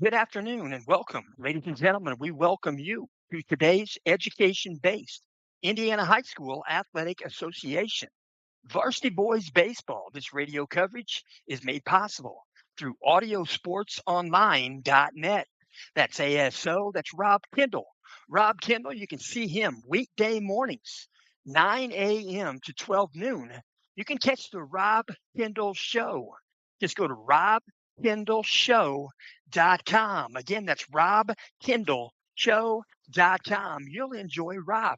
Good afternoon and welcome, ladies and gentlemen. We welcome you to today's education based Indiana High School Athletic Association Varsity Boys Baseball. This radio coverage is made possible through audiosportsonline.net. That's ASO. That's Rob Kendall. Rob Kendall, you can see him weekday mornings, 9 a.m. to 12 noon. You can catch the Rob Kendall Show. Just go to robkendallshow.com. Again, that's robkendallshow.com. You'll enjoy Rob.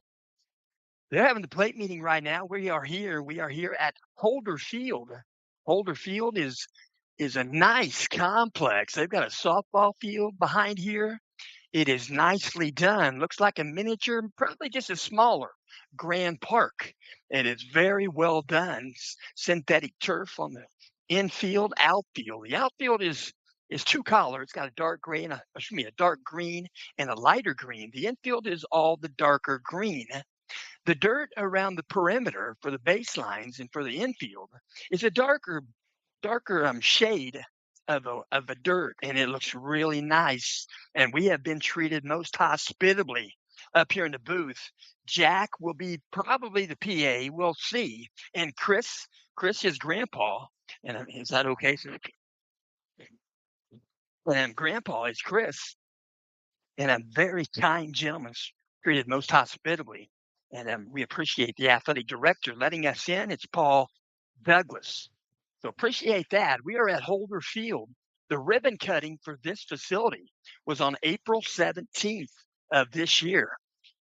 They're having the plate meeting right now. We are here. We are here at Holder Field. Holder Field is a nice complex. They've got a softball field behind here. It is nicely done. Looks like a miniature, probably just a smaller Grand Park. It is very well done. Synthetic turf on the infield, outfield. The outfield is two color. It's got a dark gray and a dark green and a lighter green. The infield is all the darker green. The dirt around the perimeter for the baselines and for the infield is a darker shade of a dirt, and it looks really nice. And we have been treated most hospitably up here in the booth. Jack will be probably the PA. We'll see. And Chris, his grandpa, and is that okay? And grandpa is Chris, and a very kind gentleman, treated most hospitably. And we appreciate the athletic director letting us in. It's Paul Douglas. So appreciate that. We are at Holder Field. The ribbon cutting for this facility was on April 17th of this year.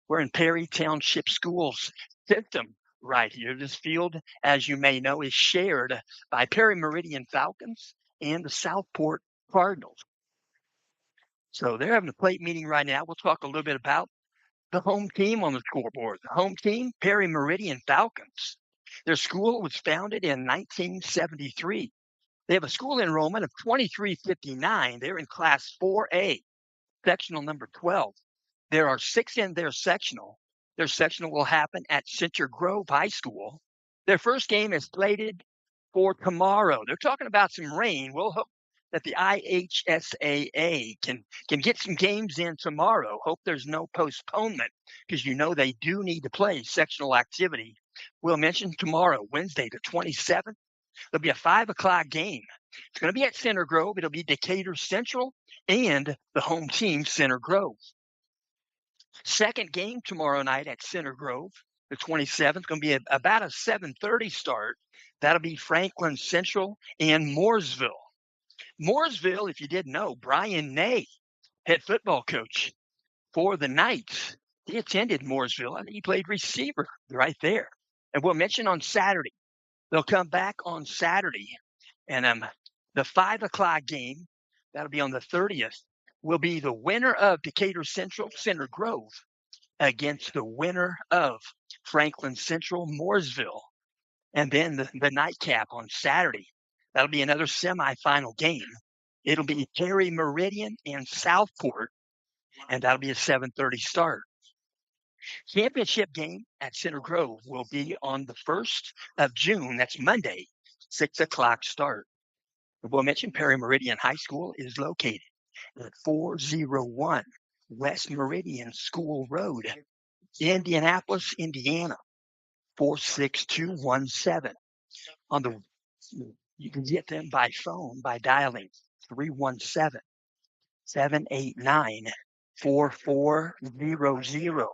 We're in Perry Township Schools system right here. This field, as you may know, is shared by Perry Meridian Falcons and the Southport Cardinals. So they're having a plate meeting right now. We'll talk a little bit about the home team on the scoreboard. The home team, Perry Meridian Falcons. Their school was founded in 1973. They have a school enrollment of 2359. They're in Class 4A, sectional number 12. There are 6 in their sectional. Their sectional will happen at Center Grove High School. Their first game is slated for tomorrow. They're talking about some rain. We'll hope that the IHSAA can get some games in tomorrow. Hope there's no postponement because they do need to play sectional activity. We'll mention tomorrow, Wednesday, the 27th. There'll be a 5 o'clock game. It's going to be at Center Grove. It'll be Decatur Central and the home team, Center Grove. Second game tomorrow night at Center Grove, the 27th, going to be about a 7:30 start. That'll be Franklin Central and Mooresville. Mooresville, if you didn't know, Brian Ney, head football coach for the Knights. He attended Mooresville. I think he played receiver right there. And we'll mention on Saturday. They'll come back on Saturday. And the 5 o'clock game, that'll be on the 30th, will be the winner of Decatur Central, Center Grove, against the winner of Franklin Central, Mooresville. And then the nightcap on Saturday, that'll be another semifinal game. It'll be Perry Meridian and Southport, and that'll be a 7:30 start. Championship game at Center Grove will be on the 1st of June. That's Monday, 6 o'clock start. We'll mention Perry Meridian High School is located at 401 West Meridian School Road, Indianapolis, Indiana, 46217. You can get them by phone by dialing 317-789-4400.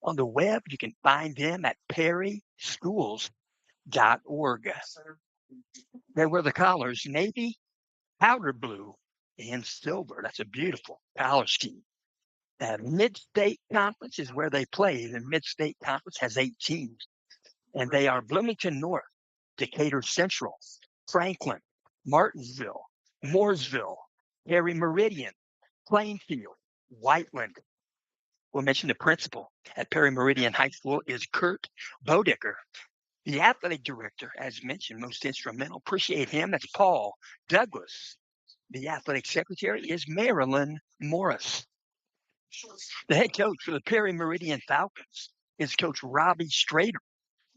On the web, you can find them at perryschools.org. They wear the collars navy, powder blue, and silver. That's a beautiful color scheme. Mid-State Conference is where they play. The Mid-State Conference has 8 teams, and they are Bloomington North, Decatur Central, Franklin, Martinsville, Mooresville, Perry Meridian, Plainfield, Whiteland. We'll mention the principal at Perry Meridian High School is Kurt Bodicker. The athletic director, as mentioned, most instrumental. Appreciate him. That's Paul Douglas. The athletic secretary is Marilyn Morris. The head coach for the Perry Meridian Falcons is Coach Robbie Strader.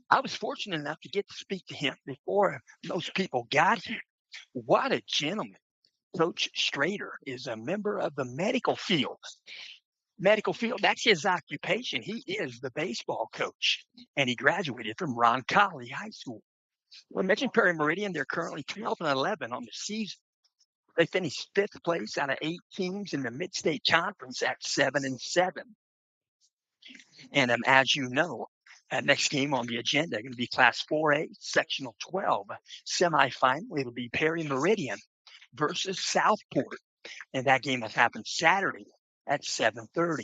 I was fortunate enough to get to speak to him before most people got here. What a gentleman. Coach Strader is a member of the medical field. Medical field, that's his occupation. He is the baseball coach, and he graduated from Roncalli High School. We mentioned Perry Meridian. They're currently 12 and 11 on the season. They finished fifth place out of 8 teams in the Mid-State Conference at 7-7. And as you know, next game on the agenda going to be Class 4A, Sectional 12 semifinal. It'll be Perry Meridian versus Southport, and that game will happen Saturday at 7:30.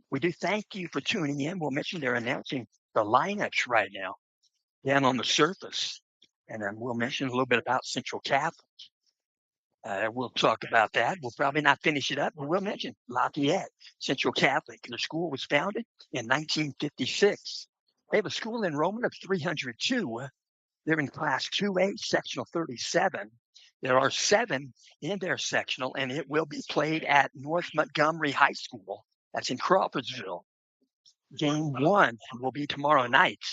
We do thank you for tuning in. We'll mention they're announcing the lineups right now down on the surface, and then we'll mention a little bit about Central Catholic. We'll talk about that. We'll probably not finish it up, but we'll mention Lafayette Central Catholic. The school was founded in 1956. They have a school enrollment of 302. They're in Class 2A, Sectional 37. There are 7 in their sectional, and it will be played at North Montgomery High School. That's in Crawfordsville. Game 1 will be tomorrow night.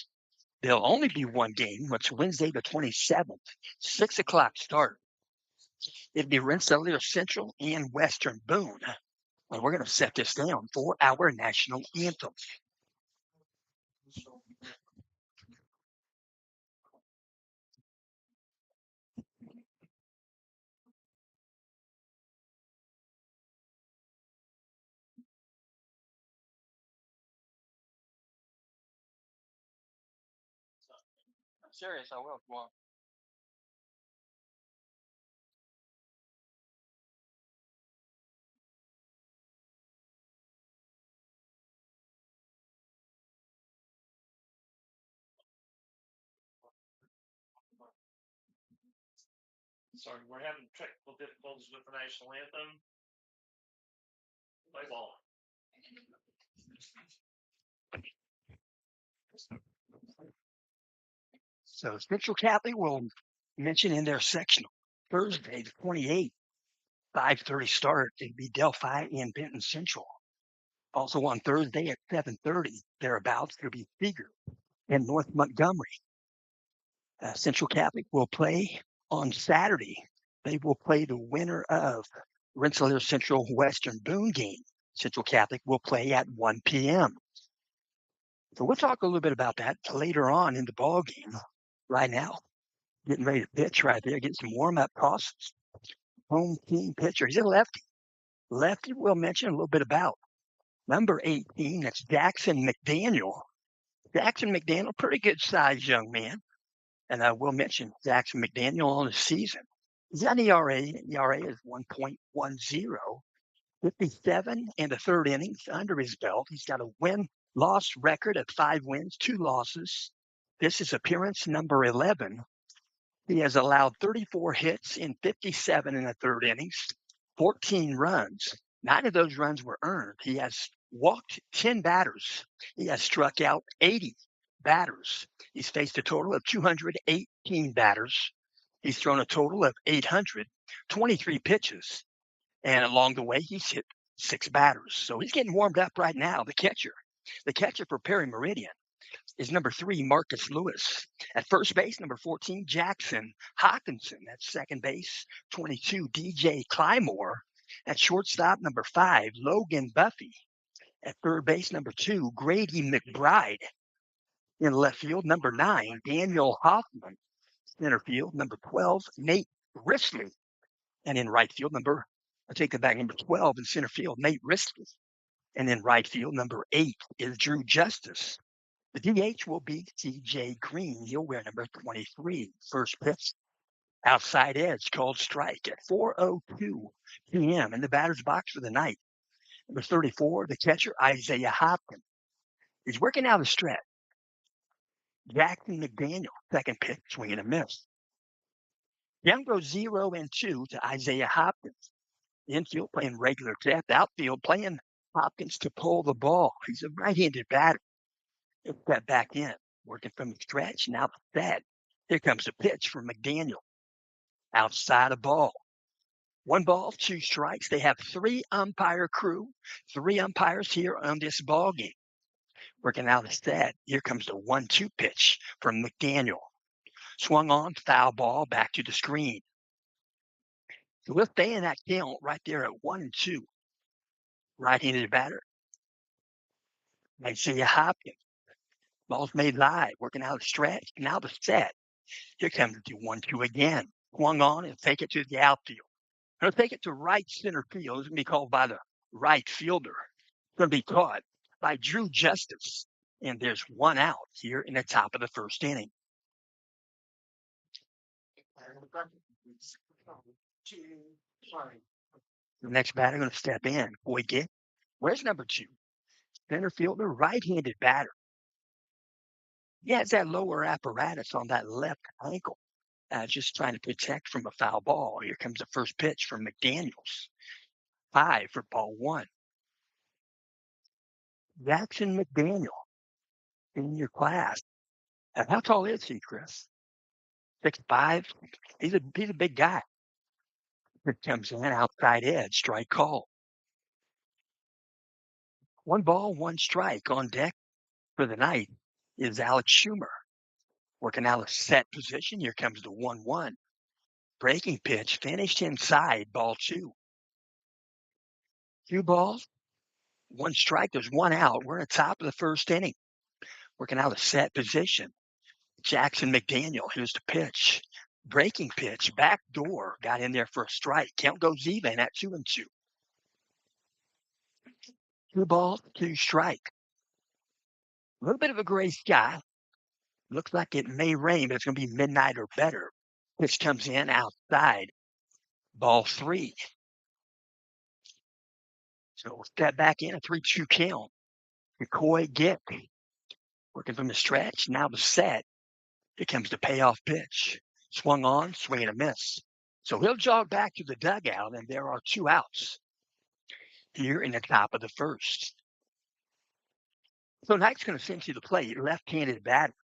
There'll only be one game. It's Wednesday the 27th, 6 o'clock start. It'll be Rensselaer Central and Western Boone. And we're going to set this down for our national anthem. I'm serious, I will. Go on. Sorry, we're having technical difficulties with the national anthem. Play ball. So Central Catholic will mention in their sectional Thursday the 28th, 5:30 start. It'll be Delphi and Benton Central. Also on Thursday at 7:30, thereabouts, it'll be Seeger and North Montgomery. Central Catholic will play on Saturday. They will play the winner of Rensselaer Central Western Boone game. Central Catholic will play at 1 p.m. So we'll talk a little bit about that later on in the ball game. Right now, getting ready to pitch right there, getting some warm-up tosses. Home team pitcher. He's a lefty. Lefty we'll mention a little bit about. Number 18, that's Jackson McDaniel. Jackson McDaniel, pretty good sized young man. And I will mention Jackson McDaniel on the season. He's got an ERA. ERA is 1.10, 57 and a third innings under his belt. He's got a win-loss record of 5 wins, 2 losses. This is appearance number 11. He has allowed 34 hits in 57 and a third innings, 14 runs. 9 of those runs were earned. He has walked 10 batters. He has struck out 80 batters. He's faced a total of 218 batters. He's thrown a total of 823 pitches. And along the way, he's hit 6 batters. So he's getting warmed up right now. The catcher for Perry Meridian is number 3, Marcus Lewis. At first base, number 14, Jackson Hawkinson. At second base, 22, DJ Clymore. At shortstop, number 5, Logan Buffy. At third base, number 2, Grady McBride. In left field, number 9, Daniel Hoffman. Center field, number 12, Nate Risley. And in right field, number 12 in center field, Nate Risley. And in right field, number 8 is Drew Justice. The DH will be TJ Green. He'll wear number 23. First pitch, outside edge, called strike at 4:02 p.m. in the batter's box for the night. Number 34, the catcher, Isaiah Hopkins. He's working out a stretch. Jackson McDaniel, second pitch, swing and a miss. Young goes 0-2 to Isaiah Hopkins. Infield playing regular depth. Outfield playing Hopkins to pull the ball. He's a right-handed batter. He'll step back in, working from the stretch. Now that here comes the pitch from McDaniel. Outside of ball. 1 ball, 2 strikes. They have 3 umpire crew, 3 umpires here on this ball game. Working out the set. Here comes the 1-2 pitch from McDaniel. Swung on, foul ball, back to the screen. So we'll stay in that count right there at 1-2. Right-handed batter. Isaiah Hopkins. Ball's made live, working out a stretch. Now the set. Here comes the 1-2 again. Swung on and take it to the outfield. He'll take it to right center field. It's going to be called by the right fielder. It's going to be caught by Drew Justice. And there's one out here in the top of the first inning. The next batter going to step in. Boy, where's number 2? Center fielder, right-handed batter. Yeah, it's that lower apparatus on that left ankle. Just trying to protect from a foul ball. Here comes the first pitch from McDaniels. 5 for ball 1. Jackson McDaniel in your class. How tall is he, Chris? 6'5". He's a big guy. Here comes in outside edge, strike call. 1 ball, 1 strike. On deck for the night is Alex Schumer. Working out a set position. Here comes the 1-1. Breaking pitch finished inside, ball 2. 2 balls, 1 strike. There's 1 out. We're in the top of the first inning. Working out a set position. Jackson McDaniel, here's the pitch. Breaking pitch, back door, got in there for a strike. Count goes even at 2-2. 2 balls, 2 strike. A little bit of a gray sky. Looks like it may rain, but it's going to be midnight or better. Pitch comes in outside. Ball 3. So we'll step back in a 3-2 count. McCoy Gick working from the stretch. Now the set. Here comes the payoff pitch. Swung on, swing and a miss. So he'll jog back to the dugout, and there are 2 outs here in the top of the first. So Knight's going to send to the plate, left-handed batter.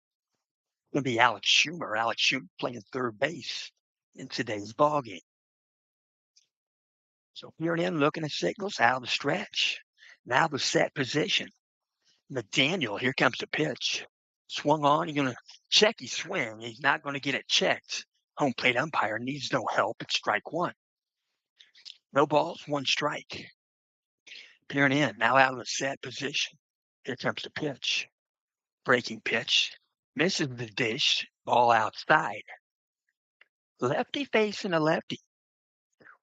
Going to be Alex Schumer. Alex Schumer playing third base in today's ballgame. So peering in, looking at signals, out of the stretch. Now the set position. McDaniel, here comes the pitch. Swung on, you're going to check his swing. He's not going to get it checked. Home plate umpire needs no help. It's strike 1. No balls, 1 strike. Peering in, now out of the set position. Here comes the pitch. Breaking pitch. Misses the dish. Ball outside. Lefty facing a lefty.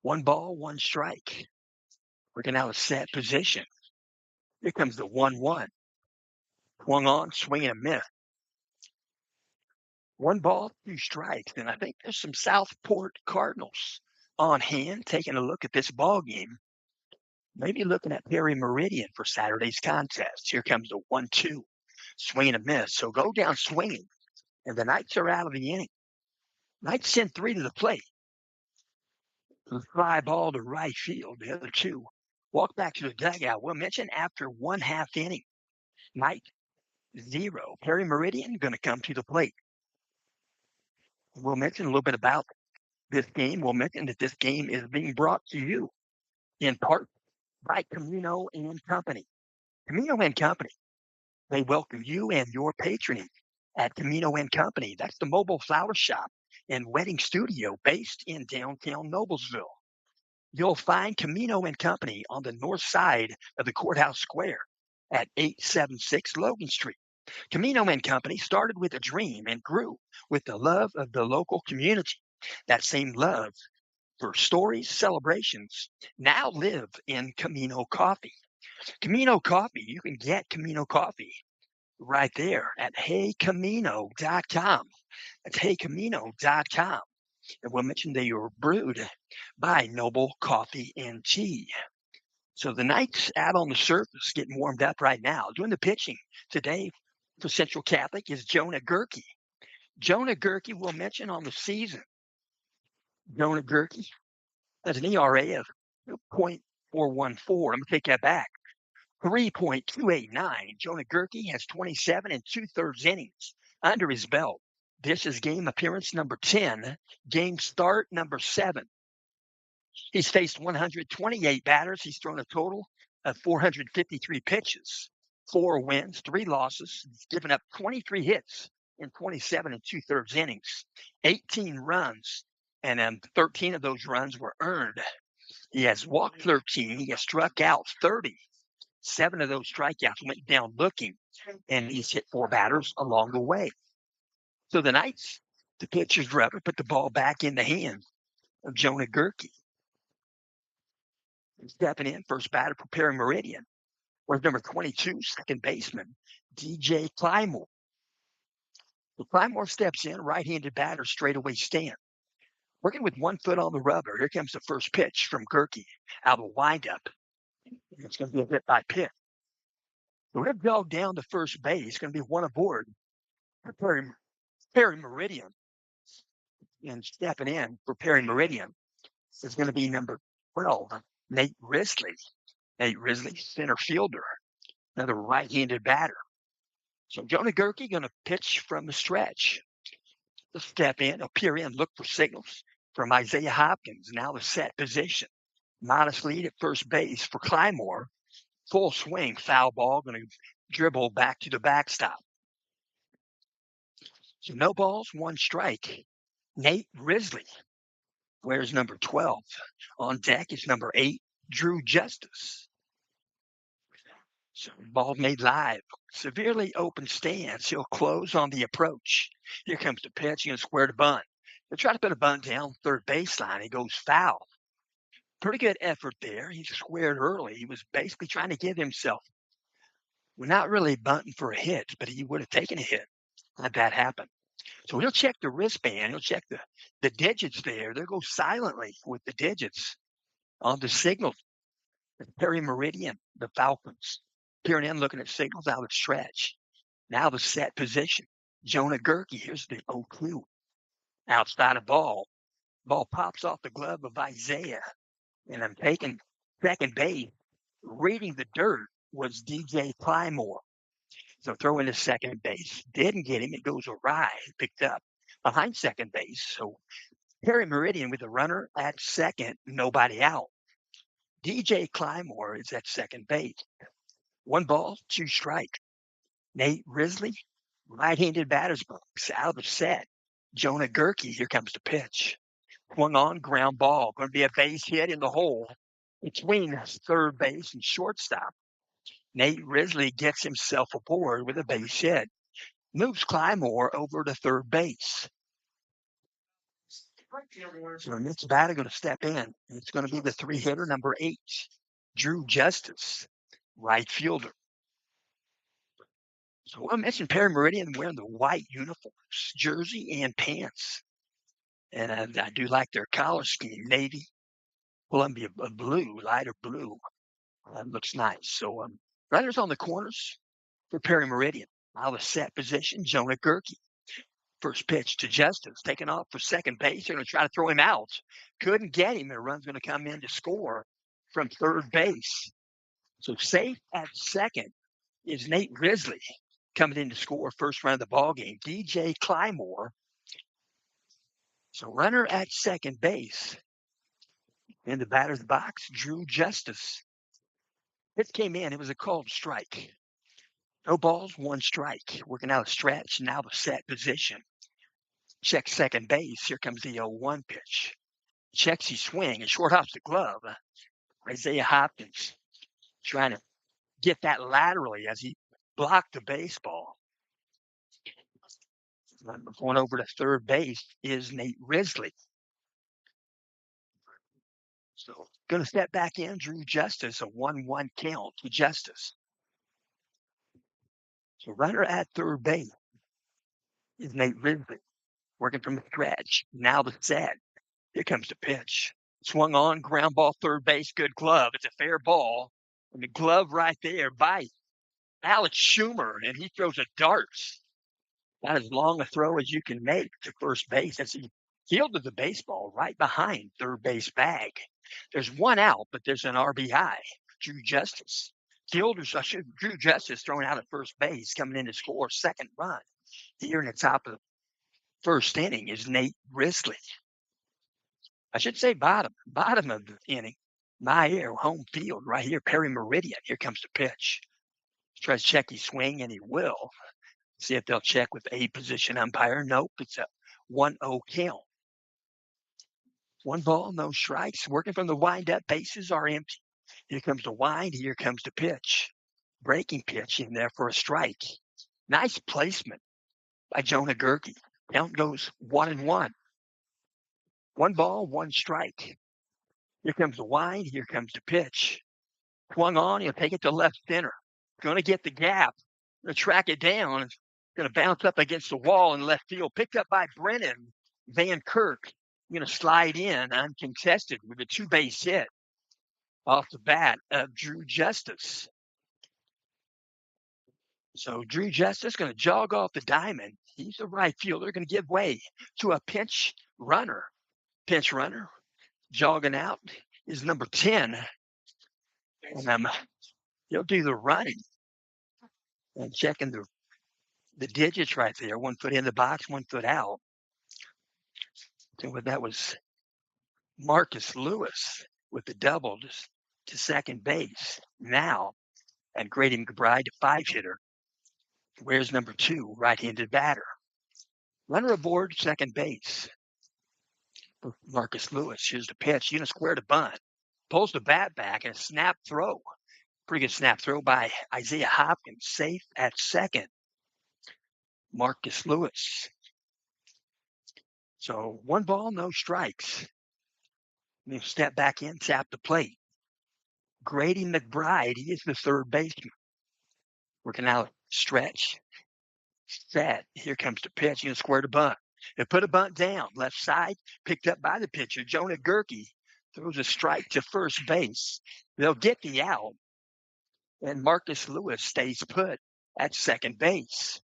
1 ball, 1 strike. Working out a set position. Here comes the 1-1. Swung on, swing and a miss. 1 ball, 2 strikes. And I think there's some Southport Cardinals on hand taking a look at this ball game. Maybe looking at Perry Meridian for Saturday's contest. Here comes the 1-2. Swing and a miss. So go down swinging. And the Knights are out of the inning. Knights send 3 to the plate. The fly ball to right field. The other 2 walk back to the dugout. We'll mention after 1/2 inning. Knight 0. Perry Meridian going to come to the plate. We'll mention a little bit about this game. We'll mention that this game is being brought to you in part by Camino and Company. Camino and Company, they welcome you and your patronage at Camino and Company. That's the mobile flower shop and wedding studio based in downtown Noblesville. You'll find Camino and Company on the north side of the Courthouse Square at 876 Logan Street. Camino and Company started with a dream and grew with the love of the local community. That same love for stories, celebrations, now live in Camino Coffee. Camino Coffee, you can get Camino Coffee right there at heycamino.com. That's heycamino.com. And we'll mention they are brewed by Noble Coffee and Tea. So the Knights out on the surface getting warmed up right now. Doing the pitching today for Central Catholic is Jonah Gerke. Jonah Gerke we'll mention on the season. Jonah Gerke has an ERA of 0.414. I'm going to take that back. 3.289. Jonah Gerke has 27 2/3 innings under his belt. This is game appearance number 10, game start number 7. He's faced 128 batters. He's thrown a total of 453 pitches, 4 wins, 3 losses. He's given up 23 hits in 27 2/3 innings, 18 runs, and 13 of those runs were earned. He has walked 13. He has struck out 30. 7 of those strikeouts went down looking, and he's hit 4 batters along the way. So the Knights, the pitcher's rubber, put the ball back in the hands of Jonah Gerke. Stepping in, first batter preparing Meridian was number 22, second baseman, DJ Clymore. So Clymore steps in, right-handed batter, straightaway stand. Working with 1 foot on the rubber, here comes the first pitch from Gerke out of a windup. It's going to be a hit by pitch. The red dog down to first base, going to be 1 aboard. Preparing Meridian. And stepping in, preparing Meridian, is going to be number 12, Nate Risley. Nate Risley, center fielder, another right-handed batter. So Jonah Gerke going to pitch from the stretch. He'll step in, appear in, look for signals from Isaiah Hopkins. Now the set position. Modest lead at first base for Clymore. Full swing, foul ball, going to dribble back to the backstop. So no balls, 1 strike. Nate Risley wears number 12. On deck is number 8, Drew Justice. So ball made live. Severely open stance. He'll close on the approach. Here comes the pitch. He's going to square the bunt. He'll try to put a bunt down third baseline. He goes foul. Pretty good effort there. He squared early. He was basically trying to give himself. We're not really bunting for a hit, but he would have taken a hit had that happened. So he'll check the wristband. He'll check the digits there. They'll go silently with the digits on the signal. Perry Meridian, the Falcons. Peering in, looking at signals out of stretch. Now the set position. Jonah Gerke, here's the 0-2. Outside of ball. Ball pops off the glove of Isaiah. And I'm taking second base. Reading the dirt was DJ Clymore. So throwing to second base. Didn't get him. It goes awry. Picked up behind second base. So Perry Meridian with a runner at second. Nobody out. DJ Clymore is at second base. 1 ball, 2 strikes. Nate Risley, right-handed batter's box, out of the set. Jonah Gerke, here comes the pitch. Swung on, ground ball. Going to be a base hit in the hole between third base and shortstop. Nate Risley gets himself aboard with a base hit. Moves Clymore over to third base. So the next batter going to step in. It's going to be the 3-hitter, number 8, Drew Justice, right fielder. So I mentioned Perry Meridian wearing the white uniforms, jersey and pants. And I do like their collar scheme, navy, Columbia blue, lighter blue. Looks nice. So runners on the corners for Perry Meridian. Out of set position, Jonah Gerke. First pitch to Justice, taking off for second base. They're going to try to throw him out. Couldn't get him. The run's going to come in to score from third base. So safe at second is Nate Risley coming in to score first run of the ball game. DJ Clymore. So runner at second base. In the batter's box, Drew Justice. Pitch came in. It was a called strike. No balls, 1 strike. Working out a stretch. Now the set position. Check second base. Here comes the 0-1 pitch. Checks his swing and short hops the glove. Isaiah Hopkins trying to get that laterally as he blocked the baseball. Going over to third base is Nate Risley. So going to step back in, Drew Justice, a 1-1 count to Justice. So runner at third base is Nate Risley, working from the stretch. Now the set. Here comes the pitch. Swung on, ground ball, third base, good glove. It's a fair ball. And the glove right there by Alex Schumer, and he throws a dart. Not as long a throw as you can make to first base as he fielded the baseball right behind third base bag. There's 1 out, but there's an RBI. Drew Justice. Drew Justice thrown out at first base, coming in to score second run. Here in the top of the first inning is Nate Risley. I should say bottom of the inning. My air, home field, right here, Perry Meridian. Here comes the pitch. Tries to check his swing, and he will. See if they'll check with a position umpire. Nope, it's a 1-0 count. 1 ball, no strikes. Working from the windup, bases are empty. Here comes the wind. Here comes the pitch. Breaking pitch in there for a strike. Nice placement by Jonah Gerke. Count goes 1-1. 1 ball, 1 strike. Here comes the wind. Here comes the pitch. Swung on. He'll take it to left center. Going to get the gap. Going to track it down. Going to bounce up against the wall in left field. Picked up by Brennan Van Kirk. Going to slide in uncontested with a 2-base hit off the bat of Drew Justice. So Drew Justice going to jog off the diamond. He's a right fielder. Going to give way to a pinch runner. Pinch runner jogging out is number 10. And he'll do the running and checking the digits right there. 1 foot in the box, 1 foot out. So that was Marcus Lewis with the double to second base. Now, and Grady McBride, 5-hitter. Where's number 2, right-handed batter? Runner aboard second base. Marcus Lewis. Here's the pitch. Going to square to bunt. Pulls the bat back and a snap throw. Pretty good snap throw by Isaiah Hopkins. Safe at second. Marcus Lewis. So 1 ball, no strikes. You step back in, tap the plate. Grady McBride, he is the third baseman. Working out stretch. Set. Here comes the pitch. Going to square to bunt. They put a bunt down. Left side, picked up by the pitcher. Jonah Gerke throws a strike to first base. They'll get the out. And Marcus Lewis stays put at second base.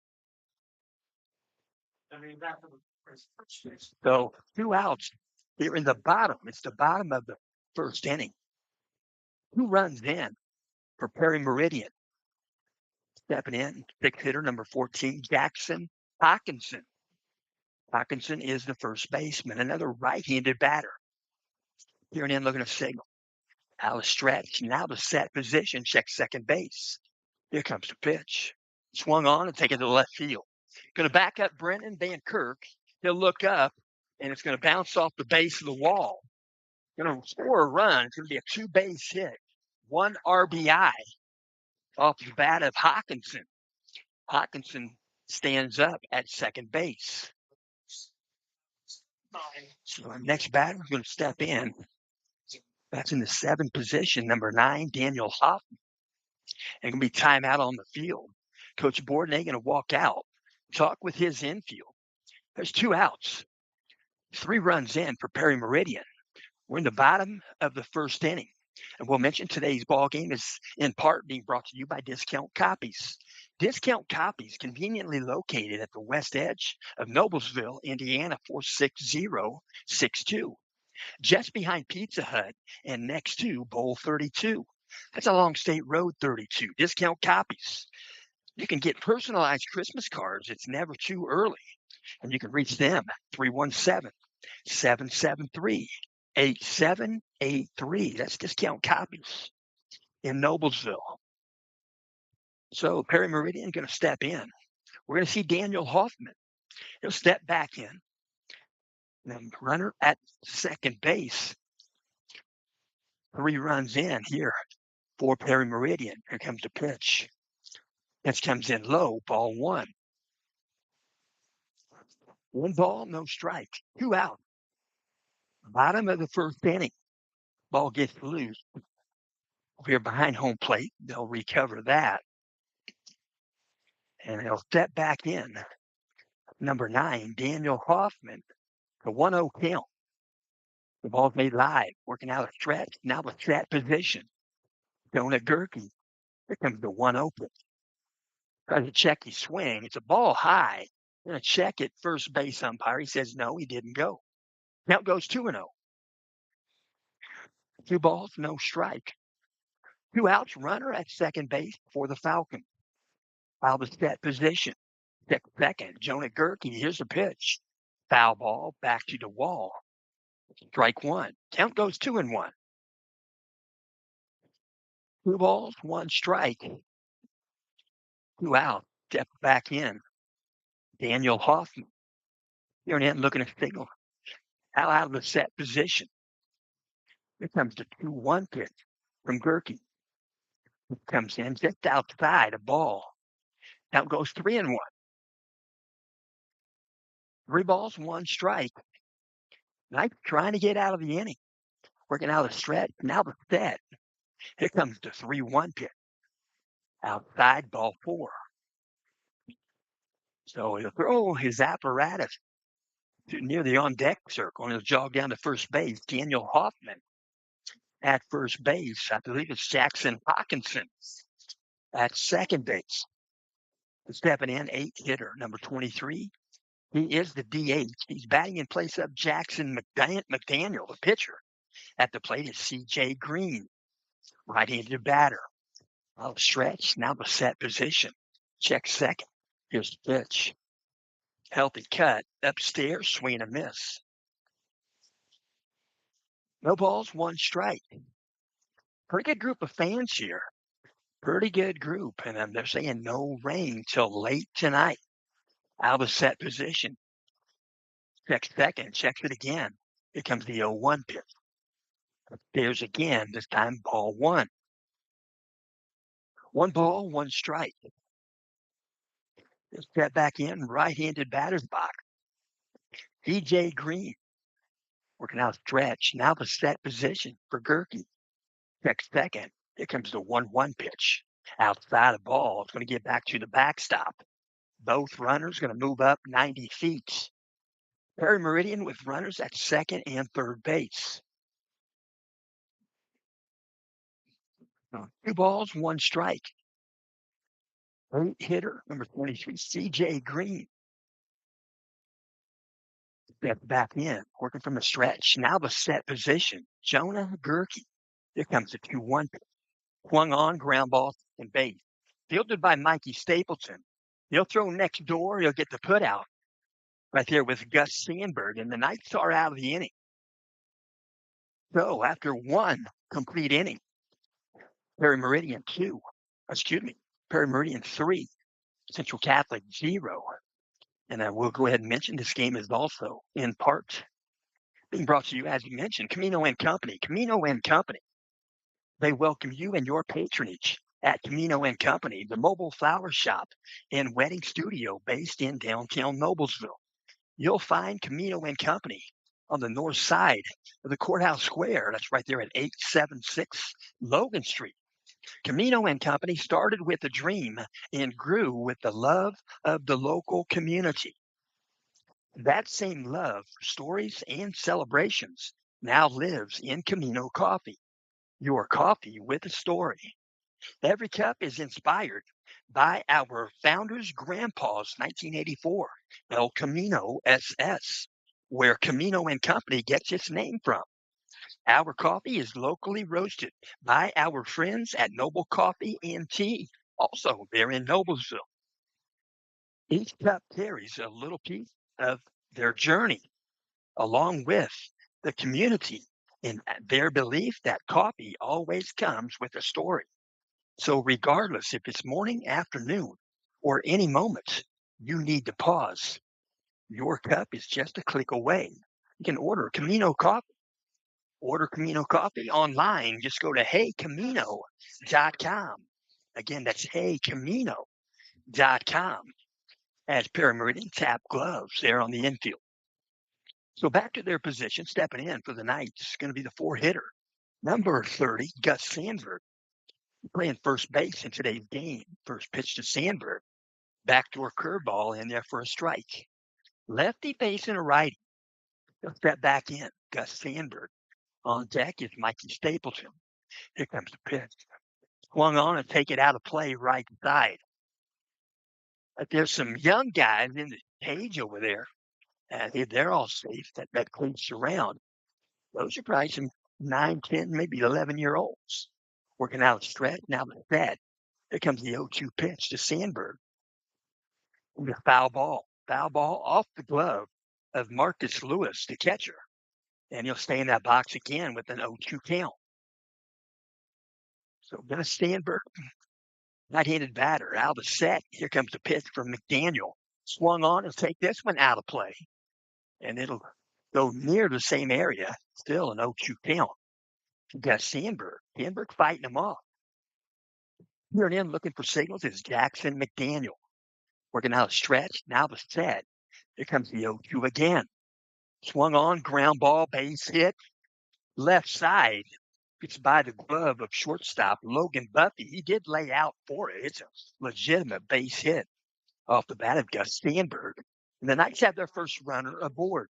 So 2 outs here in the bottom. It's the bottom of the first inning. 2 runs in for Perry Meridian. Stepping in, 6-hitter, number 14, Jackson Hawkinson. Hawkinson is the first baseman, another right-handed batter. Here and in, looking to signal. Out of stretch, now to set position, check second base. Here comes the pitch. Swung on and taken to left field. Going to back up Brennan Van Kirk. He'll look up, and it's going to bounce off the base of the wall. Going to score a run. It's going to be a 2-base hit. 1 RBI off the bat of Hawkinson. Hawkinson stands up at second base. So our next batter is going to step in. That's in the 7th position, number 9, Daniel Hoffman. And going to be timeout on the field. Coach Bourdonnais going to walk out, talk with his infield. There's 2 outs, 3 runs in for Perry Meridian. We're in the bottom of the first inning. And we'll mention today's ball game is in part being brought to you by Discount Copies. Discount Copies, conveniently located at the west edge of Noblesville, Indiana, 46062. Just behind Pizza Hut and next to Bowl 32. That's along State Road 32. Discount Copies. You can get personalized Christmas cards. It's never too early. And you can reach them at 317-773-8783. That's Discount Copies in Noblesville. So Perry Meridian going to step in. We're going to see Daniel Hoffman. He'll step back in. Then runner at second base. 3 runs in here for Perry Meridian. Here comes the pitch. This comes in low, ball 1. 1 ball, no strike. 2 out. Bottom of the first inning. Ball gets loose. Over here behind home plate. They'll recover that. And they'll step back in. Number 9, Daniel Hoffman. The 1-0 count. The ball's made live. Working out a stretch. Now the set position. Jonah Gerke. Here comes the 1-0 pitch. Tries to check his swing. It's a ball high. Going to check it. First base umpire. He says no, he didn't go. Count goes 2-0. 2 balls, no strike. 2 outs, runner at second base for the Falcons. Foul the set position. Second, Jonah Gerke. Here's the pitch. Foul ball, back to the wall. Strike 1. Count goes 2-1. 2 balls, 1 strike. 2 out. Step back in. Daniel Hoffman. Here and in looking at signal. out of the set position. Here comes the 2-1 pitch from Gerke. It comes in just outside a ball. Now it goes 3-1. 3 balls, 1 strike. Knight trying to get out of the inning. Working out a stretch. Now the set. Here comes the 3-1 pitch. Outside, ball 4. So he'll throw his apparatus near the on-deck circle, and he'll jog down to first base. Daniel Hoffman at first base. I believe it's Jackson Hawkinson at second base. Stepping in, 8-hitter, number 23. He is the DH. He's batting in place of Jackson McDaniel, the pitcher. At the plate is C.J. Green, right-handed batter. I'll stretch, now the set position. Check second. Here's the pitch. Healthy cut, upstairs, swing and a miss. No balls, 1 strike. Pretty good group of fans here. Pretty good group. And they're saying no rain till late tonight. Out of set position. Checks second, checks it again. Here comes the 0-1 pitch. Upstairs again, this time ball 1. 1 ball, 1 strike. Step back in, right-handed batter's box. C.J. Green. Working out stretch. Now the set position for Gerke. Checks second. Here comes the 1-1 pitch. Outside the ball. It's going to get back to the backstop. Both runners going to move up 90 feet. Perry Meridian with runners at second and third base. 2 balls, 1 strike. 8-hitter, number 23, C.J. Green. Step back in, working from the stretch. Now the set position. Jonah Gerke. Here comes the 2-1 pitch. Swung on, ground ball, and base. Fielded by Mikey Stapleton. He'll throw next door. He'll get the put out right there with Gus Sandberg, and the Knights are out of the inning. So after 1 complete inning, Perry Meridian 3, Central Catholic 0. And I will go ahead and mention this game is also in part being brought to you, as you mentioned, Camino & Company. Camino & Company. They welcome you and your patronage at Camino & Company, the mobile flower shop and wedding studio based in downtown Noblesville. You'll find Camino & Company on the north side of the Courthouse Square. That's right there at 876 Logan Street. Camino & Company started with a dream and grew with the love of the local community. That same love for stories and celebrations now lives in Camino Coffee, your coffee with a story. Every cup is inspired by our founder's grandpa's 1984 El Camino SS, where Camino & Company gets its name from. Our coffee is locally roasted by our friends at Noble Coffee and Tea, also there in Noblesville. Each cup carries a little piece of their journey, along with the community and their belief that coffee always comes with a story. So regardless if it's morning, afternoon, or any moment you need to pause, your cup is just a click away. You can order Camino Coffee. Order Camino Coffee online. Just go to heycamino.com. Again, that's heycamino.com. As Perry Meridian tap gloves there on the infield. So back to their position, stepping in for the Knights is going to be the 4-hitter. Number 30, Gus Sandberg. Playing first base in today's game. First pitch to Sandberg. Backdoor curveball in there for a strike. Lefty facing a righty. He'll step back in. Gus Sandberg. On deck is Mikey Stapleton. Here comes the pitch. Swung on and take it out of play right side. But there's some young guys in the cage over there. They're all safe. That cleats around. Those are probably some 9, 10, maybe 11-year-olds. Working out a stretch. Now the set. Here comes the 0-2 pitch to Sandberg. The foul ball. Foul ball off the glove of Marcus Lewis, the catcher. And he'll stay in that box again with an 0-2 count. So Gus Sandberg, right-handed batter, out of the set. Here comes the pitch from McDaniel. Swung on and take this one out of play. And it'll So near the same area, still an 0-2 count. You got Sandberg. Sandberg fighting him off. Here and in looking for signals is Jackson McDaniel. Working out a stretch. Now the set. Here comes the 0-2 again. Swung on, ground ball, base hit. Left side. It's by the glove of shortstop Logan Buffy. He did lay out for it. It's a legitimate base hit off the bat of Gus Sandberg. And the Knights have their first runner aboard.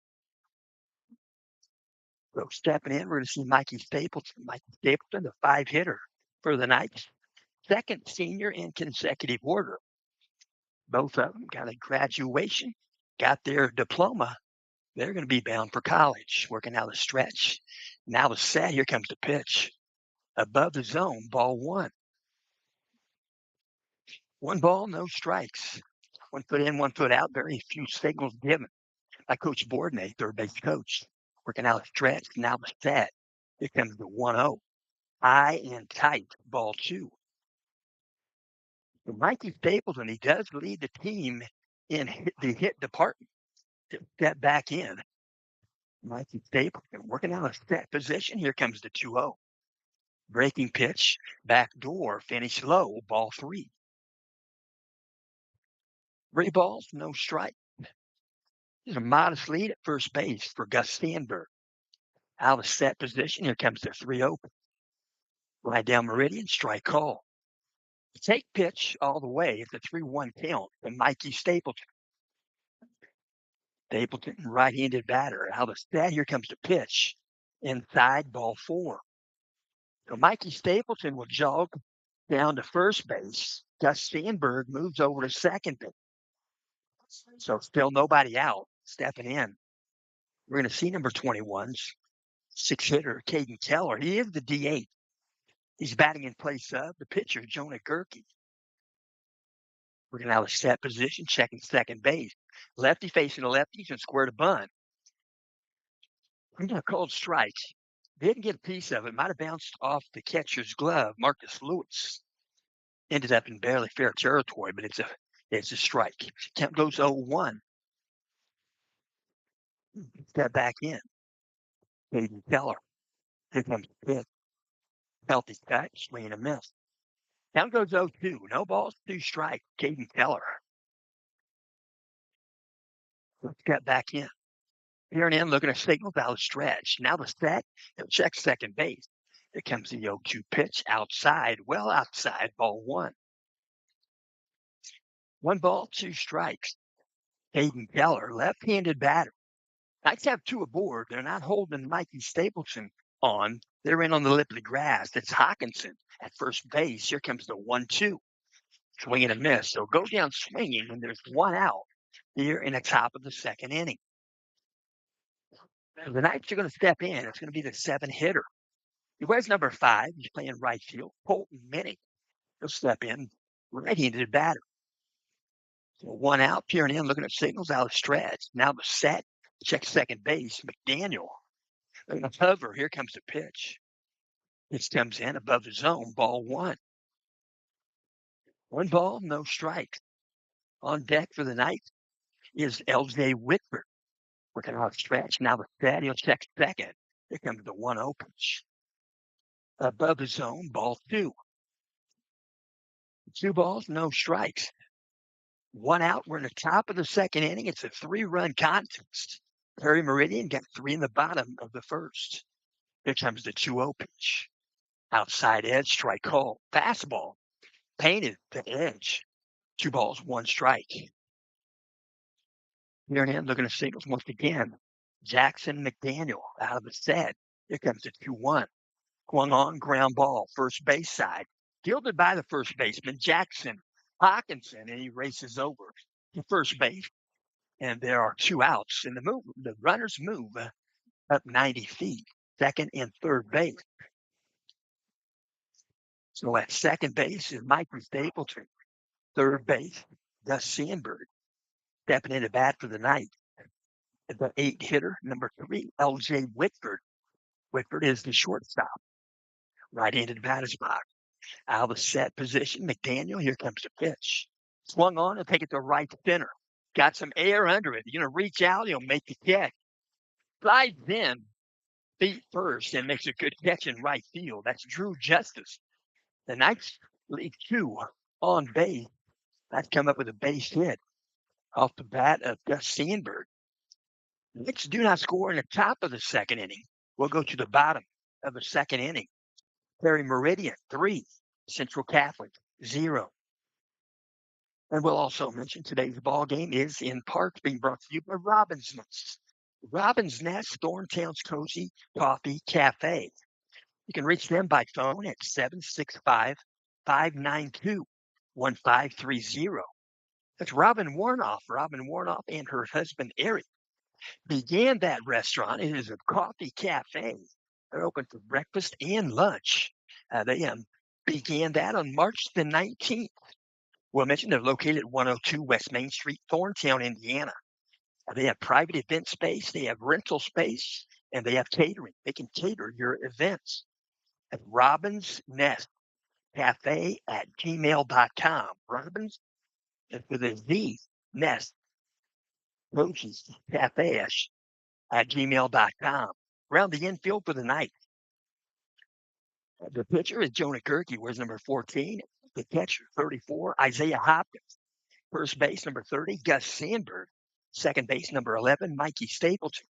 So stepping in, we're going to see Mikey Stapleton. Mikey Stapleton, the 5-hitter for the Knights. Second senior in consecutive order. Both of them got a graduation, got their diploma. They're going to be bound for college, working out a stretch. Now the set, here comes the pitch. Above the zone, ball 1. 1 ball, no strikes. 1 foot in, 1 foot out. Very few signals given by Coach Bourdonnais, third base coach. Working out a stretch. Now the set. Here comes the 1-0. High and tight, ball 2. So Mikey Stapleton, he does lead the team in the hit department. Step back in. Mikey Stapleton working out a set position. Here comes the 2-0. Breaking pitch, back door, finish low, ball 3. 3 balls, no strike. There's a modest lead at first base for Gus Sandberg. Out of set position, here comes the 3-0. Right down Meridian, strike call. Take pitch all the way. It's a 3-1 count to Mikey Stapleton. Stapleton, right-handed batter. Out of set, here comes the pitch. Inside, ball 4. So Mikey Stapleton will jog down to first base. Gus Sandberg moves over to second base. So still nobody out. Stepping in. We're going to see number 21's 6-hitter, Caden Keller. He is the DH. He's batting in place of the pitcher, Jonah Gerke. We're going to have a set position, checking second base. Lefty facing the lefties and square to bunt. We're going to call strike. Didn't get a piece of it. Might have bounced off the catcher's glove, Marcus Lewis. Ended up in barely fair territory, but it's a strike. Count goes 0-1. Step back in. Caden Keller. Here comes the pitch. Healthy cut, swing and a miss. Count goes 0-2. No balls, 2 strikes. Caden Keller. Let's get back in. Here and in, looking at signals out of stretch. Now the set, he'll check second base. Here comes the 0-2 pitch outside, well outside, ball 1. 1 ball, 2 strikes. Caden Keller, left-handed batter. Knights have 2 aboard. They're not holding Mikey Stapleton on. They're in on the lip of the grass. It's Hawkinson at first base. Here comes the 1-2. Swing and a miss. So go down swinging, and there's 1 out here in the top of the second inning. So the Knights are going to step in. It's going to be the 7-hitter. He wears number 5. He's playing right field. Colton Minnick. He'll step in. Right-handed batter. So 1 out, peering in, looking at signals out of stretch. Now the set. Check second base. McDaniel. They're going to hover. Here comes the pitch. This comes in above the zone. Ball 1. 1 ball, no strikes. On deck for the Knights is L.J. Whitford. Working out a stretch. Now the set. He'll check second. Here comes the 1-0 pitch. Above the zone. Ball 2. 2 balls, no strikes. 1 out. We're in the top of the second inning. It's a 3-run contest. Perry Meridian got 3 in the bottom of the first. Here comes the 2-0 pitch. Outside edge, strike call. Fastball. Painted to edge. 2 balls, 1 strike. Here and in, looking at signals once again. Jackson McDaniel out of the set. Here comes the 2-1. Swung on, ground ball, first base side. Fielded by the first baseman, Jackson Hawkinson, and he races over to first base. And there are 2 outs. And the runners move up 90 feet, second and third base. So at second base is Mikey Stapleton. Third base, Gus Sandberg. Stepping in to bat for the Knights. The 8-hitter, number 3, L.J. Whitford. Whitford is the shortstop. Right-handed batter's box. Out of the set position, McDaniel, here comes the pitch. Swung on and take it to right center. Got some air under it. You're going to reach out, he'll make the catch. Slides in feet first and makes a good catch in right field. That's Drew Justice. The Knights lead 2 on base. That's come up with a base hit off the bat of Gus Sandberg. The Knicks do not score in the top of the second inning. We'll go to the bottom of the second inning. Perry Meridian, 3. Central Catholic, 0. And we'll also mention today's ball game is in part being brought to you by Robin's Nest. Robin's Nest, Thorntown's Cozy Coffee Cafe. You can reach them by phone at 765-592-1530. That's Robin Warnoff. Robin Warnoff and her husband, Eric, began that restaurant. It is a coffee cafe. They're open for breakfast and lunch. They began that on March the 19th. We'll mention they're located at 102 West Main Street, Thorntown, Indiana. They have private event space, they have rental space, and they have catering. They can cater your events at Robin's Nest Cafe at gmail.com. Robin's with a Z, Nest, Coaches Cafe at gmail.com. Around the infield for the night. The pitcher is Jonah Gerke, wears number 14. The catcher, 34, Isaiah Hopkins. First base, number 30, Gus Sandberg. Second base, number 11, Mikey Stapleton.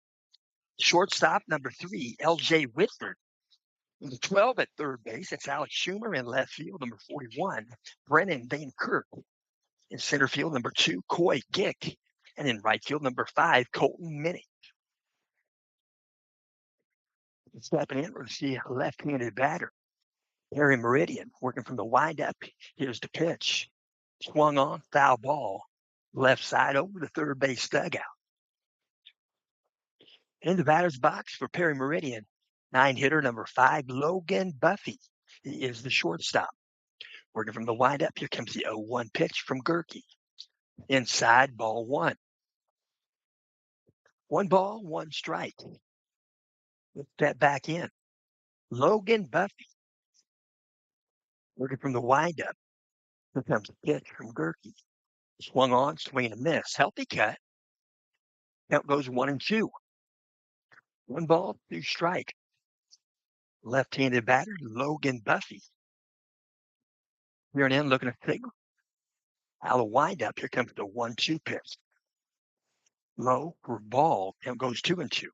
Shortstop, number 3, L.J. Whitford. Number 12 at third base, that's Alex Schumer. In left field, number 41, Brennan Van Kirk. In center field, number 2, Coy Gick. And in right field, number 5, Colton Minnie. Stepping in, we're going to see a left-handed batter. Perry Meridian working from the windup. Here's the pitch. Swung on, foul ball. Left side over the third base dugout. In the batter's box for Perry Meridian, 9-hitter number 5, Logan Buffy. He is the shortstop. Working from the windup, here comes the 0-1 pitch from Gerke. Inside, ball 1. 1 ball, 1 strike. Let's step back in. Logan Buffy. Working from the windup. Here comes the pitch from Gerke. Swung on, swing and a miss. Healthy cut. Count goes 1-2. 1 ball, 2 strike. Left-handed batter, Logan Buffy. Here and in, looking at signal. Out of windup, here comes the 1-2 pitch. Low for ball, count goes 2-2.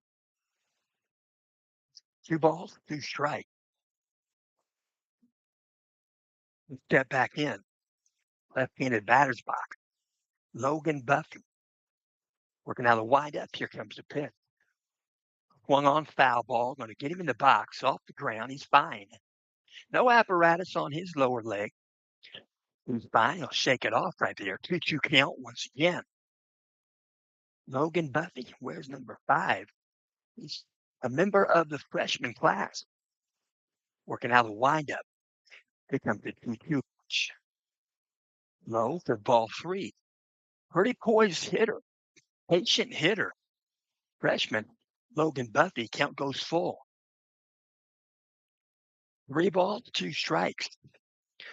2 balls, 2 strike. Step back in. Left-handed batter's box. Logan Buffy. Working out of the windup, here comes the pitch. Swung on, foul ball, going to get him in the box, off the ground. He's fine. No apparatus on his lower leg. He's fine. He'll shake it off right there. 2-2 count once again. Logan Buffy wears number 5. He's a member of the freshman class. Working out of the windup. Here comes the 2-2 pitch. Low for ball 3. Pretty poised hitter. Patient hitter. Freshman Logan Buffy. Count goes full. 3 balls, 2 strikes.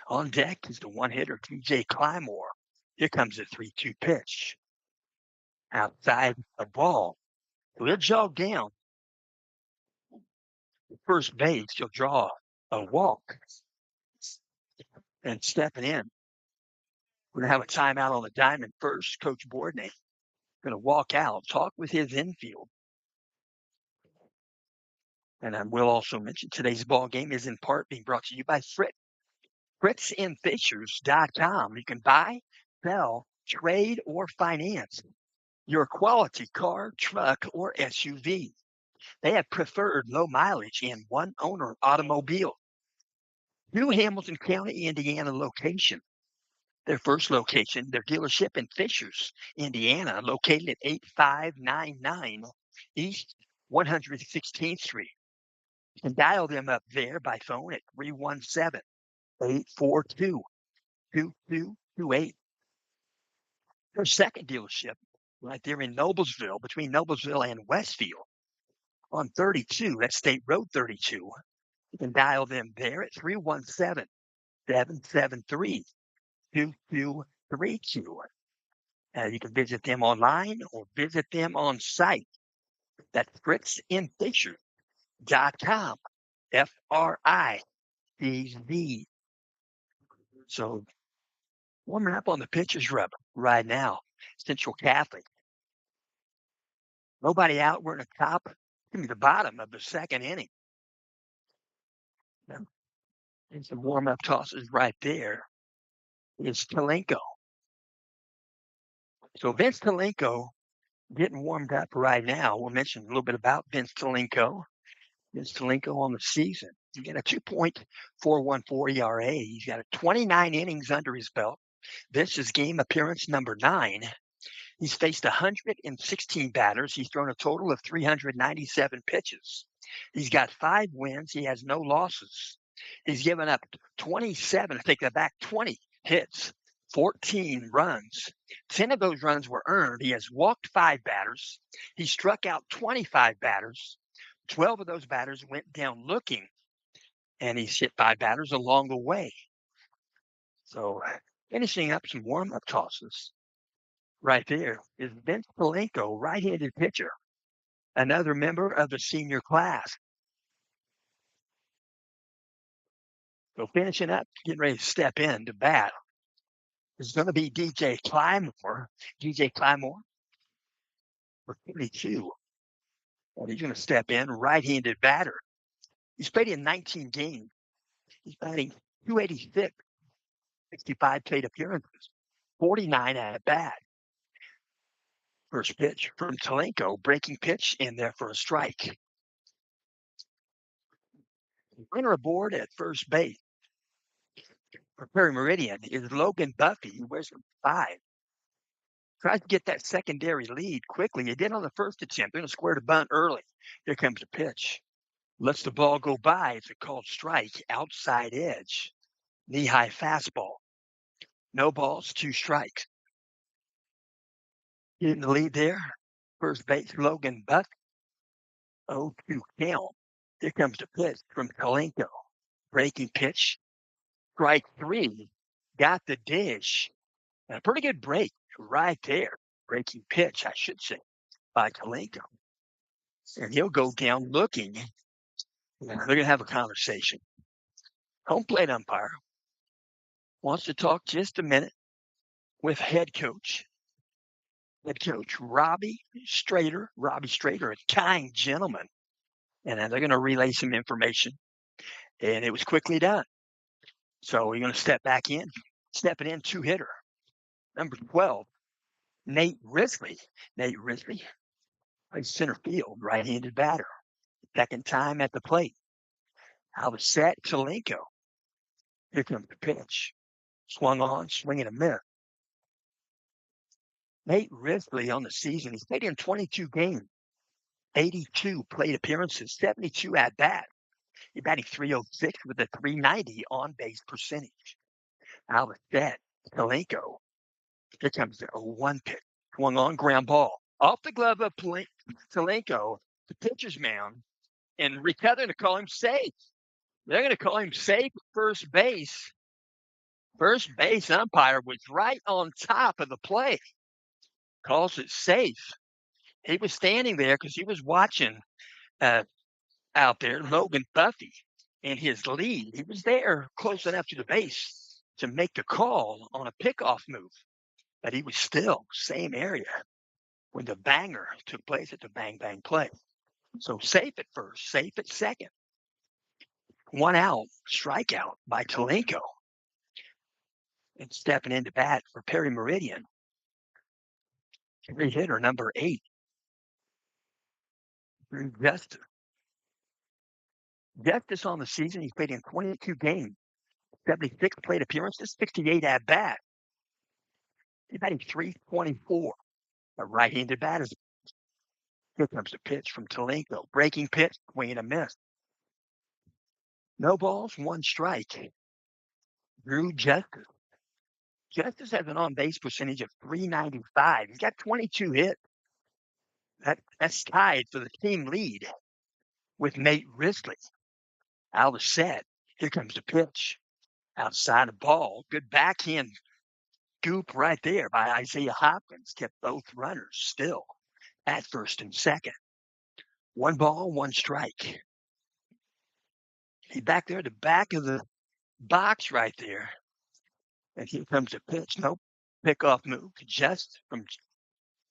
On deck is the 1-hitter, TJ Clymore. Here comes the 3-2 pitch. Outside the ball. He'll jog down. First base, he'll draw a walk. And stepping in. We're going to have a timeout on the diamond first. Coach Bourdonnais going to walk out, talk with his infield. And I will also mention today's ball game is in part being brought to you by Fritz. FritzandFishers.com. You can buy, sell, trade, or finance your quality car, truck, or SUV. They have preferred low mileage and one owner automobile. New Hamilton County, Indiana location. Their first location, their dealership in Fishers, Indiana, located at 8599 East 116th Street. You can dial them up there by phone at 317-842-2228. Their second dealership, right there in Noblesville, between Noblesville and Westfield, on 32, that's State Road 32. You can dial them there at 317-773-2232. You can visit them online or visit them on site That's fritzandfisher.com. FRICZ. So warming up on the pitcher's rubber right now. Central Catholic. Nobody out. We're in the top, the bottom of the second inning. And some warm-up tosses right there is Talenko. So Vince Talenko getting warmed up right now. We'll mention a little bit about Vince Talenko. Vince Talenko on the season. He's got a 2.414 ERA. He's got 29 innings under his belt. This is game appearance number 9. He's faced 116 batters. He's thrown a total of 397 pitches. He's got 5 wins. He has no losses. He's given up 27, I take that back, 20 hits, 14 runs. 10 of those runs were earned. He has walked 5 batters. He struck out 25 batters. 12 of those batters went down looking, and he's hit 5 batters along the way. So finishing up some warm-up tosses. Right there is Vince Talenko, right-handed pitcher, another member of the senior class. So finishing up, getting ready to step in to bat is going to be DJ Clymore. DJ Clymore for 32. And he's going to step in, right-handed batter. He's played in 19 games. He's batting 286, 65 plate appearances, 49 at bat. First pitch from Talenko, breaking pitch in there for a strike. Runner aboard at first base for Perry Meridian is Logan Buffy, who wears 5. Tries to get that secondary lead quickly. He did on the first attempt. They're going to square the bunt early. Here comes the pitch. Lets the ball go by. It's a called strike, outside edge, knee-high fastball. No balls, 2 strikes. Getting the lead there. First base, Logan Buck. 0-2 count. Here comes the pitch from Talenko. Breaking pitch. Strike 3. Got the dish. And a pretty good break right there. Breaking pitch, I should say, by Talenko. And he'll go down looking. They're going to have a conversation. Home plate umpire wants to talk just a minute with head coach. Head coach Robbie Strader. Robbie Strader, a kind gentleman. And they're going to relay some information. And it was quickly done. So we're going to step back in. Stepping in, 2-hitter. Number 12, Nate Risley. Nate Risley plays center field, right-handed batter. Second time at the plate. Out of set, Talenko. Here comes the pitch. Swung on, swing and a miss. Nate Risley on the season, he's played in 22 games, 82 plate appearances, 72 at bat. He's batting 306 with a 390 on base percentage. Out of set, Talenko. Here comes the 0-1 pitch. Swung on, ground ball. Off the glove of Talenko, the pitcher's mound, and they're going to call him safe. They're going to call him safe at first base. First base umpire was right on top of the play. Calls it safe. He was standing there because he was watching out there, Logan Buffy and his lead. He was there close enough to the base to make the call on a pickoff move. But he was still same area when the banger took place at the bang-bang play. So safe at first, safe at second. 1 out, strikeout by Talenko. And stepping into bat for Perry Meridian. 3-hitter number 8. Justice. Justice on the season, he's played in 22 games, 76 plate appearances, 68 at bat. He's batting 324. A right-handed batter. Here comes the pitch from Talenko. Breaking pitch, swing and a miss. No balls, 1 strike. Drew Justice. Justice has an on-base percentage of 395. He's got 22 hits. That's tied for the team lead with Nate Risley. Out of set. Here comes the pitch. Outside the ball. Good backhand scoop right there by Isaiah Hopkins. Kept both runners still at first and second. 1 ball, 1 strike. He's back there at the back of the box right there. And here comes the pitch. Nope. Pickoff move just from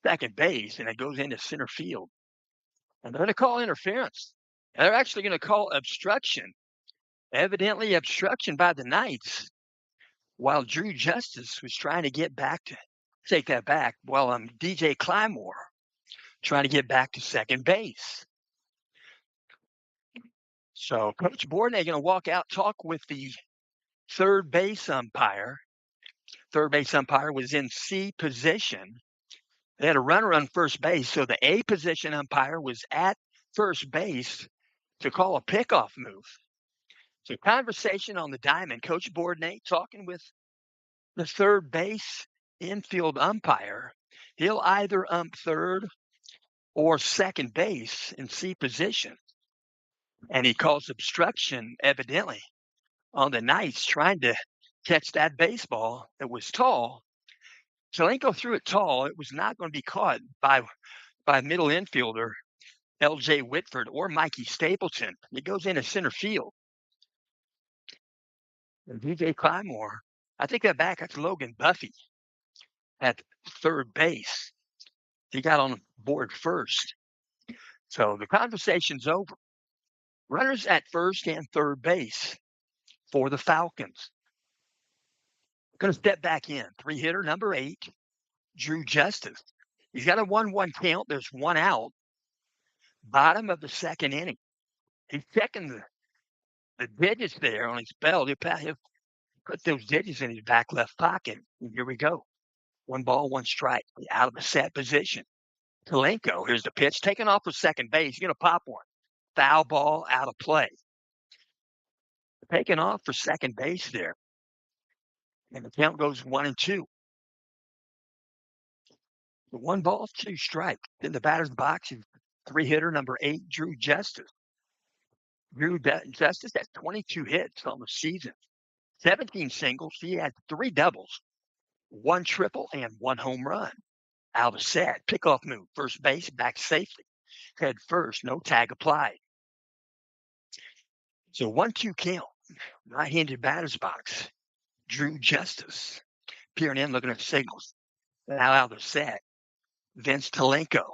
second base, and it goes into center field. And they're going to call interference. They're actually going to call obstruction. Evidently obstruction by the Knights, while Drew Justice was trying to get back to take that back. While DJ Clymore trying to get back to second base. So Coach Bordnay going to walk out, talk with the third base umpire. Third base umpire was in C position. They had a runner on first base, so the A position umpire was at first base to call a pickoff move. So conversation on the diamond, Coach Bordnay talking with the third base infield umpire. He'll either ump third or second base in C position. And he calls obstruction, evidently, on the Knights trying to catch that baseball that was tall. Zelenko threw it tall. It was not going to be caught by middle infielder L.J. Whitford or Mikey Stapleton. It goes into center field. And DJ Clymore, I think that's Logan Buffy at third base. He got on board first. So the conversation's over. Runners at first and third base for the Falcons. Going to step back in. 3-hitter number 8, Drew Justice. He's got a 1-1 count. There's 1 out. Bottom of the second inning. He's checking the digits there on his belt. He'll put those digits in his back left pocket. And here we go. 1 ball, 1 strike. Out of the set position. Zelenko, here's the pitch. Taking off for second base. He's going to pop one. Foul ball out of play. Taking off for second base there. And the count goes 1-2. The 1 ball, 2 strike. In the batter's box is 3-hitter number 8, Drew Justice. Drew Justice has 22 hits on the season. 17 singles. He had 3 doubles, 1 triple, and 1 home run. Out of set. Pickoff move. First base, back safely. Head first. No tag applied. So 1-2 count. Right-handed batter's box. Drew Justice. Peering in, looking at signals. Now out of set. Vince Zelenko.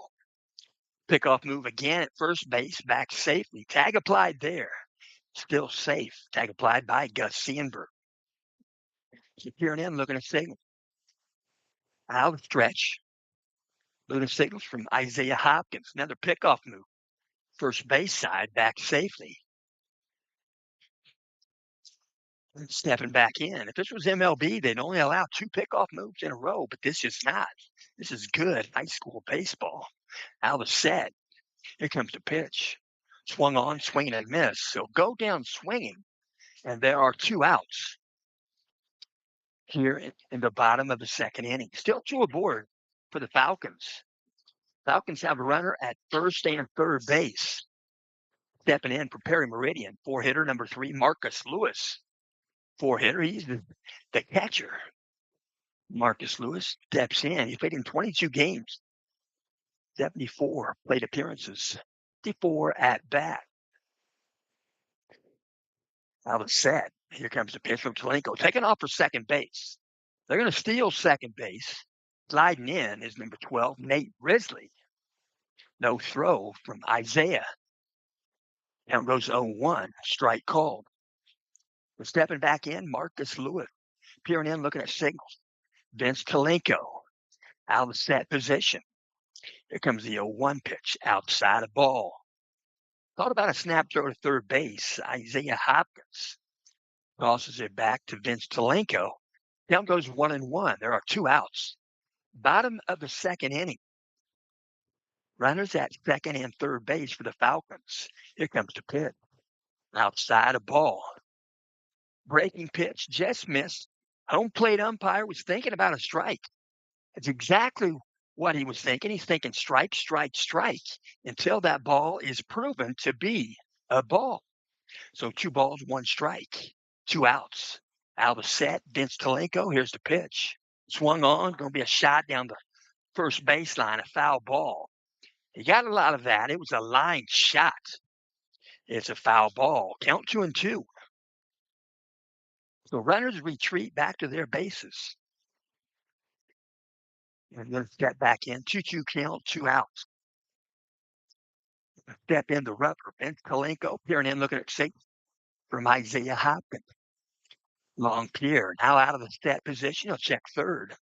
Pickoff move again at first base, back safely. Tag applied there. Still safe. Tag applied by Gus Sandberg. So peering in, looking at signals. Out of stretch. Looking at signals from Isaiah Hopkins. Another pickoff move. First base side, back safely. And stepping back in. If this was MLB, they'd only allow 2 pickoff moves in a row, but this is not. This is good high school baseball. Out of set. Here comes the pitch. Swung on, swing and miss. So go down swinging. And there are 2 outs here in the bottom of the second inning. Still 2 aboard for the Falcons. Falcons have a runner at first and third base. Stepping in for Perry Meridian. 4-hitter number 3, Marcus Lewis. 4-hitter. He's the catcher. Marcus Lewis steps in. He played in 22 games. 74 plate appearances. 54 at bat. Out of set. Here comes the pitch from Zelenko. Taking off for second base. They're going to steal second base. Sliding in is number 12, Nate Risley. No throw from Isaiah. Count goes 0-1. Strike called. We're stepping back in. Marcus Lewis. Peering in, looking at signals. Vince Zelenko. Out of the set position. Here comes the 0-1 pitch. Outside of ball. Thought about a snap throw to third base. Isaiah Hopkins tosses it back to Vince Zelenko. Count goes 1-1. There are 2 outs. Bottom of the second inning. Runners at second and third base for the Falcons. Here comes the pitch. Outside of ball. Breaking pitch, just missed. Home plate umpire was thinking about a strike. That's exactly what he was thinking. He's thinking strike, strike, strike until that ball is proven to be a ball. So 2 balls, 1 strike, 2 outs. Out of set, Vince Zelenko. Here's the pitch. Swung on, going to be a shot down the first baseline, a foul ball. He got a lot of that. It was a line shot. It's a foul ball. Count 2-2. So runners retreat back to their bases. And then step back in. 2-2 count, 2 outs. Step in the rubber. Ben Kalenko peering in, looking at safety from Isaiah Hopkins. Long Pierre now out of the set position. He'll check third.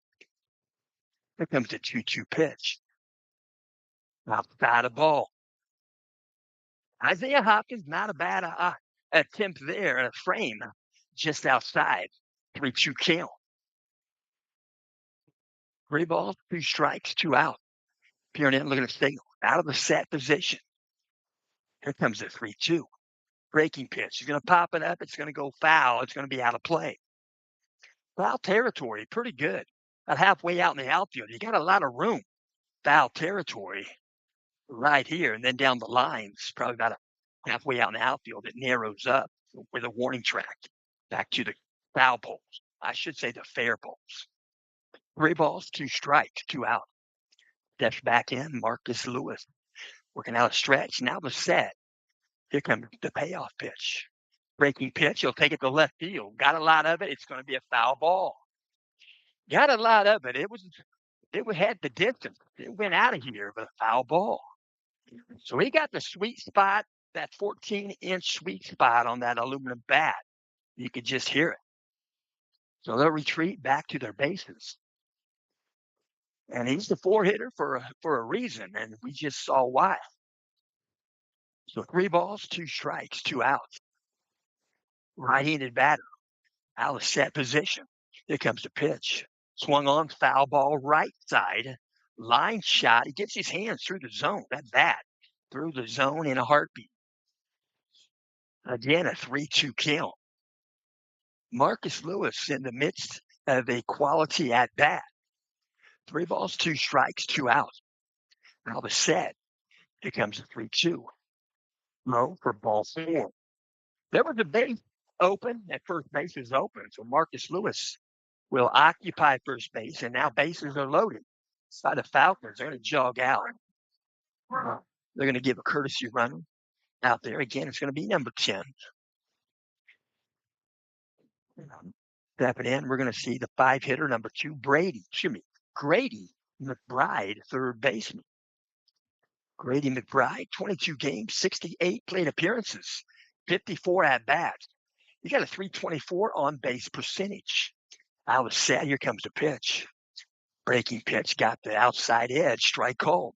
Here comes the 2-2 pitch. Outside the ball. Isaiah Hopkins, not a bad attempt there in a frame just outside. 3-2 count. 3 balls, 2 strikes, 2 out. Peering in, looking at signal. Out of the set position. Here comes the 3-2. Breaking pitch. He's going to pop it up. It's going to go foul. It's going to be out of play. Foul territory, pretty good. About halfway out in the outfield. You got a lot of room. Foul territory right here. And then down the lines, probably about halfway out in the outfield, it narrows up with a warning track back to the foul poles. I should say the fair poles. 3 balls, 2 strikes, 2 out. Steps back in, Marcus Lewis. Working out a stretch. Now the set. Here comes the payoff pitch. Breaking pitch. He'll take it to left field. Got a lot of it. It's going to be a foul ball. Got a lot of it. It had the distance. It went out of here, but a foul ball. So he got the sweet spot, that 14-inch sweet spot on that aluminum bat. You could just hear it. So they'll retreat back to their bases. And he's the 4-hitter for a reason, and we just saw why. So 3 balls, 2 strikes, 2 outs. Right-handed batter, out of set position. Here comes the pitch. Swung on, foul ball, right side. Line shot. He gets his hands through the zone. That bat through the zone in a heartbeat. Again, a 3-2 count. Marcus Lewis in the midst of a quality at bat. 3 balls, 2 strikes, 2 outs. Now the set. Here comes the 3-2. Low for ball 4. There was a base open. That first base is open. So Marcus Lewis will occupy first base, and now bases are loaded. By the Falcons, they're going to jog out. They're going to give a courtesy run out there. Again, it's going to be number 10. Stepping in, we're going to see the 5-hitter, number 2, Grady McBride, third baseman. Grady McBride, 22 games, 68 plate appearances, 54 at-bats. You got a 324 on-base percentage. I was sad. Here comes the pitch. Breaking pitch, got the outside edge, strike called.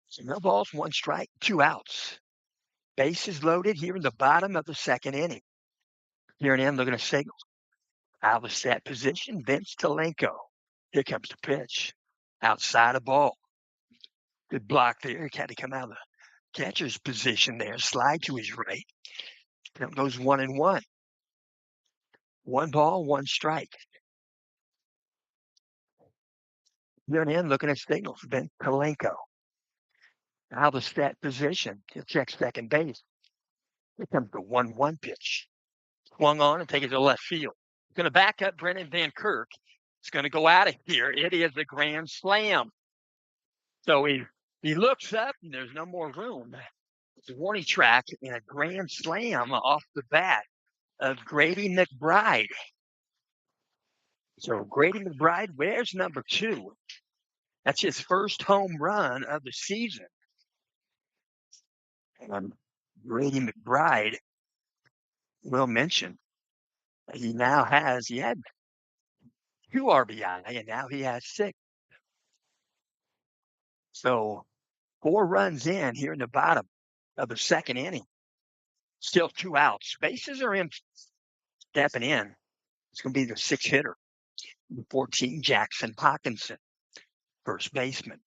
So no balls, 1 strike, 2 outs. Bases loaded here in the bottom of the 2nd inning. Here and in, looking at signals. Out of the set position, Vince Talenko. Here comes the pitch. Outside the ball. Good block there. He had to come out of the catcher's position there. Slide to his right. That goes 1-1. 1 ball, 1 strike. Here and in, looking at signals. Vince Talenko. Out of the set position. He'll check second base. Here comes the 1-1 pitch. Swung on and take it to left field. Going to back up Brennan Van Kirk. It's going to go out of here. It is a grand slam. So he looks up and there's no more room. It's a warning track and a grand slam off the bat of Grady McBride. So Grady McBride wears number 2. That's his first home run of the season. And Grady McBride, will mention, he had 2 RBI, and now he has 6. So 4 runs in here in the bottom of the 2nd inning. Still 2 outs. Bases are empty. Stepping in. It's going to be the 6-hitter. The 14, Jackson Hawkinson, first baseman.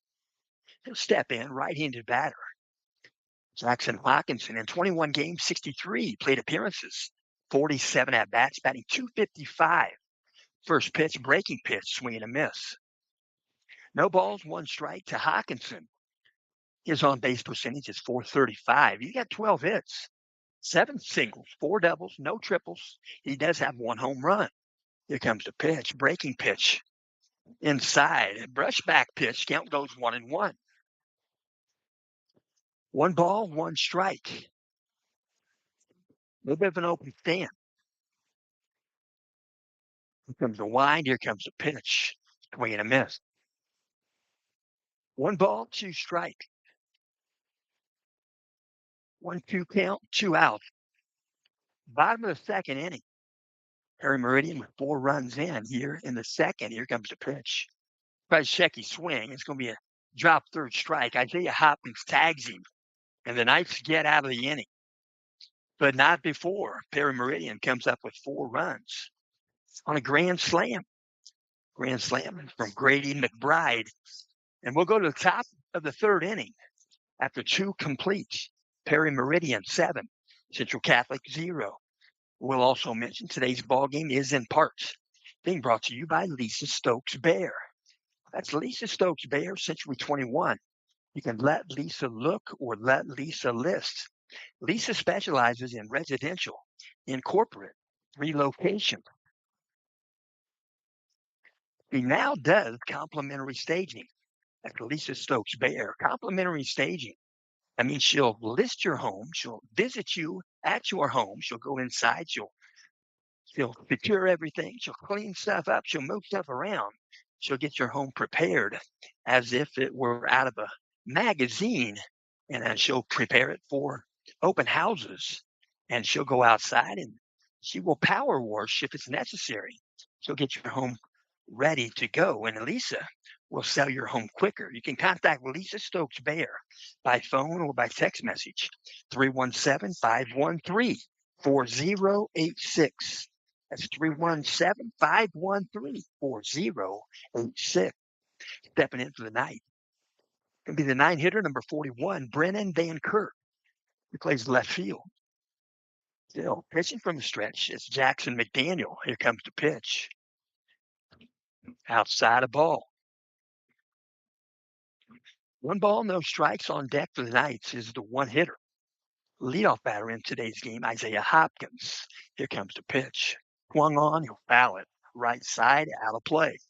He'll step in, right-handed batter. Jackson Hawkinson in 21 games, 63 plate appearances, 47 at-bats, batting .255. First pitch, breaking pitch, swing and a miss. No balls, 1 strike to Hawkinson. His on-base percentage is .435. He got 12 hits, 7 singles, 4 doubles, no triples. He does have 1 home run. Here comes the pitch, breaking pitch. Inside, brushback pitch. Count goes 1-1. 1 ball, 1 strike. A little bit of an open stand. Here comes the wind. Here comes the pitch. Swing and a miss. 1 ball, 2 strike. 1-2 count, 2 out. Bottom of the second inning. Harry Meridian with 4 runs in here in the second. Here comes the pitch. Tries to check his swing. It's going to be a drop third strike. Isaiah Hopkins tags him, and the Knights get out of the inning. But not before Perry Meridian comes up with 4 runs on a grand slam. Grand slam from Grady McBride. And we'll go to the top of the third inning after 2 complete. Perry Meridian 7, Central Catholic 0. We'll also mention today's ball game is in part being brought to you by Lisa Stokes Bear. That's Lisa Stokes Bear, Century 21. You can let Lisa look or let Lisa list. Lisa specializes in residential, in corporate, relocation. She now does complimentary staging at Lisa Stokes Bear. Complimentary staging. I mean, she'll list your home. She'll visit you at your home. She'll go inside. She'll secure everything. She'll clean stuff up. She'll move stuff around. She'll get your home prepared as if it were out of a magazine. And then she'll prepare it for open houses. And she'll go outside and she will power wash if it's necessary. She'll get your home ready to go. And Lisa will sell your home quicker. You can contact Lisa Stokes Bear by phone or by text message, 317-513-4086. That's 317-513-4086. Stepping in for the night. Going to be the 9-hitter, number 41, Brennan Van Kirk. He plays left field. Still pitching from the stretch. It's Jackson McDaniel. Here comes the pitch. Outside a ball. 1 ball, no strikes. On deck for the Knights is the 1-hitter. Leadoff batter in today's game, Isaiah Hopkins. Here comes the pitch. Swung on, he'll foul it. Right side, out of play.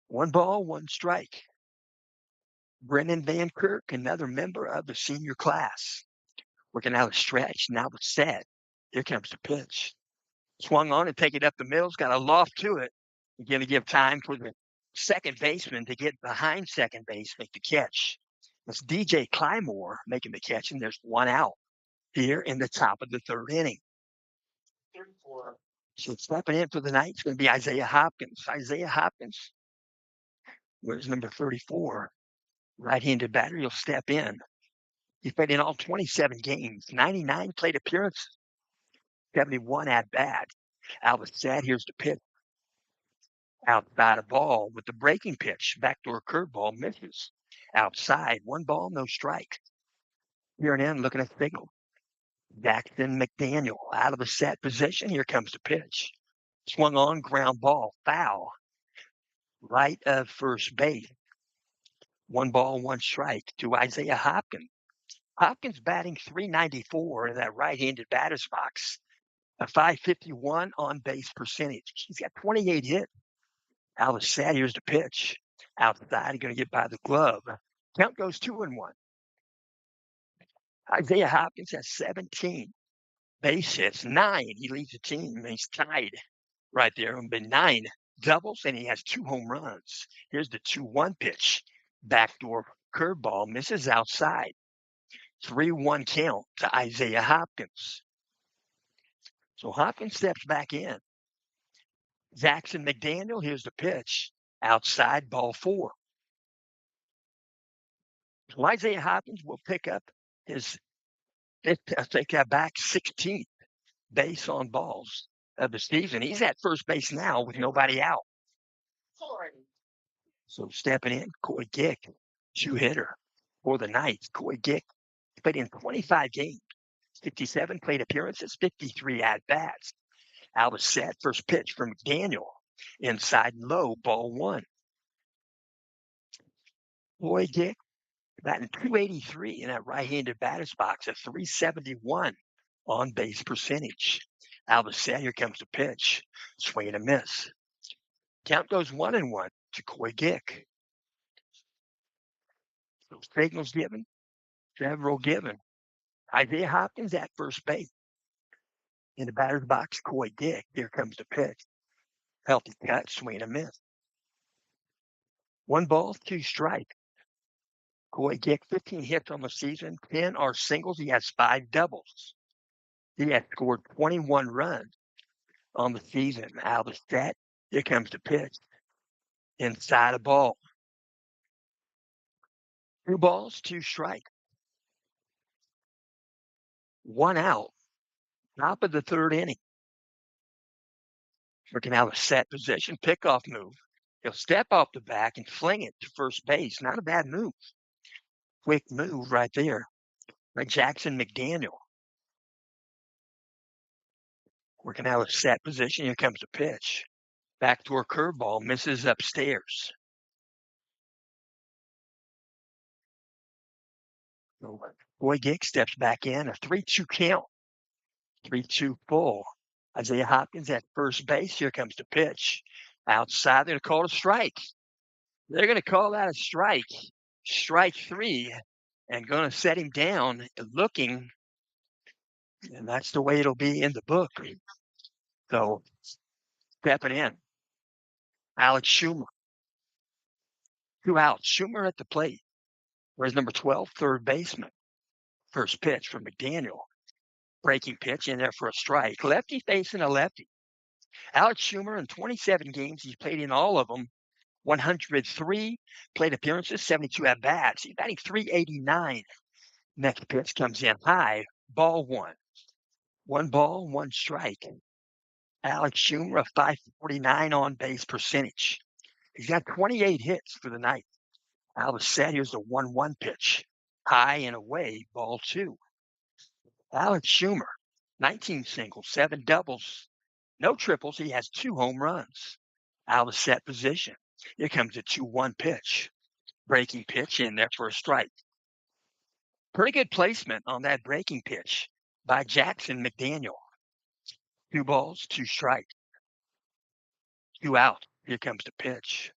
1 ball, 1 strike. Brennan Van Kirk, another member of the senior class. Working out a stretch, now the set. Here comes the pitch. Swung on and take it up the middle. It's got a loft to it. You're going to give time for the second baseman to get behind second base, make the catch. It's DJ Clymore making the catch, and there's 1 out here in the top of the third inning. 34. So stepping in for the night is going to be Isaiah Hopkins. Isaiah Hopkins, where's number 34? Right-handed batter, he'll step in. He played in all 27 games, 99 plate appearances, 71 at-bats. Albert said, here's the pitch. Outside a ball with the breaking pitch. Backdoor curveball misses. Outside, 1 ball, no strike. Here and in, looking at the signal. Jackson McDaniel out of the set position. Here comes the pitch. Swung on, ground ball, foul. Right of first base. 1 ball, 1 strike to Isaiah Hopkins. Hopkins batting .394 in that right-handed batter's box. A .551 on-base percentage. He's got 28 hits. Alice said, here's the pitch. Outside, he's going to get by the glove. Count goes 2-1. Isaiah Hopkins has 17 base hits, 9. He leads the team. He's tied right there. Been 9 doubles, and he has 2 home runs. Here's the 2-1 pitch. Backdoor curveball misses outside. 3-1 count to Isaiah Hopkins. So Hopkins steps back in. Jackson McDaniel, here's the pitch. Outside, ball 4. So Isaiah Hopkins will pick up his, take that back, 16th base on balls of the season. He's at first base now with nobody out. So stepping in, Coy Gick, 2-hitter for the Knights. Coy Gick played in 25 games, 57 plate appearances, 53 at-bats. Albus set, first pitch from McDaniel. Inside and low, ball 1. Coy Gick batting .283 in that right-handed batter's box, a .371 on-base percentage. Albus set, here comes the pitch. Swing and a miss. Count goes 1-1 to Coy Gick. So signals given, several given. Isaiah Hopkins at first base. In the batter's box, Coy Gick. Here comes the pitch. Healthy cut, swing and a miss. 1 ball, 2 strikes. Coy Gick, 15 hits on the season. 10 are singles. He has 5 doubles. He has scored 21 runs on the season. Out of the set. Here comes the pitch. Inside a ball. 2 balls, 2 strikes. 1 out. Top of the 3rd inning. Working out a set position, pickoff move. He'll step off the back and fling it to first base. Not a bad move. Quick move right there by Jackson McDaniel. Working out a set position. Here comes the pitch. Backdoor curveball, misses upstairs. So Coy Gick steps back in. A 3-2 count. 3-2 full. Isaiah Hopkins at first base. Here comes the pitch. Outside, they're going to call it a strike. They're going to call that a strike. Strike 3. And going to set him down looking. And that's the way it'll be in the book. So, stepping in. Alex Schumer. 2 outs. Schumer at the plate. Where's number 12, third baseman? First pitch from McDaniel. Breaking pitch in there for a strike. Lefty facing a lefty. Alex Schumer in 27 games. He's played in all of them. 103 plate appearances, 72 at-bats. He's batting .389. Next pitch comes in high. Ball 1. 1 ball, 1 strike. Alex Schumer, a .549 on-base percentage. He's got 28 hits for the night. Out of the set, here's the 1-1 pitch. High and away, ball 2. Alex Schumer, 19 singles, 7 doubles, no triples. He has 2 home runs. Out of set position. Here comes a 2-1 pitch. Breaking pitch in there for a strike. Pretty good placement on that breaking pitch by Jackson McDaniel. 2 balls, 2 strikes. 2 out. Here comes the pitch.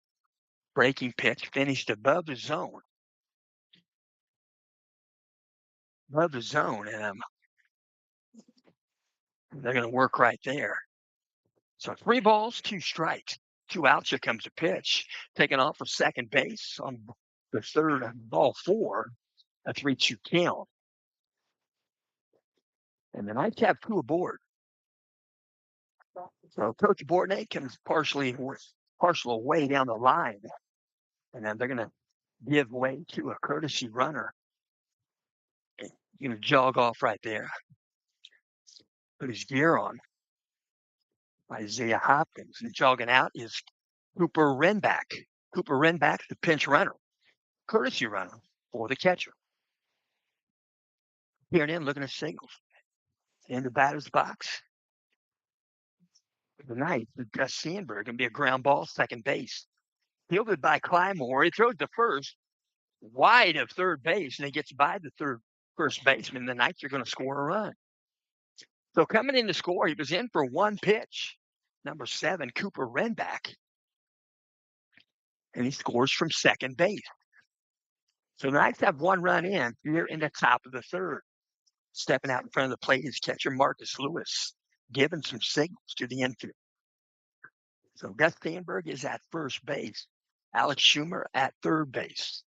Breaking pitch finished above the zone. Above the zone, and they're going to work right there. So 3 balls, 2 strikes. 2 outs. Here comes the pitch. Taken off for second base on the third, ball 4. A 3-2 count. And the Knights have 2 aboard. So Coach Bortney comes partial away down the line. And then they're going to give way to a courtesy runner. He's going to jog off right there. Put his gear on. Isaiah Hopkins. And jogging out is Cooper Renback. Cooper Renback, the pinch runner. Courtesy runner for the catcher. Here and in, looking at singles. In the batter's box. The Knights, Gus Sandberg, going to be a ground ball, second base. Fielded by Clymore. He throws the first wide of third base, and he gets by the first baseman. The Knights are going to score a run. So coming in to score, he was in for 1 pitch. Number 7, Cooper Renback. And he scores from second base. So the Knights have 1 run in here in the top of the 3rd. Stepping out in front of the plate is catcher Marcus Lewis, giving some signals to the infield. So Gus Sandberg is at first base. Alex Schumer at third base.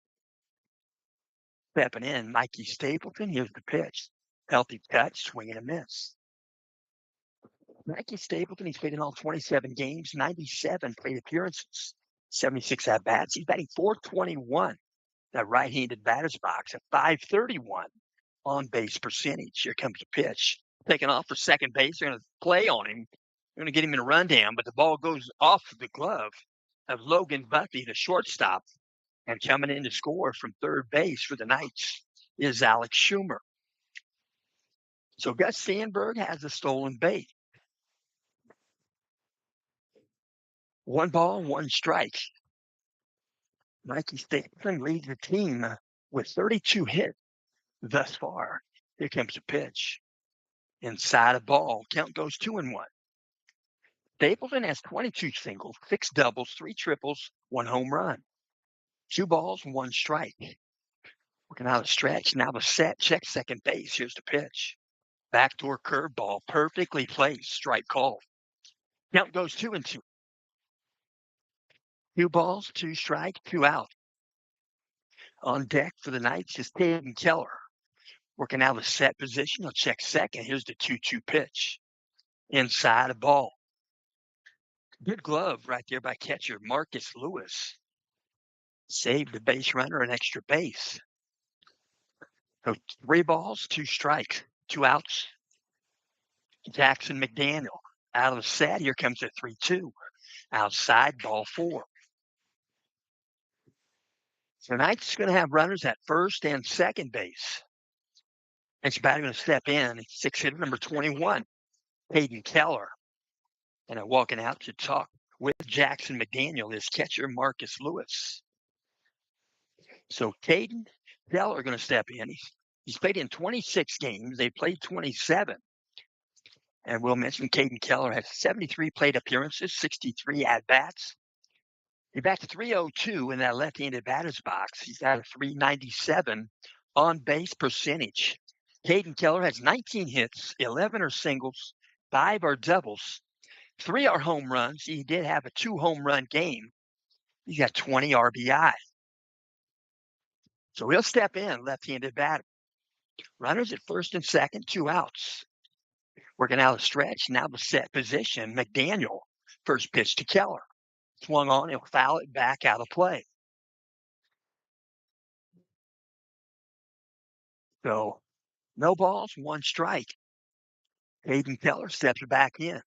Stepping in, Mikey Stapleton. Here's the pitch. Healthy touch, swing and a miss. Mikey Stapleton, he's played in all 27 games, 97 plate appearances, 76 at-bats. He's batting .421. That right-handed batter's box, a .531 on-base percentage. Here comes the pitch. Taking off for second base. They're going to play on him. They're going to get him in a rundown, but the ball goes off the glove of Logan Buffy, the shortstop. And coming in to score from third base for the Knights is Alex Schumer. So Gus Sandberg has a stolen base. 1 ball, 1 strike. Mikey Stapleton leads the team with 32 hits thus far. Here comes the pitch. Inside a ball. Count goes 2-1. Stapleton has 22 singles, 6 doubles, 3 triples, 1 home run. 2 balls, 1 strike. Working out a stretch. Now the set. Check second base. Here's the pitch. Backdoor curveball. Perfectly placed. Strike called. Count goes 2-2. 2 balls, 2 strike, 2 out. On deck for the Knights is Caden Keller. Working out a set position. He'll check second. Here's the 2-2 pitch. Inside a ball. Good glove right there by catcher Marcus Lewis. Saved the base runner an extra base. So 3 balls, 2 strikes, 2 outs. Jackson McDaniel out of the set. Here comes a 3-2. Outside, ball 4. So Knights going to have runners at first and second base. Next batter going to step in. 6-hitter number 21, Caden Keller. And walking out to talk with Jackson McDaniel is catcher Marcus Lewis. So Caden Keller going to step in. He's played in 26 games. They played 27. And we'll mention Caden Keller has 73 plate appearances, 63 at-bats. He bats .302 in that left-handed batter's box. He's got a .397 on-base percentage. Caden Keller has 19 hits, 11 are singles, 5 are doubles, 3 are home runs. He did have a 2-home-run game. He's got 20 RBI. So he'll step in, left-handed batter. Runners at first and second, 2 outs. Working out a stretch, now the set position. McDaniel, first pitch to Keller. Swung on, he'll foul it back out of play. So no balls, 1 strike. Caden Keller steps back in.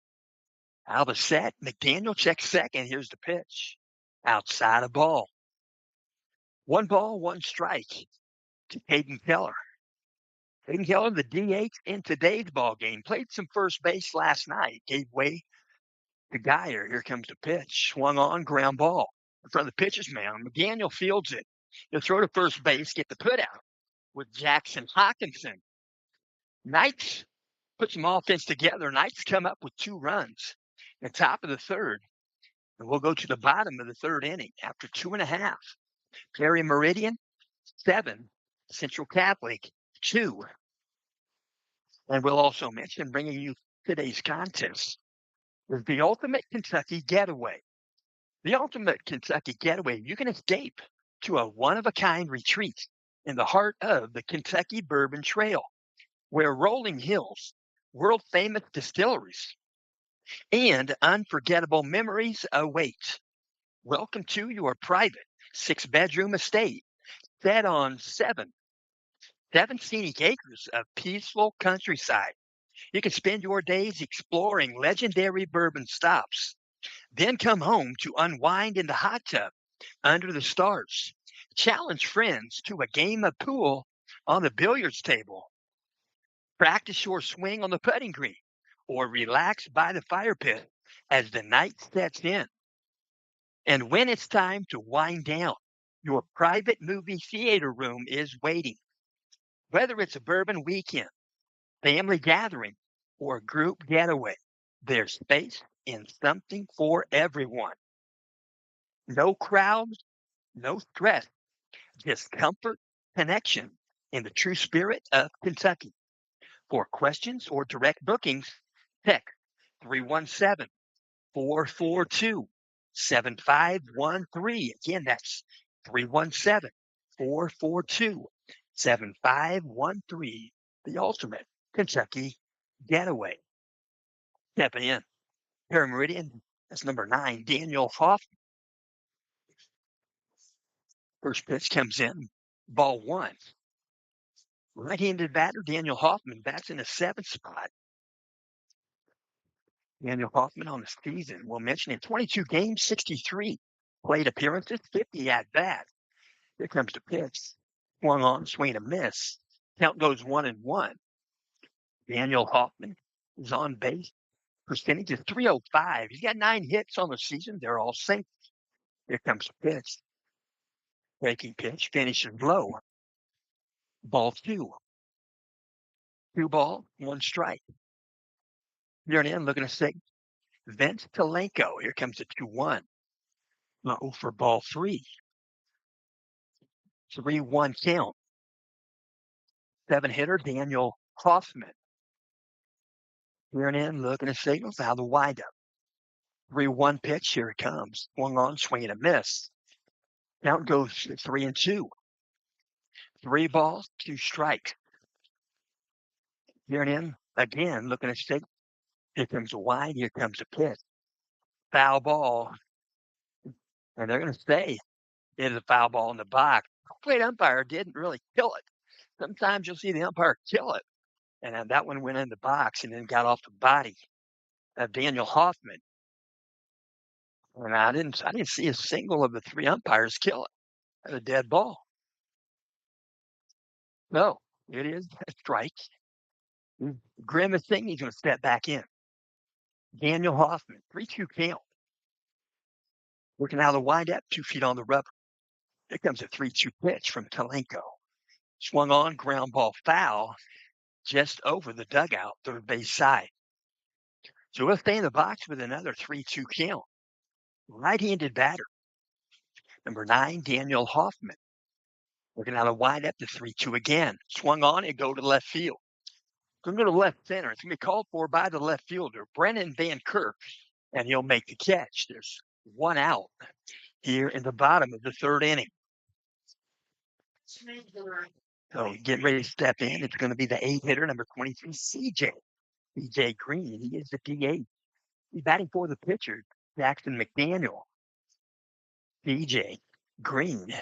Out of the set, McDaniel checks second. Here's the pitch. Outside a ball. 1 ball, 1 strike to Caden Keller. Caden Keller, the DH in today's ball game, played some first base last night. Gave way to Geyer. Here comes the pitch. Swung on, ground ball. In front of the pitcher's mound. McDaniel fields it. He'll throw to first base, get the put out with Jackson Hawkinson. Knights put some offense together. Knights come up with 2 runs at the top of the third. And we'll go to the bottom of the third inning after 2.5. Perry Meridian, 7. Central Catholic, 2. And we'll also mention, bringing you today's contest, is the Ultimate Kentucky Getaway. The Ultimate Kentucky Getaway, you can escape to a one-of-a-kind retreat in the heart of the Kentucky Bourbon Trail, where rolling hills, world-famous distilleries, and unforgettable memories await. Welcome to your private 6-bedroom estate set on 7 scenic acres of peaceful countryside. You can spend your days exploring legendary bourbon stops, then come home to unwind in the hot tub under the stars. Challenge friends to a game of pool on the billiards table. Practice your swing on the putting green, or relax by the fire pit as the night sets in. And when it's time to wind down, your private movie theater room is waiting. Whether it's a bourbon weekend, family gathering, or a group getaway, there's space and something for everyone. No crowds, no stress, just comfort, connection, in the true spirit of Kentucky. For questions or direct bookings, text 317-442-7513. Again, that's 317-442-7513. The Ultimate Kentucky Getaway. Stepping in, Perry Meridian, that's number 9, Daniel Hoffman. First pitch comes in, ball 1. Right-handed batter Daniel Hoffman bats in the 7th spot. Daniel Hoffman on the season, we'll mention, in 22 games, 63 plate appearances, 50 at-bats. Here comes the pitch. Swung on, swing and a miss. Count goes 1-1. Daniel Hoffman is on base. Percentage is .305. He's got 9 hits on the season. They're all singles. Here comes the pitch. Breaking pitch, finishes low. Ball 2. 2 ball, 1 strike. Here and in, looking to say Vince Talenko. Here comes a 2-1. Low for ball 3. 3-1 count. 7-hitter Daniel Hoffman. Here and in, looking at signals. Now the windup. 3-1 pitch. Here it comes. Swung on, swing and a miss. Count goes 3-2. 3 balls, 2 strikes. Here and in, again, looking at signals. Here comes a wide. Here comes a pitch. Foul ball. And they're going to say it is a foul ball in the box. The plate umpire didn't really kill it. Sometimes you'll see the umpire kill it. And that one went in the box and then got off the body of Daniel Hoffman. And I didn't see a single of the 3 umpires kill it. That's a dead ball. No, it is a strike. Grimacing, he's going to step back in. Daniel Hoffman, 3-2 count. Working out of the windup, 2 feet on the rubber. Here comes a 3-2 pitch from Talenko. Swung on, ground ball foul, just over the dugout, third base side. So we'll stay in the box with another 3-2 count. Right-handed batter, number 9, Daniel Hoffman. Working out a windup to 3-2 again. Swung on and go to left field. Going to go to left center. It's going to be called for by the left fielder, Brennan Van Kirk, and he'll make the catch. There's 1 out here in the bottom of the 3rd inning. So get ready to step in. It's going to be the 8-hitter, number 23, CJ Green. He is the DH. He's batting for the pitcher, Jackson McDaniel. CJ Green.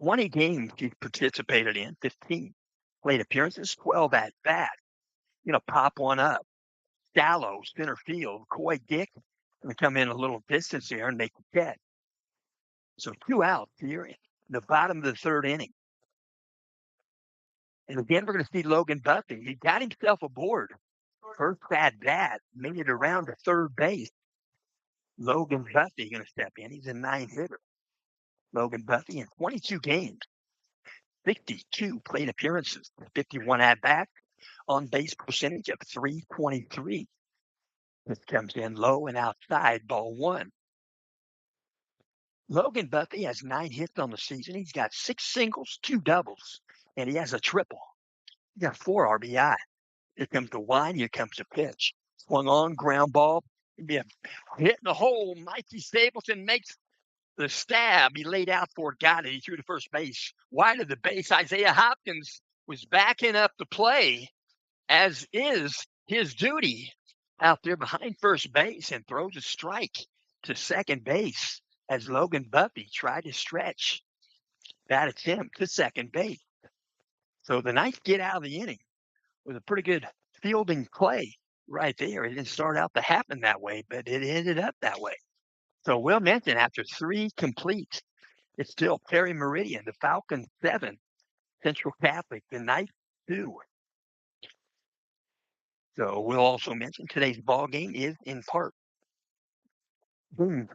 20 games he participated in, 15 plate appearances, 12 at bat. Pop one up. Shallow center field. Coy Dick going to come in a little distance there and make the catch. So 2 outs here in the bottom of the 3rd inning. And again, we're going to see Logan Buffy. He got himself aboard. First at bat, made it around to 3rd base. Logan Buffy going to step in. He's a 9-hitter. Logan Buffy in 22 games, 62 plate appearances, 51 at bat, on base percentage of .323. This comes in low and outside, ball 1. Logan Buffy has 9 hits on the season. He's got 6 singles, 2 doubles, and he has a triple. He got 4 RBI. Here comes the wind. Here comes the pitch. Swung on, ground ball. It'd be a hit in the hole. Mikey Stapleton makes the stab. He laid out for it, got it. He threw to first base. Wide of the base, Isaiah Hopkins was backing up the play, as is his duty, out there behind first base, and throws a strike to second base as Logan Buffy tried to stretch that attempt to second base. So the Knights get out of the inning with a pretty good fielding play right there. It didn't start out to happen that way, but it ended up that way. So Will mentioned after 3 complete, it's still Perry Meridian, the Falcons 7, Central Catholic, the Knights 2. So we'll also mention today's ball game is in part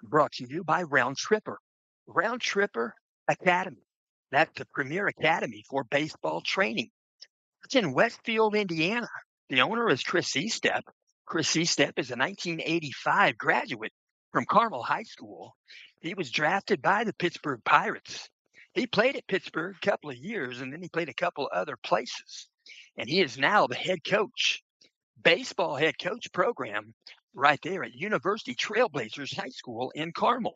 brought to you by Round Tripper. Round Tripper Academy. That's the premier academy for baseball training. It's in Westfield, Indiana. The owner is Chris Estep. Chris Estep is a 1985 graduate from Carmel High School. He was drafted by the Pittsburgh Pirates. He played at Pittsburgh a couple of years, and then he played a couple of other places. And he is now the head coach, baseball head coach program right there at University Trailblazers High School in Carmel.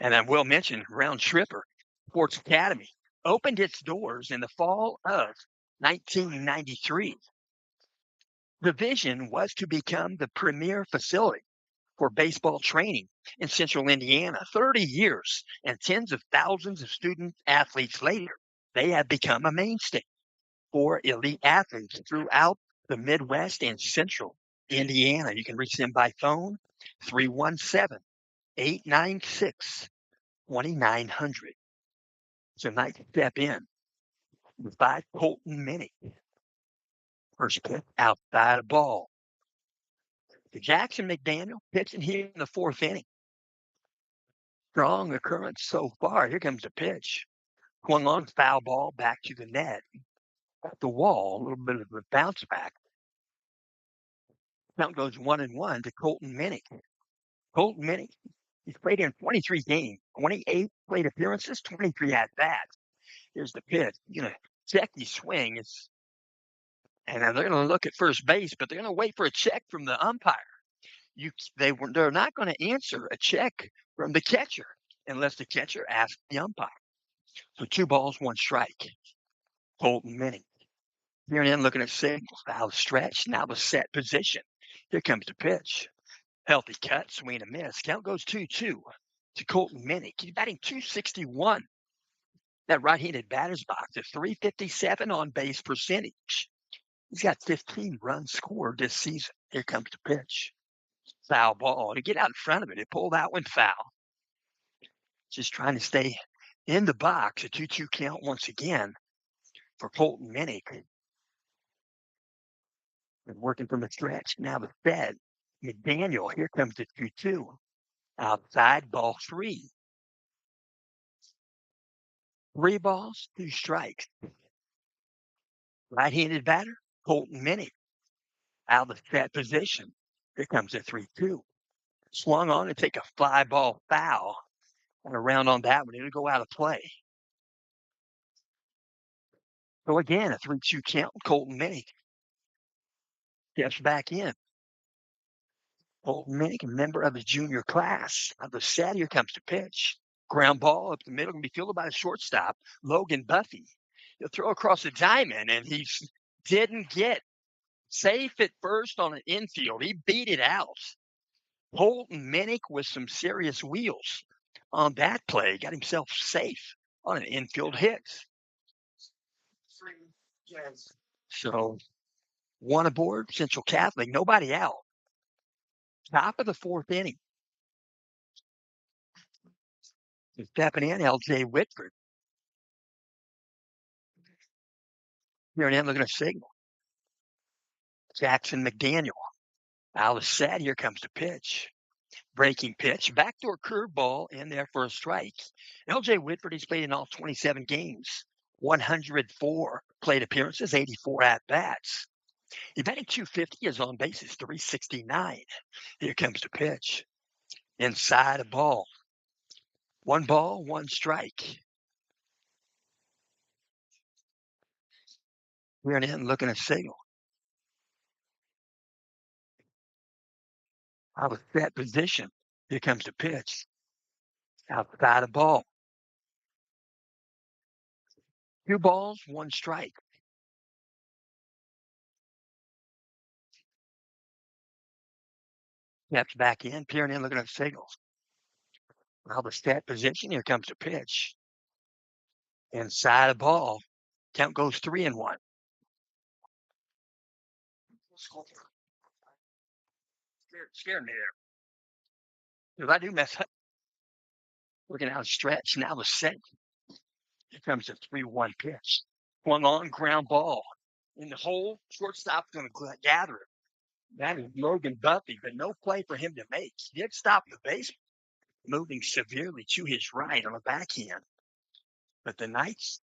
And I will mention Round Tripper Sports Academy opened its doors in the fall of 1993. The vision was to become the premier facility for baseball training in central Indiana. 30 years and tens of thousands of student athletes later, they have become a mainstay for elite athletes throughout the Midwest and central Indiana. You can reach them by phone, 317-896-2900. Tonight, step in by Colton Minnie. First pitch outside a ball. To Jackson McDaniel pitching here in the 4th inning. Strong occurrence so far. Here comes the pitch. Swung on, foul ball back to the net. At the wall, a little bit of a bounce back. Count goes 1-1 to Colton Minnick. Colton Minnick, he's played in 23 games, 28 plate appearances, 23 at bats. Here's the pitch. You're going to check the swing. And they're going to look at first base, but they're going to wait for a check from the umpire. They're not going to answer a check from the catcher unless the catcher asks the umpire. So 2 balls, 1 strike. Colton Minnick. Here and in looking at signals. Foul stretch. Now the set position. Here comes the pitch. Healthy cut, swing and a miss. Count goes 2-2 to Colton Minnick. He's batting .261. That right-handed batter's box at .357 on base percentage. He's got 15 runs scored this season. Here comes the pitch. Foul ball. To get out in front of it, it pulled out one foul. Just trying to stay in the box. A 2-2 count once again for Colton Minnick. Been working from the stretch. Now the Fed. McDaniel. Here comes the 2-2. Outside, ball 3. 3 balls, 2 strikes. Right-handed batter, Colton Minnick. Out of the set position. Here comes the 3-2. Swung on to take a fly ball foul. And around on that one, it'll go out of play. So again, a 3-2 count. Colton Minnick steps back in. Colton Minnick, a member of his junior class. Out of the set, here comes the pitch. Ground ball up the middle, can be fielded by the shortstop, Logan Buffy. He'll throw across the diamond, and he didn't get safe at first on an infield. He beat it out. Colton Minnick with some serious wheels on that play. Got himself safe on an infield hit. So 1 aboard, Central Catholic, nobody out. Top of the 4th inning. Stepping in, L.J. Whitford. Here and in looking at a signal. Jackson McDaniel. Out of set, here comes the pitch. Breaking pitch, backdoor curveball in there for a strike. L.J. Whitford, he's played in all 27 games, 104 plate appearances, 84 at-bats. He's batting .250, his on base is .369. Here comes the pitch. Inside a ball. 1 ball, 1 strike. We're in looking at signal. Out of that position. Here comes the pitch. Outside a ball. 2 balls, 1 strike. Steps back in, peering in, looking at signals. Out of that position. Here comes the pitch. Inside a ball. Count goes 3-1. Scared me there. If I do mess up, working out a stretch. Now the set. Here comes a 3-1 pitch. Swung on, ground ball. In the hole, shortstop's going to gather it. That is Logan Buffy, but no play for him to make. He did stop the base, moving severely to his right on the backhand. But the Knights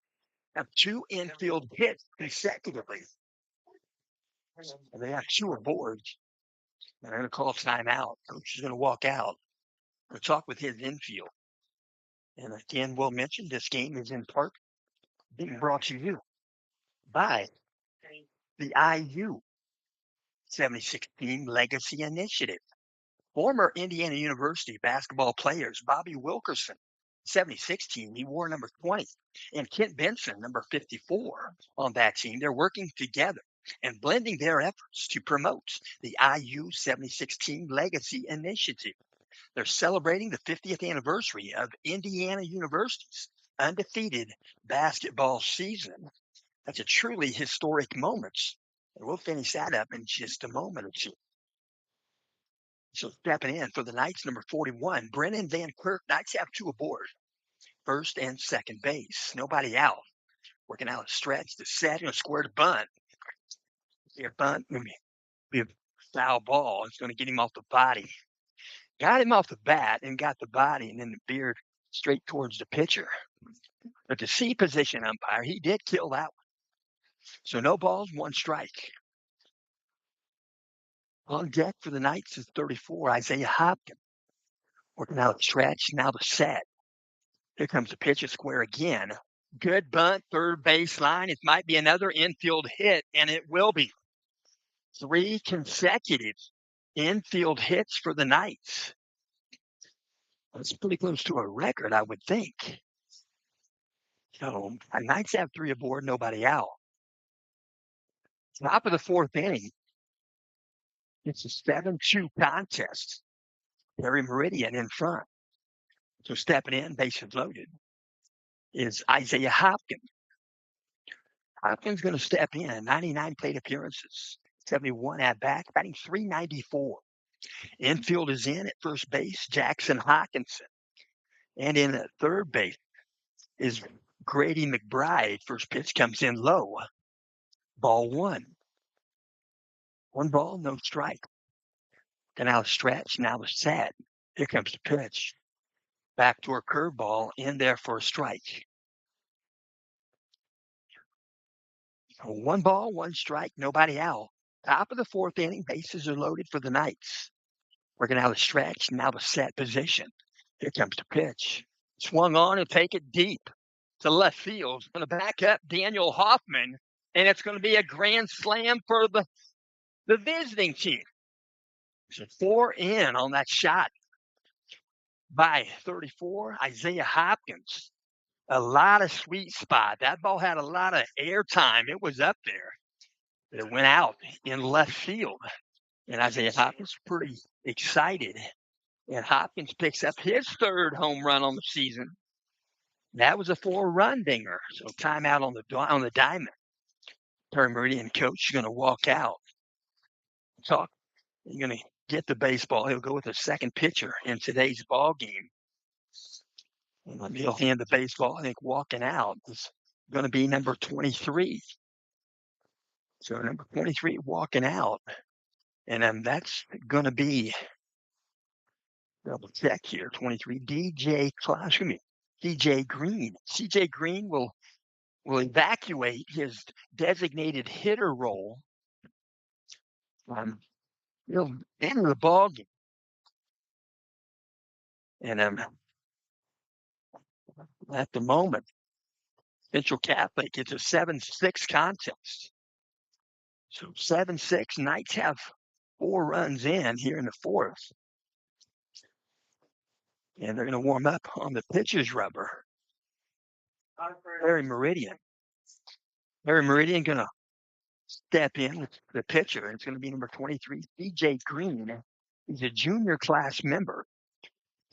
have 2 infield hits consecutively. And they have 2 aboard. And they're going to call timeout. Coach is going to walk out. We'll talk with his infield. And again, we'll mention this game is in part being brought to you by the IU 76 Team Legacy Initiative. Former Indiana University basketball players Bobby Wilkerson, 76 team, he wore number 20, and Kent Benson, number 54 on that team. They're working together and blending their efforts to promote the IU 76 Team Legacy Initiative. They're celebrating the 50th anniversary of Indiana University's undefeated basketball season. That's a truly historic moment. And we'll finish that up in just a moment or two. So stepping in for the Knights, number 41, Brennan Van Kirk. Knights have 2 aboard, first and second base. Nobody out. Working out a stretch, the set, square to bunt. A bunt, be a foul ball. It's going to get him off the body. Got him off the bat and got the body and then the beard straight towards the pitcher. But the C position umpire, he did kill that one. So no balls, 1 strike. On deck for the Knights is 34, Isaiah Hopkins. Working out the stretch, now the set. Here comes the pitch at square again. Good bunt, third baseline. It might be another infield hit, and it will be. 3 consecutive infield hits for the Knights. That's pretty close to a record, I would think. So, the Knights have 3 aboard, nobody out. Top of the 4th inning. It's a 7-2 contest. Barry Meridian in front. So stepping in, bases loaded, is Isaiah Hopkins. Hopkins going to step in, 99 plate appearances, 71 at bat, batting .394. Infield is in at first base, Jackson Hawkinson. And in at third base is Grady McBride. First pitch comes in low. Ball 1. 1 ball, no strike. Then out of stretch, now the set. Here comes the pitch. Backdoor curveball in there for a strike. 1 ball, 1 strike, nobody out. Top of the 4th inning, bases are loaded for the Knights. Working out the stretch, now the set position. Here comes the pitch. Swung on and take it deep to left field. It's going to back up Daniel Hoffman, and it's going to be a grand slam for the visiting team. So 4 in on that shot by 34, Isaiah Hopkins. A lot of sweet spot. That ball had a lot of air time. It was up there. It went out in left field. And Isaiah Hopkins pretty excited. And Hopkins picks up his 3rd home run on the season. That was a 4-run dinger. So timeout on the diamond. Terry Meridian coach is going to walk out. Talk. He's going to get the baseball. He'll go with the second pitcher in today's ball game. And he'll hand the baseball. I think walking out is going to be number 23. So number 23 walking out. And that's going to be, double check here, 23, DJ Green. CJ Green will evacuate his designated hitter role. He'll enter the ball game. And at the moment, Central Catholic, it's a 7-6 contest. So 7-6, Knights have 4 runs in here in the 4th. And they're going to warm up on the pitcher's rubber. Barry Meridian. Barry Meridian going to step in with the pitcher. It's going to be number 23, DJ Green. He's a junior class member.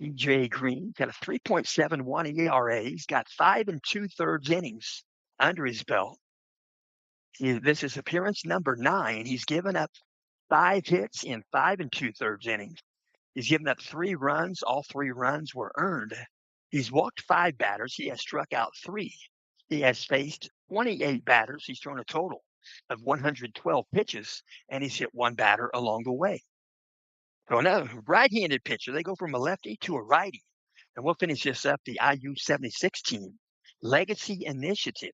DJ Green got a 3.71 ERA. He's got 5 2/3 innings under his belt. This is appearance number 9. He's given up 5 hits in 5 2/3 innings. He's given up 3 runs. All 3 runs were earned. He's walked 5 batters. He has struck out 3. He has faced 28 batters. He's thrown a total of 112 pitches, and he's hit 1 batter along the way. So another right-handed pitcher, they go from a lefty to a righty. And we'll finish this up, the IU 76 team. Legacy Initiative.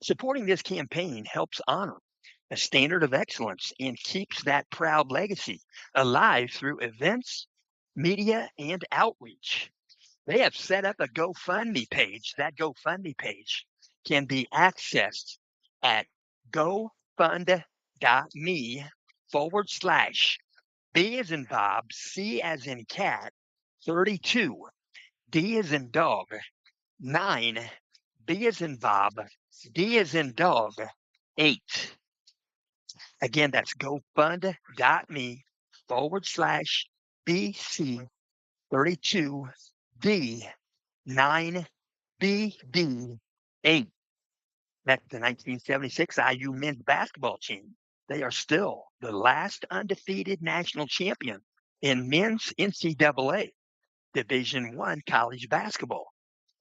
Supporting this campaign helps honor a standard of excellence and keeps that proud legacy alive through events, media, and outreach. They have set up a GoFundMe page. That GoFundMe page can be accessed at gofund.me/B as in Bob, C as in cat, 32, D as in dog, 9, B as in Bob, D as in dog, 8. Again, that's gofund.me/BC 32 D 9 BB 8. That's the 1976 IU men's basketball team. They are still the last undefeated national champion in men's NCAA Division I college basketball.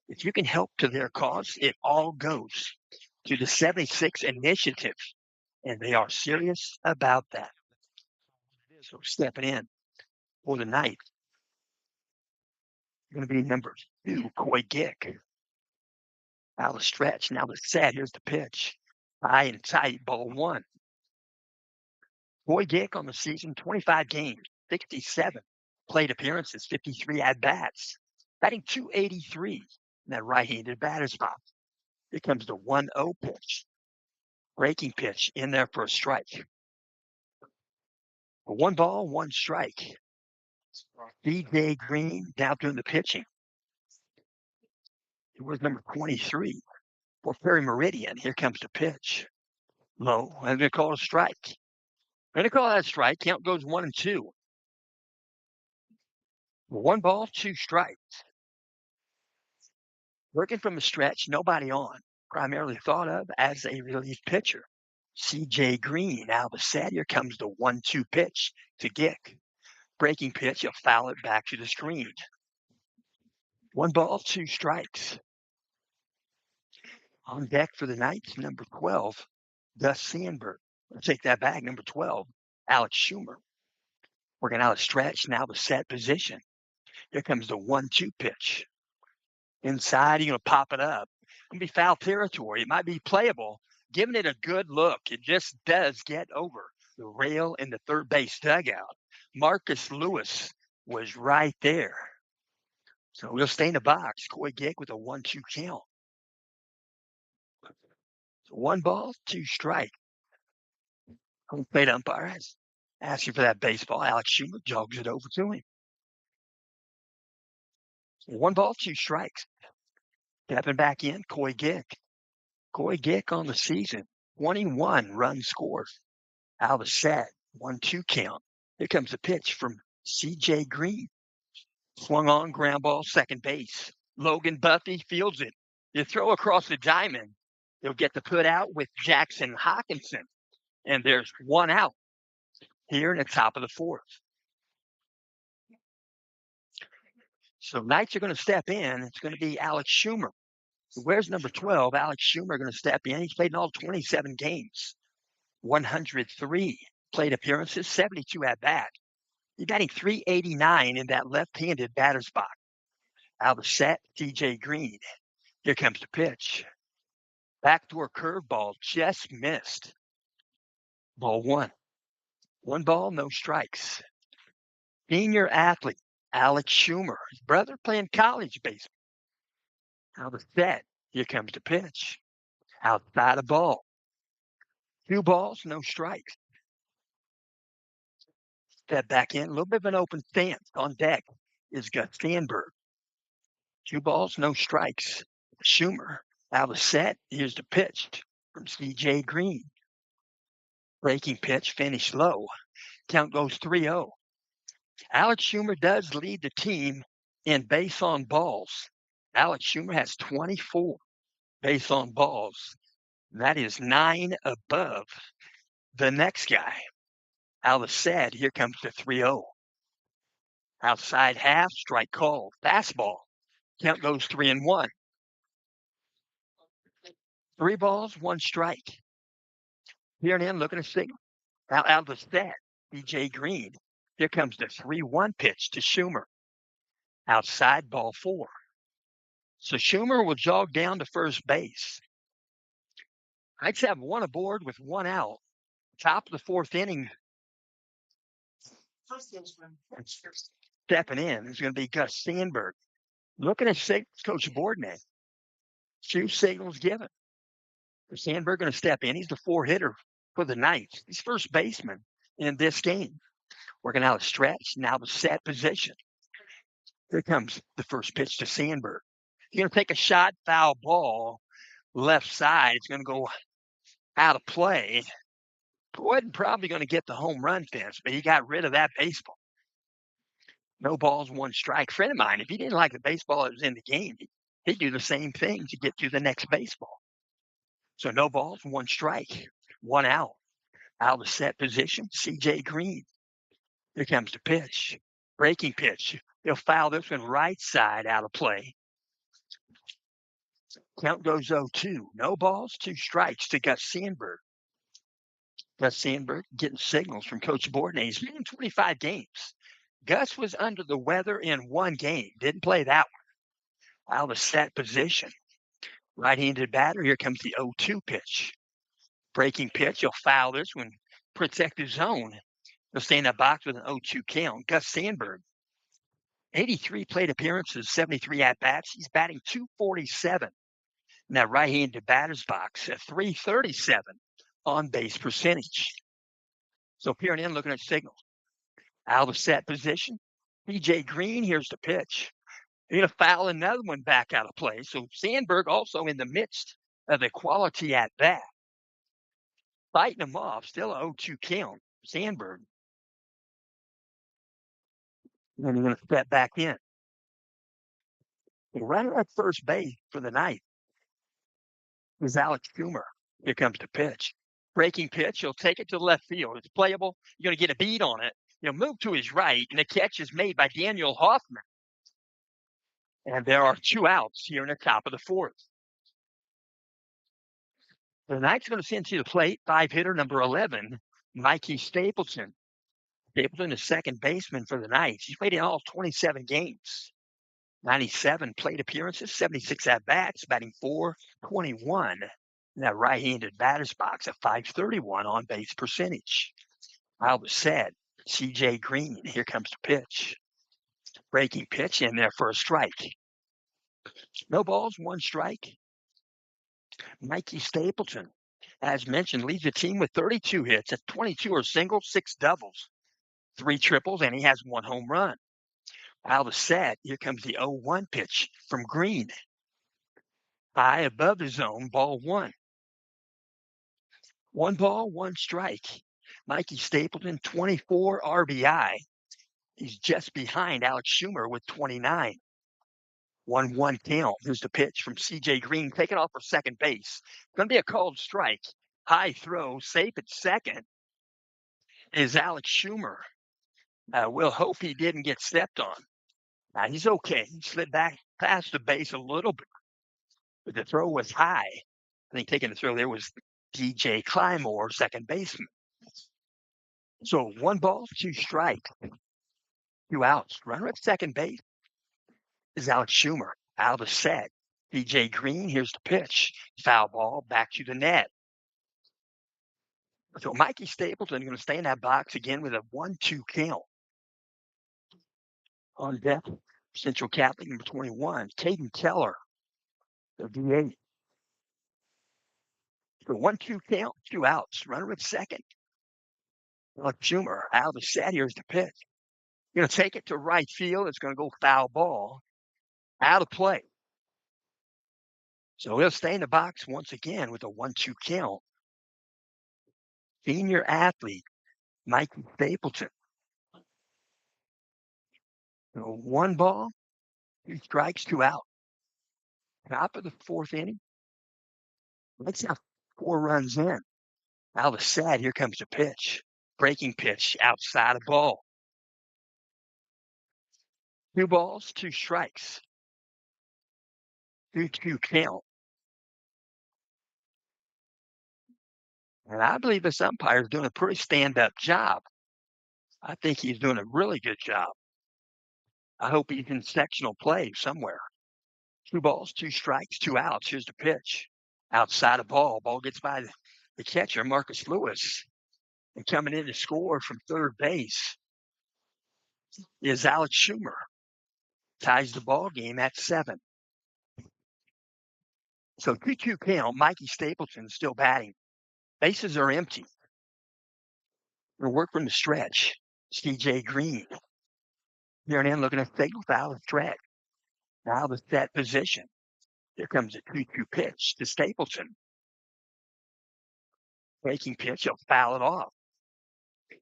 If you can help to their cause, it all goes to the 76 initiative, and they are serious about that. So stepping in for the night, going to be number 2, Coy Gick. Out of stretch, now the set. Here's the pitch. High and tight, ball 1. Boy Dick on the season, 25 games, 67 plate appearances, 53 at-bats, batting .283 in that right-handed batter's box. Here comes the 1-0 pitch. Breaking pitch in there for a strike. 1 ball, 1 strike. DJ Green down doing the pitching. It was number 23 for Perry Meridian. Here comes the pitch. Low. I'm going to call it a strike. I'm going to call that a strike. Count goes 1-2. 1 ball, 2 strikes. Working from the stretch, nobody on. Primarily thought of as a relief pitcher. CJ Green out of the set. Here comes the 1-2 pitch to Gick. Breaking pitch, he'll foul it back to the screen. 1 ball, 2 strikes. On deck for the Knights, number 12, Gus Sandberg. I'll take that back, number 12, Alex Schumer. Working out a stretch, now the set position. Here comes the 1-2 pitch. Inside, you're going to pop it up. It's going to be foul territory. It might be playable. Giving it a good look. It just does get over the rail in the third base dugout. Marcus Lewis was right there. So we'll stay in the box. Coy Gick with a 1-2 count. So 1 ball, 2 strike. Home plate umpire asking for that baseball. Alex Schumer jogs it over to him. 1 ball, 2 strikes. Stepping back in, Coy Gick. Coy Gick on the season, 21 runs scored. Out of the set, 1-2 count. Here comes the pitch from CJ Green. Swung on, ground ball, second base. Logan Buffy fields it. You throw across the diamond, he'll get the put out with Jackson Hawkinson. And there's 1 out here in the top of the 4th. So Knights are going to step in. It's going to be Alex Schumer. So where's number 12? Alex Schumer going to step in. He's played in all 27 games. 103 plate appearances, 72 at-bat. He's batting .389 in that left-handed batter's box. Out of the set, DJ Green. Here comes the pitch. Backdoor curveball, just missed. Ball 1. 1 ball, no strikes. Senior athlete, Alex Schumer. His brother playing college baseball. Out of the set, here comes the pitch. Outside the ball. 2 balls, no strikes. Step back in, a little bit of an open stance. On deck is Gus Sandberg. 2 balls, no strikes. Schumer out of the set. Here's the pitch from CJ Green. Breaking pitch, finished low. Count goes 3-0. Alex Schumer does lead the team in base on balls. Alex Schumer has 24 base on balls. That is 9 above the next guy. Out of the set, here comes the 3-0. Outside half, strike called. Fastball. Count goes 3-1. 3 balls, 1 strike. Here and in, looking to signal. Out of the set, DJ Green. Here comes the 3-1 pitch to Schumer. Outside, ball 4. So Schumer will jog down to first base. Knights have 1 aboard with 1 out. Top of the 4th inning. Stepping in is going to be Gus Sandberg. Looking at Coach Boardman. 2 signals given. Sandberg going to step in. He's the 4-hitter for the Knights. He's first baseman in this game. Working out a stretch, now the set position. Here comes the first pitch to Sandberg. He's going to take a shot, foul ball, left side. It's going to go out of play. Wasn't probably going to get the home run fence, but he got rid of that baseball. No balls, 1 strike. Friend of mine, if he didn't like the baseball that was in the game, he'd do the same thing to get to the next baseball. So no balls, 1 strike, 1 out. Out of the set position, CJ Green. Here comes the pitch. Breaking pitch. He'll foul this one right side out of play. Count goes 0-2. No balls, 2 strikes to Gus Sandberg. Gus Sandberg getting signals from Coach Boardman. He's been in 25 games. Gus was under the weather in 1 game. Didn't play that one. Out of the set position. Right-handed batter. Here comes the 0-2 pitch. Breaking pitch. He'll foul this one protect his zone. He'll stay in that box with an 0-2 count. Gus Sandberg, 83 plate appearances, 73 at-bats. He's batting .247 in that right-handed batter's box at .337 on-base percentage. So peering in, looking at signals. Out of set position. CJ Green, here's the pitch. He's going to foul another one back out of play. So Sandberg also in the midst of a quality at-bat. Fighting him off, still a 0-2 count. Sandberg. And then he's going to step back in. The runner at first base for the night is Alex Schumer. Here comes the pitch. Breaking pitch. He'll take it to left field. It's playable. You're going to get a beat on it. He'll move to his right, and the catch is made by Daniel Hoffman. And there are 2 outs here in the top of the 4th. The Knights are going to send to the plate 5-hitter number 11, Mikey Stapleton. Stapleton is second baseman for the Knights. He's played in all 27 games. 97 plate appearances, 76 at-bats, batting .421. In that right-handed batter's box at .531 on-base percentage. I was said, CJ Green, here comes the pitch. Breaking pitch in there for a strike. No balls, 1 strike. Mikey Stapleton, as mentioned, leads the team with 32 hits. That's 22 are singles, 6 doubles, 3 triples, and he has 1 home run. Out of set, here comes the 0-1 pitch from Green. High above the zone, ball 1. 1 ball, 1 strike. Mikey Stapleton, 24 RBI. He's just behind Alex Schumer with 29. 1-1 count. Here's the pitch from CJ Green, taken off for second base. Going to be a called strike. High throw, safe at second is Alex Schumer. We'll hope he didn't get stepped on. He's okay. He slid back past the base a little bit, but the throw was high. I think taking the throw there was DJ Clymore, second baseman. So 1 ball, 2 strikes, 2 outs. Runner at second base is Alex Schumer. Out of set. DJ Green, here's the pitch. Foul ball, back to the net. So Mikey Stapleton going to stay in that box again with a 1-2 count. On deck, Central Catholic number 21, Caden Keller, the DA. So 1-2 count, 2 outs. Runner at second. Alex Schumer out of the set. Here's the pitch. Going to take it to right field. It's going to go foul ball. Out of play. So he'll stay in the box once again with a 1-2 count. Senior athlete, Mikey Stapleton. So 1 ball, 2 strikes, 2 out. Top of the 4th inning. Let's have 4 runs in. Out of the set, here comes the pitch. Breaking pitch, outside of ball. 2 balls, 2 strikes. 2-2 count. And I believe this umpire is doing a pretty stand-up job. I think he's doing a really good job. I hope he's in sectional play somewhere. 2 balls, 2 strikes, 2 outs. Here's the pitch. Outside of ball. Ball gets by the catcher, Marcus Lewis. And coming in to score from third base is Alex Schumer. Ties the ball game at 7. So 2-2 count. Mikey Stapleton still batting. Bases are empty. We'll work from the stretch. CJ Green. Here and in looking at signals out of the stretch. Now the set position. Here comes a 2-2 pitch to Stapleton. Breaking pitch, he'll foul it off.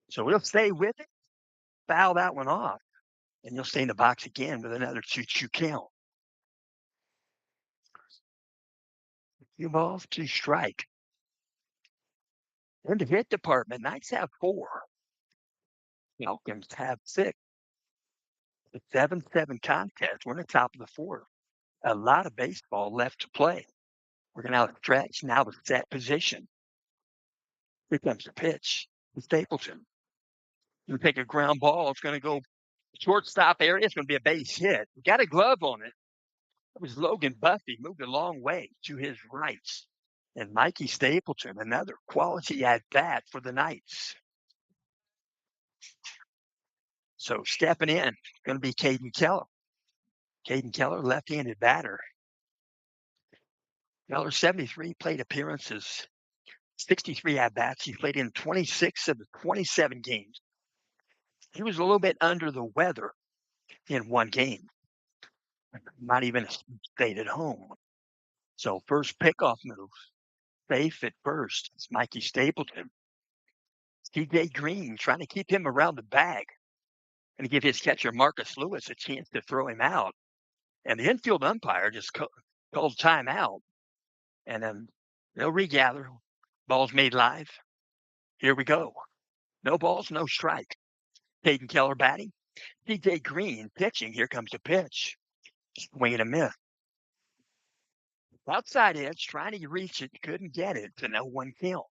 So he'll stay with it, foul that one off, and he'll stay in the box again with another 2-2 count. 2 balls, 2 strike. In the hit department, Knights have 4. Falcons have 6. The 7-7 contest. We're in the top of the 4th. A lot of baseball left to play. We're going to have a stretch. Now the set position. Here comes the pitch to Stapleton. You take a ground ball. It's going to go shortstop area. It's going to be a base hit. Got a glove on it. It was Logan Buffy. Moved a long way to his right. And Mikey Stapleton, another quality at bat for the Knights. So stepping in, going to be Caden Keller. Caden Keller, left-handed batter. Keller, 73 plate appearances, 63 at-bats. He played in 26 of the 27 games. He was a little bit under the weather in one game. Might even have stayed at home. So first pickoff move, safe at first. It's Mikey Stapleton. TJ Green trying to keep him around the bag and give his catcher Marcus Lewis a chance to throw him out. And the infield umpire just called timeout. And then they'll regather. Ball's made live. Here we go. No balls, no strike. Caden Keller batting. TJ Green pitching. Here comes the pitch. Swing and a miss. Outside edge, trying to reach it, couldn't get it. It's an 0-1 count.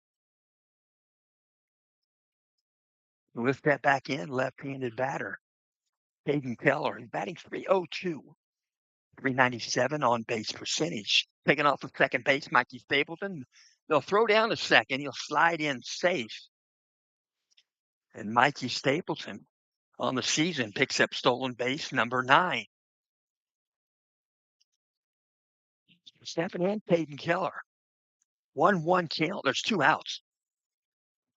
We'll step back in, left-handed batter. Caden Keller, he's batting 302, 397 on base percentage. Taking off from second base, Mikey Stapleton. They'll throw down a second. He'll slide in safe. And Mikey Stapleton on the season picks up stolen base number 9. Stepping in, Caden Keller. 1-1 count. There's 2 outs.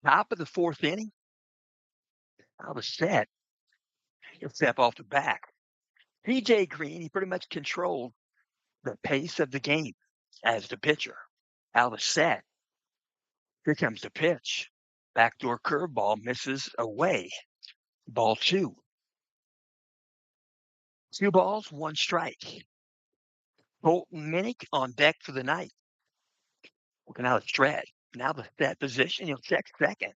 Top of the 4th inning. Out of set. He'll step off the back. TJ Green, he pretty much controlled the pace of the game as the pitcher. Out of set. Here comes the pitch. Backdoor curveball misses away. Ball 2. 2 balls, 1 strike. Colton Minnick on deck for the night. Working out a stretch. Now the set position, he'll check second.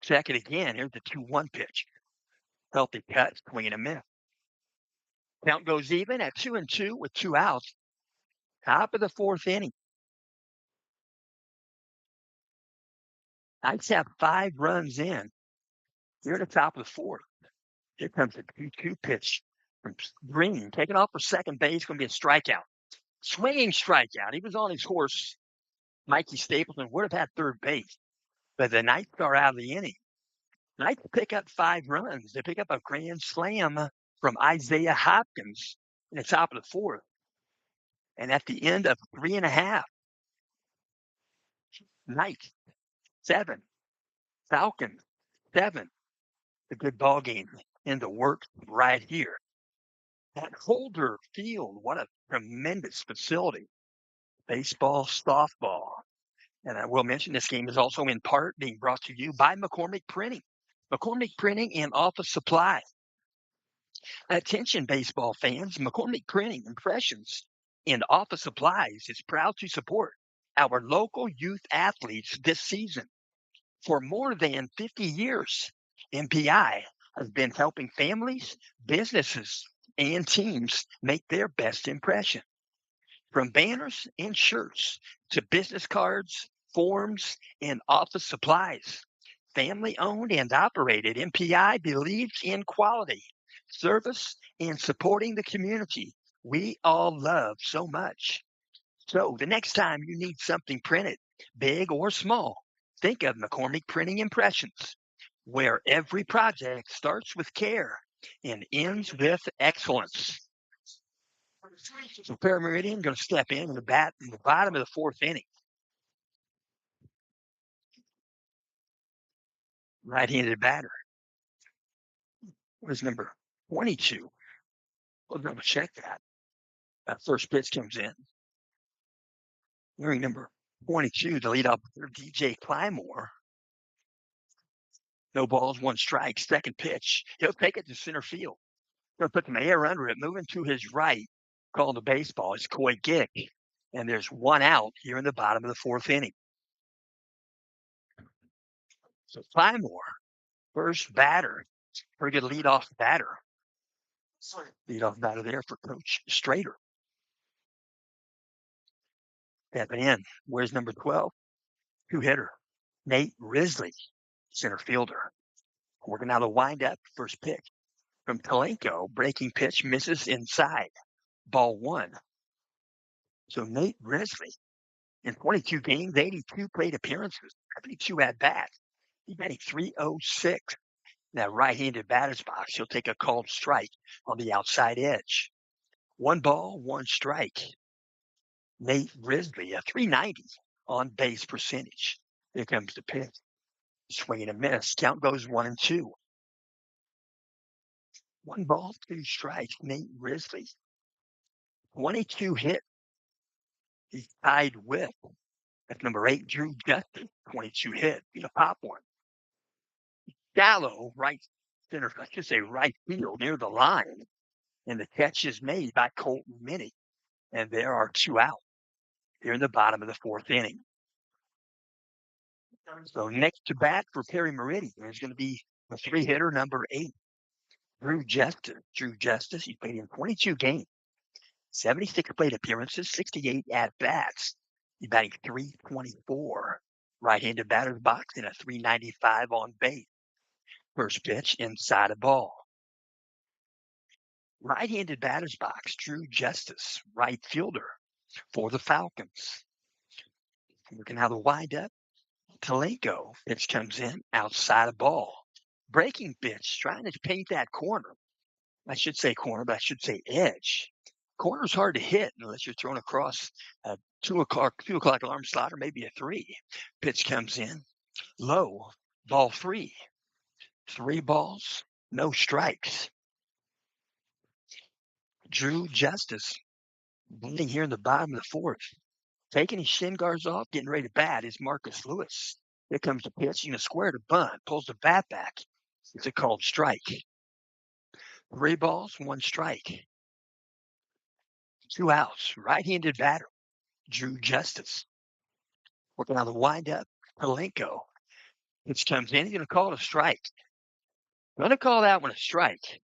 Check it again. Here's the 2-1 pitch. Healthy cut, swing and a miss. Count goes even at 2-2 with 2 outs. Top of the 4th inning. Knights have 5 runs in. Here at the top of the 4th. Here comes the 2-2 pitch from Green. Taking off for second base. Going to be a strikeout. Swinging strikeout. He was on his horse. Mikey Stapleton would have had third base. But the Knights are out of the inning. Knights pick up 5 runs. They pick up a grand slam from Isaiah Hopkins in the top of the 4th. And at the end of 3.5, Knights 7, Falcons 7. A good ball game in the works right here. At Holder Field, what a tremendous facility. Baseball, softball. And I will mention this game is also in part being brought to you by McCormick Printing. McCormick Printing and Office Supply. Attention, baseball fans. McCormick Printing, Impressions, and Office Supplies is proud to support our local youth athletes this season. For more than 50 years, MPI has been helping families, businesses, and teams make their best impression. From banners and shirts to business cards, forms, and office supplies, family owned and operated, MPI believes in quality, service, and supporting the community we all love so much. So the next time you need something printed, big or small, think of McCormick Printing Impressions, where every project starts with care and ends with excellence. So Meridian going to step in the bottom of the 4th inning. Right-handed batter. What is number 22? We'll double check that. That first pitch comes in. Wearing number 22, the leadoff DJ Clymore. No balls, 1 strike. Second pitch. He'll take it to center field. He'll put some air under it, moving to his right. Called the baseball. It's Coy Gick. And there's 1 out here in the bottom of the 4th inning. So Clymore, first batter. Pretty good leadoff batter. Leadoff batter there for Coach Strader. Stepping in. Where's number 12? 2-hitter. Nate Risley, center fielder. Working out a windup, first pitch. From Kalenko, breaking pitch misses inside. Ball 1. So Nate Risley, in 22 games, 82 plate appearances, 72 at bats. He's batting 306. That right-handed batter's box, he'll take a called strike on the outside edge. 1 ball, 1 strike. Nate Risley, a 390 on base percentage. Here comes the pitch. Swing and a miss. Count goes 1-2. 1 ball, 2 strikes. Nate Risley. 22 hit. He's tied with that's number 8, Drew Justice. 22 hit. You know, pop one. Shallow, right center, I should say right field near the line. And the catch is made by Colton Minnie. And there are 2 out here in the bottom of the 4th inning. So next to bat for Perry Meridian is going to be the 3-hitter, number 8, Drew Justice. Drew Justice, he played in 22 games, 76 plate appearances, 68 at-bats. He's batting .324. Right-handed batter's box and a .395 on base. First pitch, inside a ball. Right-handed batter's box, Drew Justice, right fielder for the Falcons. Looking how the wind-up. Talenko, pitch comes in, outside a ball. Breaking pitch, trying to paint that corner. I should say corner, but I should say edge. Corner's hard to hit unless you're thrown across a 2 o'clock alarm slot or maybe a 3. Pitch comes in, low, ball 3. 3 balls, no strikes. Drew Justice, batting here in the bottom of the 4th. Taking his shin guards off, getting ready to bat is Marcus Lewis. Here comes the pitch, a square to bunt, pulls the bat back. It's a called strike. 3 balls, 1 strike. 2 outs. Right-handed batter, Drew Justice. Working on the windup, Talenko. Pitch comes in. He's going to call it a strike. Going to call that one a strike.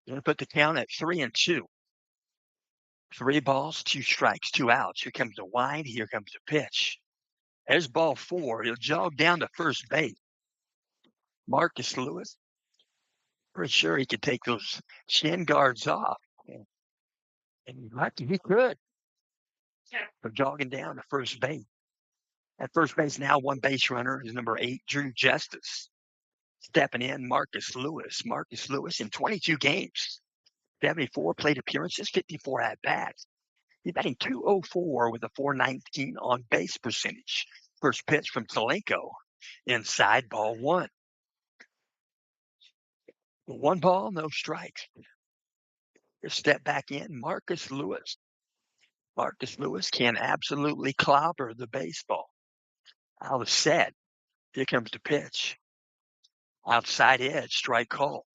Going to put the count at 3-2. 3 balls, 2 strikes, 2 outs. Here comes the wind. Here comes the pitch. There's ball 4. He'll jog down to first base. Marcus Lewis. Pretty sure he could take those shin guards off. And lucky he could. For jogging down to first base. At first base now, 1 base runner is number 8, Drew Justice. Stepping in, Marcus Lewis. Marcus Lewis in 22 games, 74 plate appearances, 54 at-bats. He's batting .204 with a .419 on base percentage. First pitch from Talenko. Inside, ball 1. 1 ball, no strikes. Step back in, Marcus Lewis. Marcus Lewis can absolutely clobber the baseball. Out of set. Here comes the pitch. Outside edge, strike call.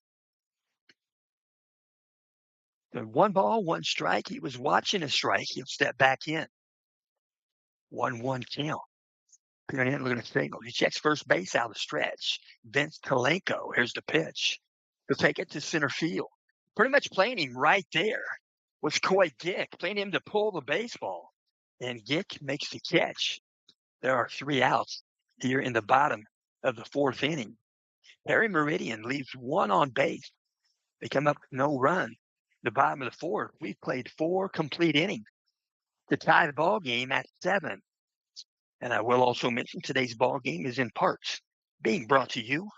The 1 ball, 1 strike. He was watching a strike. He'll step back in. 1-1 count. Peering in, looking at single. He checks first base out of the stretch. Vince Talenko. Here's the pitch. He'll take it to center field. Pretty much playing him right there was Coy Gick, playing him to pull the baseball. And Gick makes the catch. There are 3 outs here in the bottom of the 4th inning. Perry Meridian leaves 1 on base. They come up with no run. The bottom of the 4th, we've played 4 complete innings to tie the ball game at 7. And I will also mention today's ball game is in parts being brought to you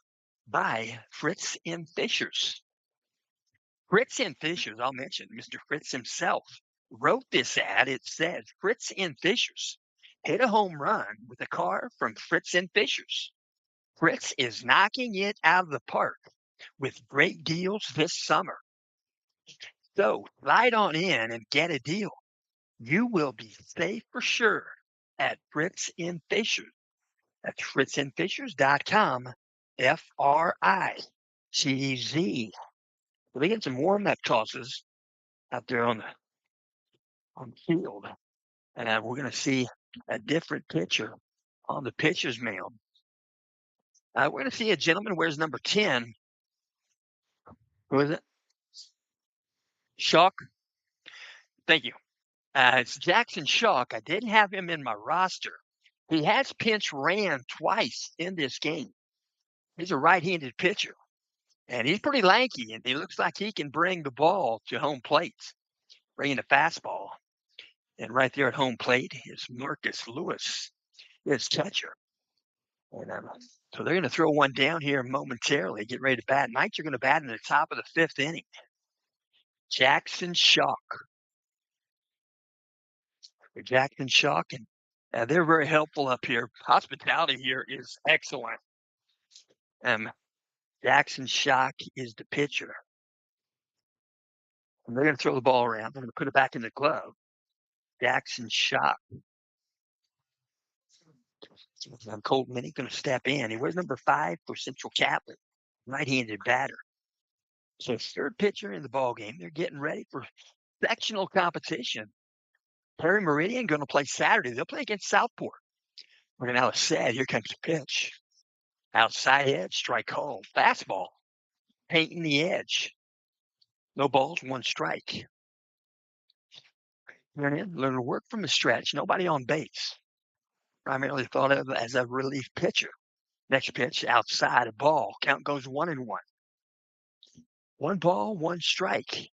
by Fritz and Fishers. Fritz and Fishers, I'll mention, Mr. Fritz himself wrote this ad. It says, Fritz and Fishers, hit a home run with a car from Fritz and Fishers. Fritz is knocking it out of the park with great deals this summer. So slide on in and get a deal. You will be safe for sure at Fritz and Fishers. That's fritzandfishers.com, FRITZ. So they get some warm-up tosses out there on the field. And we're going to see a different pitcher on the pitcher's mound. We're going to see a gentleman who wears number 10. Who is it? Shock. Thank you. It's Jackson Shock. I didn't have him in my roster. He has pinch ran twice in this game. He's a right-handed pitcher, and he's pretty lanky, and he looks like he can bring the ball to home plate, bringing the fastball. And right there at home plate is Marcus Lewis, his catcher. And so they're going to throw one down here momentarily, get ready to bat. Knights are going to bat in the top of the fifth inning. Jackson Shock. Jackson Shock, and they're very helpful up here. Hospitality here is excellent. Jackson Shock is the pitcher. And they're going to throw the ball around. They're going to put it back in the glove. Jackson Shock. Colton Minnie going to step in. He wears number 5 for Central Catholic, right-handed batter. So third pitcher in the ball game. They're getting ready for sectional competition. Perry Meridian going to play Saturday. They'll play against Southport. We're now said, here comes the pitch. Outside edge, strike call. Fastball. Painting the edge. No balls, 1 strike. Learn to work from the stretch. Nobody on base. Primarily thought of as a relief pitcher. Next pitch, outside a ball. Count goes 1-1. 1 ball, 1 strike.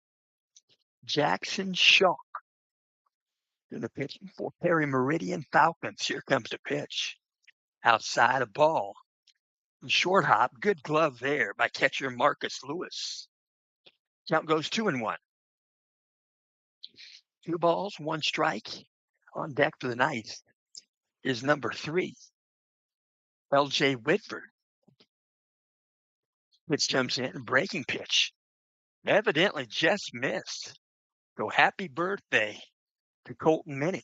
Jackson Shaw. In the pitching for Perry Meridian Falcons. Here comes the pitch. Outside a ball. Short hop. Good glove there by catcher Marcus Lewis. Count goes 2-1. 2 balls, 1 strike. On deck for the Knights is number 3, L.J. Whitford. Pitch comes in, breaking pitch. Evidently just missed. So happy birthday to Colton Minnie.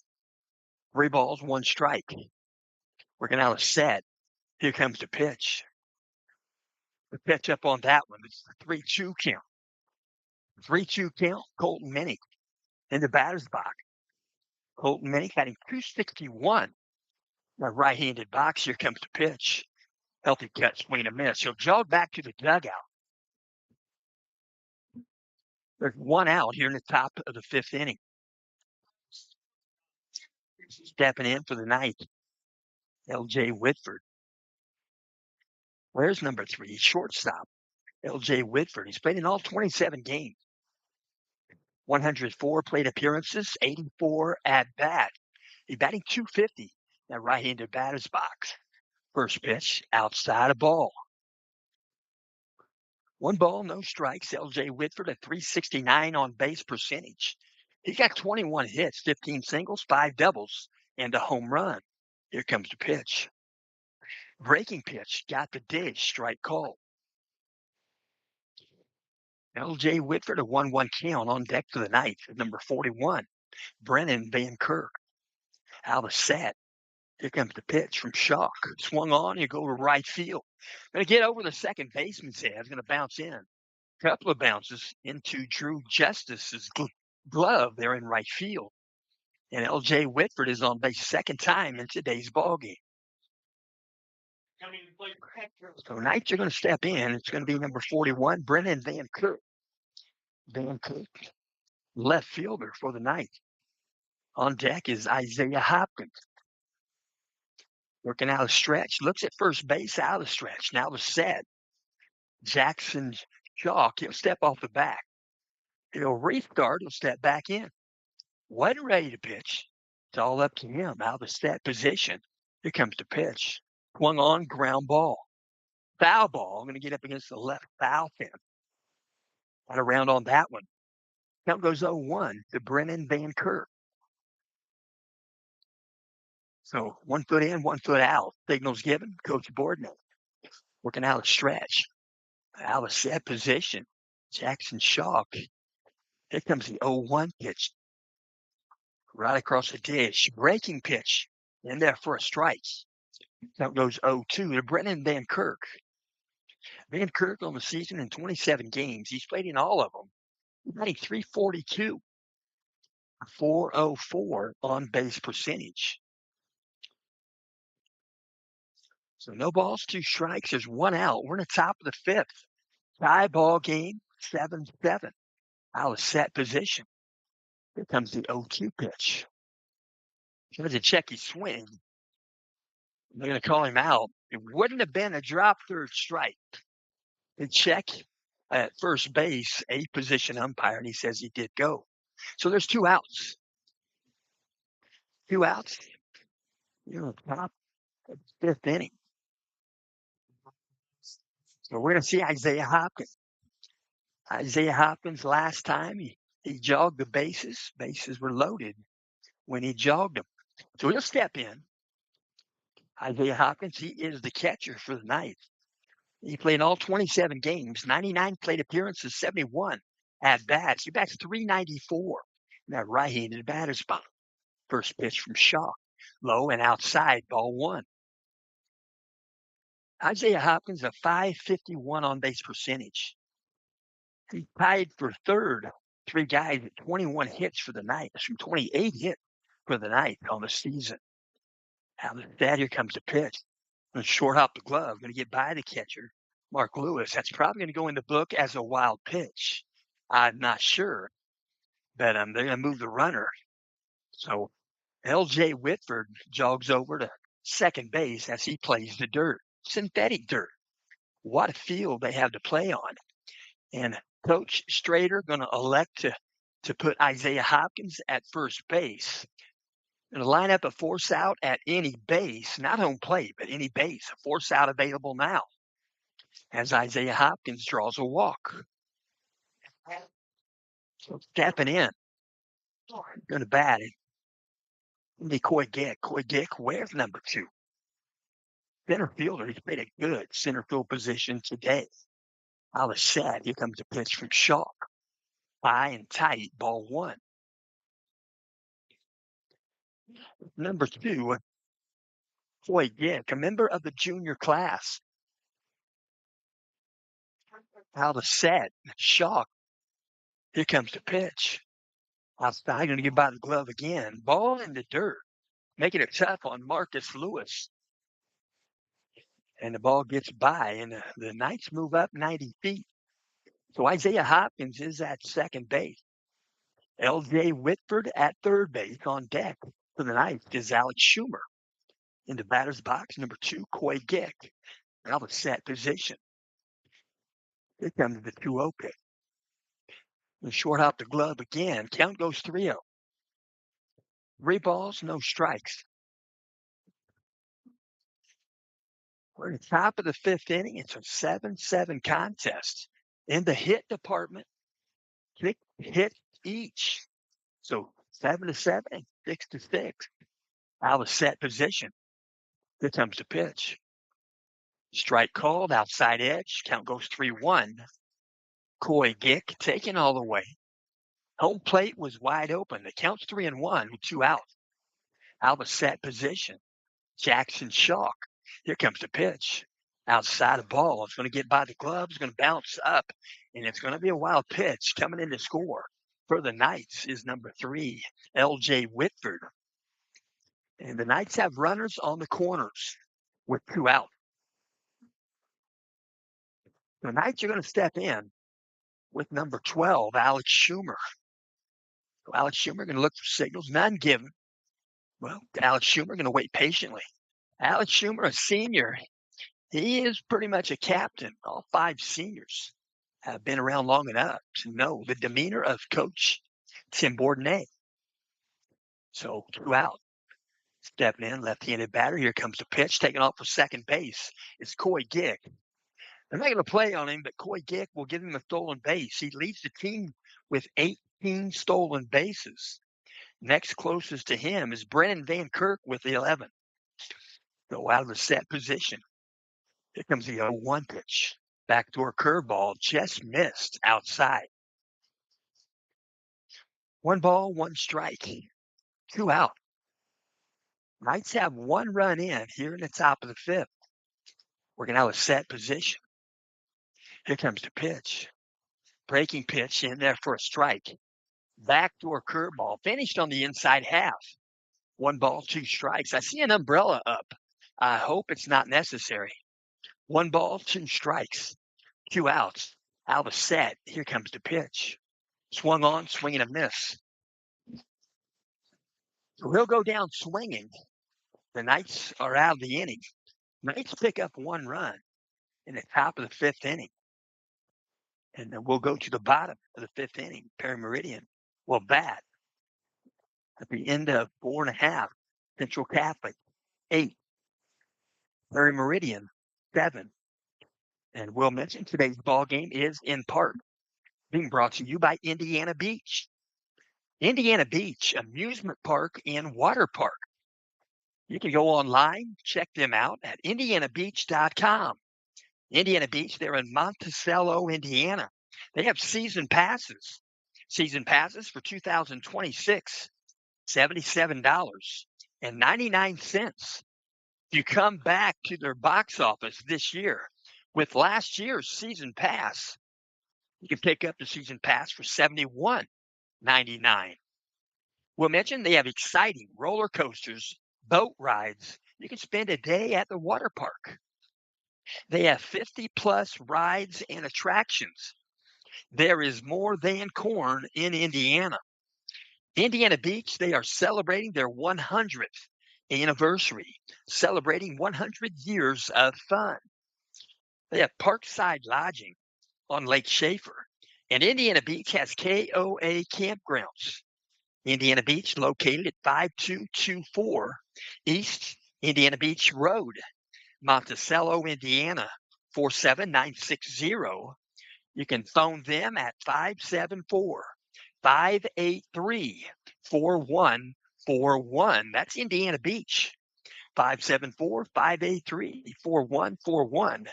3 balls, 1 strike. Working out a set. Here comes the pitch. The pitch up on that one. It's the 3-2 count. 3-2 count, Colton Minnie in the batter's box. Colton Minnie batting 261. The right-handed box. Here comes the pitch. Healthy cut, swing and a miss. He'll jog back to the dugout. There's 1 out here in the top of the 5th inning. Stepping in for the Knights, L.J. Whitford. Where's number 3? Shortstop, L.J. Whitford. He's played in all 27 games. 104 plate appearances, 84 at bat. He's batting 250. That right-handed batter's box. First pitch, outside a ball. 1 ball, no strikes. L.J. Whitford at .369 on base percentage. He's got 21 hits, 15 singles, 5 doubles, and a home run. Here comes the pitch. Breaking pitch, got the dish, strike call. L.J. Whitford, a 1-1 count on deck for the Knights at number 41, Brennan Van Kirk. Out of set. Here comes the pitch from Shock. Swung on, you go to right field. Going to get over the second baseman's head. It's going to bounce in. Couple of bounces into Drew Justice's glove there in right field. And L.J. Whitford is on base second time in today's ballgame. So Knights are going to step in. It's going to be number 41, Brennan Van Kirk. Van Kirk, left fielder for the Knights. On deck is Isaiah Hopkins. Working out a stretch. Looks at first base, out of stretch. Now the set. Jackson Chalk. He'll step off the back. He'll restart. He'll step back in. Wasn't ready to pitch. It's all up to him. Out of the set position. Here comes the pitch. Swung on, ground ball. Foul ball. I'm going to get up against the left foul fence. Got around on that one. Count goes 0-1 to Brennan Van Kirk. So 1 foot in, 1 foot out. Signals given. Coach Boardman working out a stretch. Out of set position. Jackson Shock. Here comes the 0-1 pitch. Right across the dish. Breaking pitch. In there for a strike. Count goes 0-2 to Brennan Van Kirk. Van Kirk on the season in 27 games. He's played in all of them. He's batting .342. 404 on base percentage. So no balls, 2 strikes. There's 1 out. We're in the top of the 5th. Tie ball game, 7-7. Out of set position. Here comes the 0-2 pitch. Tries to check his swing. They're going to call him out. It wouldn't have been a drop third strike. They check at first base, a position umpire, and he says he did go. So there's 2 outs. 2 outs. You're on top of the 5th inning. So we're going to see Isaiah Hopkins. Isaiah Hopkins last time he jogged the bases. Bases were loaded when he jogged them. So he'll step in. Isaiah Hopkins, he is the catcher for the Knights. He played all 27 games, 99 plate appearances, 71 at bats. He bats 394 in that right-handed batter's box. First pitch from Shaw, low and outside, ball one. Isaiah Hopkins, a .551 on base percentage. He tied for third. Three guys at 21 hits for the Knights, from 28 hits for the Knights on the season. Out of that, here comes the pitch. Going to short hop the glove, going to get by the catcher, Mark Lewis. That's probably going to go in the book as a wild pitch. I'm not sure, but they're going to move the runner. So L.J. Whitford jogs over to second base as he plays the dirt, synthetic dirt. What a field they have to play on. And Coach Strader going to elect to put Isaiah Hopkins at first base. Going to line up a force out at any base, not home plate, but any base. A force out available now as Isaiah Hopkins draws a walk. So stepping in, going to bat it. It'll be Coy Gick. Coy Gick wears number 2. Center fielder. He's played a good center field position today. Out of set, here comes a pitch from Shaw. High and tight, ball one. Number 2, Coy Gick, a member of the junior class. Out of set, Shaw. Here comes the pitch. Outside, going to get by the glove again. Ball in the dirt, making it tough on Marcus Lewis. And the ball gets by, and the Knights move up 90 feet. So Isaiah Hopkins is at second base. L.J. Whitford at third base. On deck for the Knights is Alex Schumer. In the batter's box, number 2, Coy Gick. Now the set position. Here comes the 2-0 pitch. And short hop the glove again. Count goes 3-0. 3 balls, no strikes. We're at the top of the 5th inning. It's a 7-7 contest. In the hit department, 6 hits each. So 7-7, 6-6. Out of set position. Here comes the pitch. Strike called, outside edge. Count goes 3-1. Coy Gick taken all the way. Home plate was wide open. The count's 3-1 with 2 outs. Out of set position. Jackson Shaw. Here comes the pitch. Outside of ball. It's going to get by the glove. It's going to bounce up. And it's going to be a wild pitch. Coming in to score for the Knights is number 3, L.J. Whitford. And the Knights have runners on the corners with 2 out. The Knights are going to step in with number 12, Alex Schumer. So Alex Schumer going to look for signals, none given. Well, Alex Schumer going to wait patiently. Alex Schumer, a senior, he is pretty much a captain. All 5 seniors have been around long enough to know the demeanor of Coach Tim Bourdonnais. So 2 out. Stepping in, left-handed batter. Here comes the pitch, taking off for second base. It's Coy Gick. They're not going to play on him, but Coy Gick will give him a stolen base. He leads the team with 18 stolen bases. Next closest to him is Brennan Van Kirk with 11. So out of the set position. Here comes the 0-1 pitch. Backdoor curveball, just missed outside. 1 ball, 1 strike. 2 out. Knights have 1 run in here in the top of the 5th. Working out a set position. Here comes the pitch. Breaking pitch in there for a strike. Backdoor curveball, finished on the inside half. 1 ball, 2 strikes. I see an umbrella up. I hope it's not necessary. 1 ball, 2 strikes. 2 outs. Out of set. Here comes the pitch. Swung on, swinging a miss. So he'll go down swinging. The Knights are out of the inning. Knights pick up 1 run in the top of the 5th inning. And then we'll go to the bottom of the 5th inning. Perry Meridian will bat at the end of 4.5. Central Catholic, 8. Perry Meridian, 7. And we'll mention today's ball game is in part being brought to you by Indiana Beach. Indiana Beach Amusement Park and Water Park. You can go online, check them out at indianabeach.com. Indiana Beach, they're in Monticello, Indiana. They have season passes. Season passes for 2026, $77.99. You come back to their box office this year with last year's season pass, you can pick up the season pass for $71.99. We'll mention they have exciting roller coasters, boat rides. You can spend a day at the water park. They have 50 plus rides and attractions. There is more than corn in Indiana. Indiana Beach, they are celebrating their 100th anniversary, celebrating 100 years of fun. They have parkside lodging on Lake Schaefer, and Indiana Beach has KOA campgrounds. Indiana Beach, located at 5224 East Indiana Beach Road, Monticello, Indiana, 47960. You can phone them at 574-583-4141. That's Indiana Beach, 574-583-4141.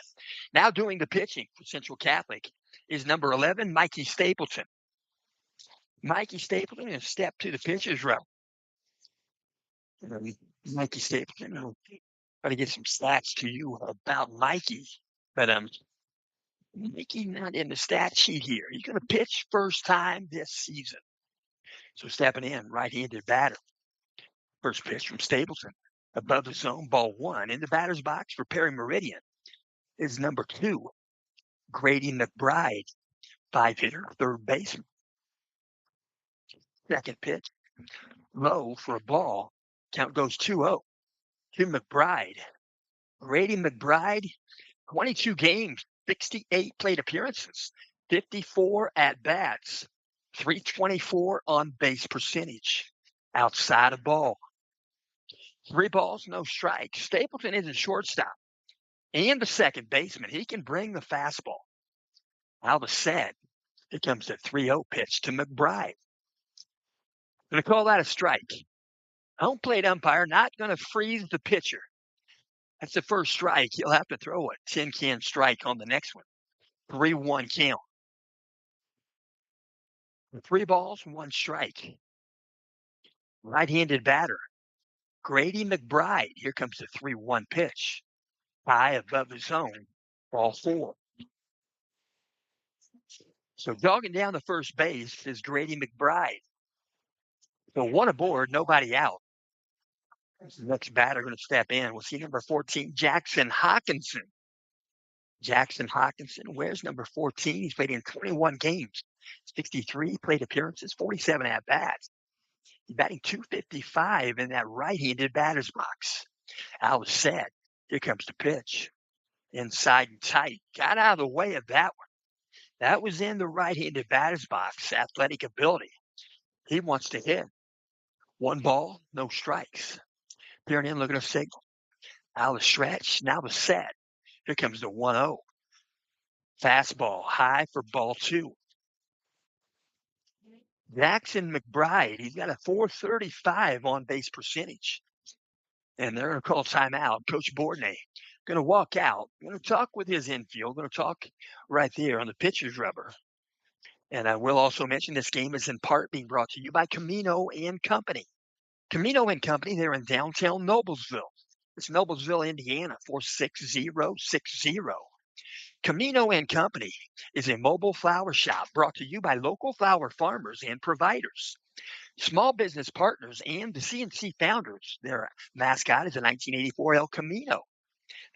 Now doing the pitching for Central Catholic is number 11, Mikey Stapleton. Mikey Stapleton has stepped to the pitcher's row. Mikey Stapleton, I'll try to get some stats to you about Mikey. But Mikey not in the stat sheet here. He's going to pitch first time this season. So stepping in, right-handed batter. First pitch from Stapleton. Above the zone, ball one. In the batter's box for Perry Meridian is number 2, Grady McBride, 5-hitter, third baseman. Second pitch, low for a ball. Count goes 2-0 to McBride. Grady McBride, 22 games, 68 plate appearances, 54 at-bats, 324 on base percentage. Outside of ball. 3 balls, no strikes. Stapleton is a shortstop and the second baseman. He can bring the fastball. All of a sudden, here comes the 3-0 pitch to McBride. Going to call that a strike. Home plate umpire not going to freeze the pitcher. That's the first strike. He'll have to throw a tin can strike on the next one. 3-1 count. 3 balls, 1 strike. Right-handed batter, Grady McBride. Here comes the 3-1 pitch. High above the zone, ball 4. So jogging down the first base is Grady McBride. So 1 aboard, nobody out. The next batter going to step in. We'll see number 14, Jackson Hawkinson. Jackson Hawkinson wears number 14. He's played in 21 games, 63 plate appearances, 47 at-bats. He's batting .255 in that right-handed batter's box. Al is set. Here comes the pitch. Inside and tight. Got out of the way of that one. That was in the right-handed batter's box. Athletic ability. He wants to hit. 1 ball, no strikes. Peering in, looking at a signal. Al is stretched. Now the set. Here comes the 1-0. Fastball high for ball 2. Jackson McBride, he's got a .435 on base percentage. And they're going to call timeout. Coach Bourdonnais going to walk out. Going to talk with his infield. Going to talk right there on the pitcher's rubber. And I will also mention this game is in part being brought to you by Camino and Company. Camino and Company, they're in downtown Noblesville. It's Noblesville, Indiana, 46060. Camino and Company is a mobile flower shop brought to you by local flower farmers and providers, small business partners, and the CNC founders. Their mascot is a 1984 El Camino.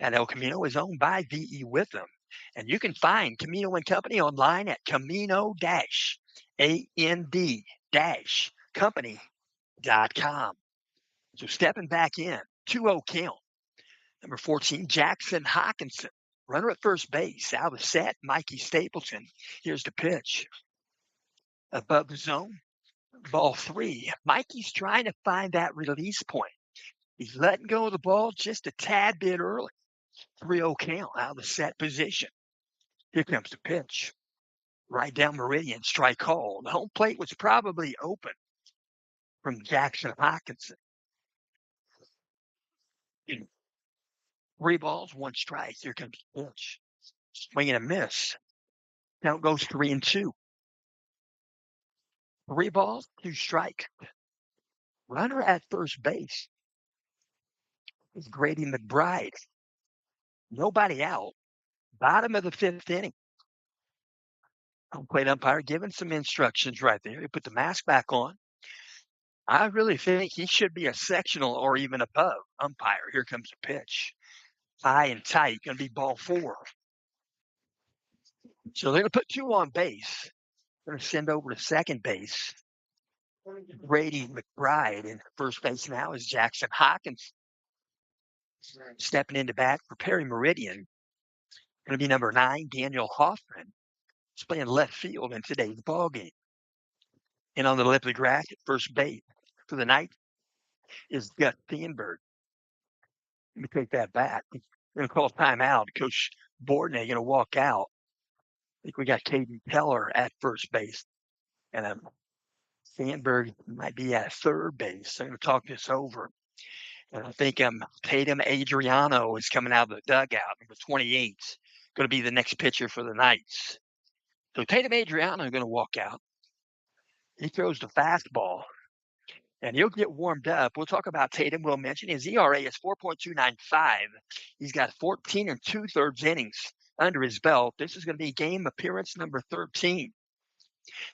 And El Camino is owned by VE Witham. And you can find Camino and Company online at camino-and-company.com. So stepping back in, 2-0 count. Number 14, Jackson Hawkinson. Runner at first base. Out of set, Mikey Stapleton. Here's the pitch. Above the zone, ball 3. Mikey's trying to find that release point. He's letting go of the ball just a tad bit early. 3-0 count out of the set position. Here comes the pitch. Right down Meridian, strike called. The home plate was probably open from Jackson Hawkinson. 3 balls, 1 strike. Here comes the pitch. Swing and a miss. Count goes 3-2. 3 balls, 2 strikes. Runner at first base is Grady McBride. Nobody out. Bottom of the 5th inning. Home plate umpire giving some instructions right there. He put the mask back on. I really think he should be a sectional or even above umpire. Here comes the pitch. High and tight. Going to be ball 4. So they're going to put 2 on base. They're going to send over to second base. Grady McBride, and first base now is Jackson Hawkins. Stepping into bat for Perry Meridian. Going to be number 9, Daniel Hoffman. He's playing left field in today's ball game. And on the left of the grass at first base for the night is Gus Sandberg. Let me take that back. We're going to call timeout. Coach Bordenay going to walk out. I think we got Caden Keller at first base. And Sandberg might be at third base. So I'm going to talk this over. And I think Tatum Adriano is coming out of the dugout, number 28. Going to be the next pitcher for the Knights. So Tatum Adriano is going to walk out. He throws the fastball. And he'll get warmed up. We'll talk about Tatum. We'll mention his ERA is 4.295. He's got 14 2/3 innings under his belt. This is going to be game appearance number 13.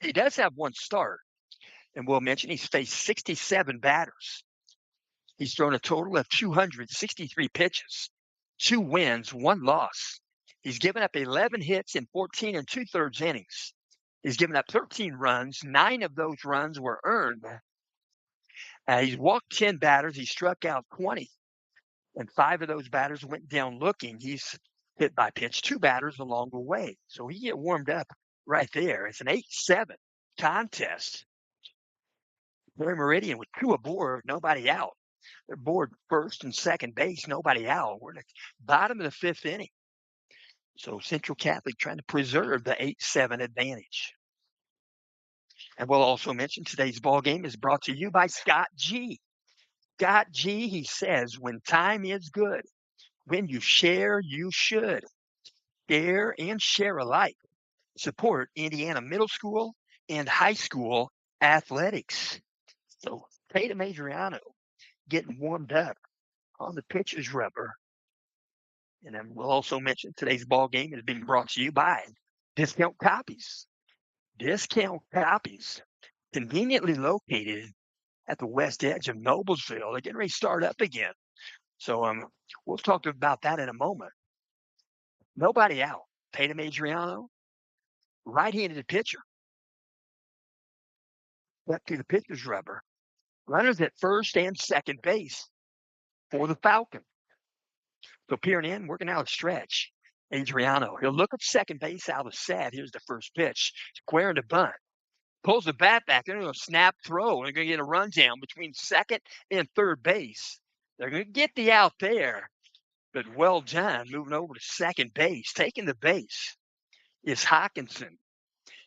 He does have 1 start. And we'll mention he's faced 67 batters. He's thrown a total of 263 pitches, 2 wins, 1 loss. He's given up 11 hits in 14 2/3 innings. He's given up 13 runs. 9 of those runs were earned. He's walked 10 batters. He struck out 20. And 5 of those batters went down looking. He's hit by pitch 2 batters along the way. So he get warmed up right there. It's an 8-7 contest. Perry Meridian with 2 aboard, nobody out. They're aboard first and second base, nobody out. We're at the bottom of the 5th inning. So Central Catholic trying to preserve the 8-7 advantage. And we'll also mention today's ball game is brought to you by Scott G. Scott G, he says, when time is good, when you share, you should. Share and share alike. Support Indiana middle school and high school athletics. So Tatum Adriano getting warmed up on the pitcher's rubber. And then we'll also mention today's ball game is being brought to you by Discount Copies. Discount Copies, conveniently located at the west edge of Noblesville. They're getting ready to start up again. So we'll talk about that in a moment. Nobody out. Tatum Adriano, right-handed pitcher. Up to the pitcher's rubber. Runners at first and second base for the Falcons. So peering in, working out a stretch. Adriano, he'll look at second base out of the set. Here's the first pitch. Square into bunt. Pulls the bat back. They're going to snap throw. They're going to get a rundown between second and third base. They're going to get the out there. But well done, moving over to second base. Taking the base is Hawkinson.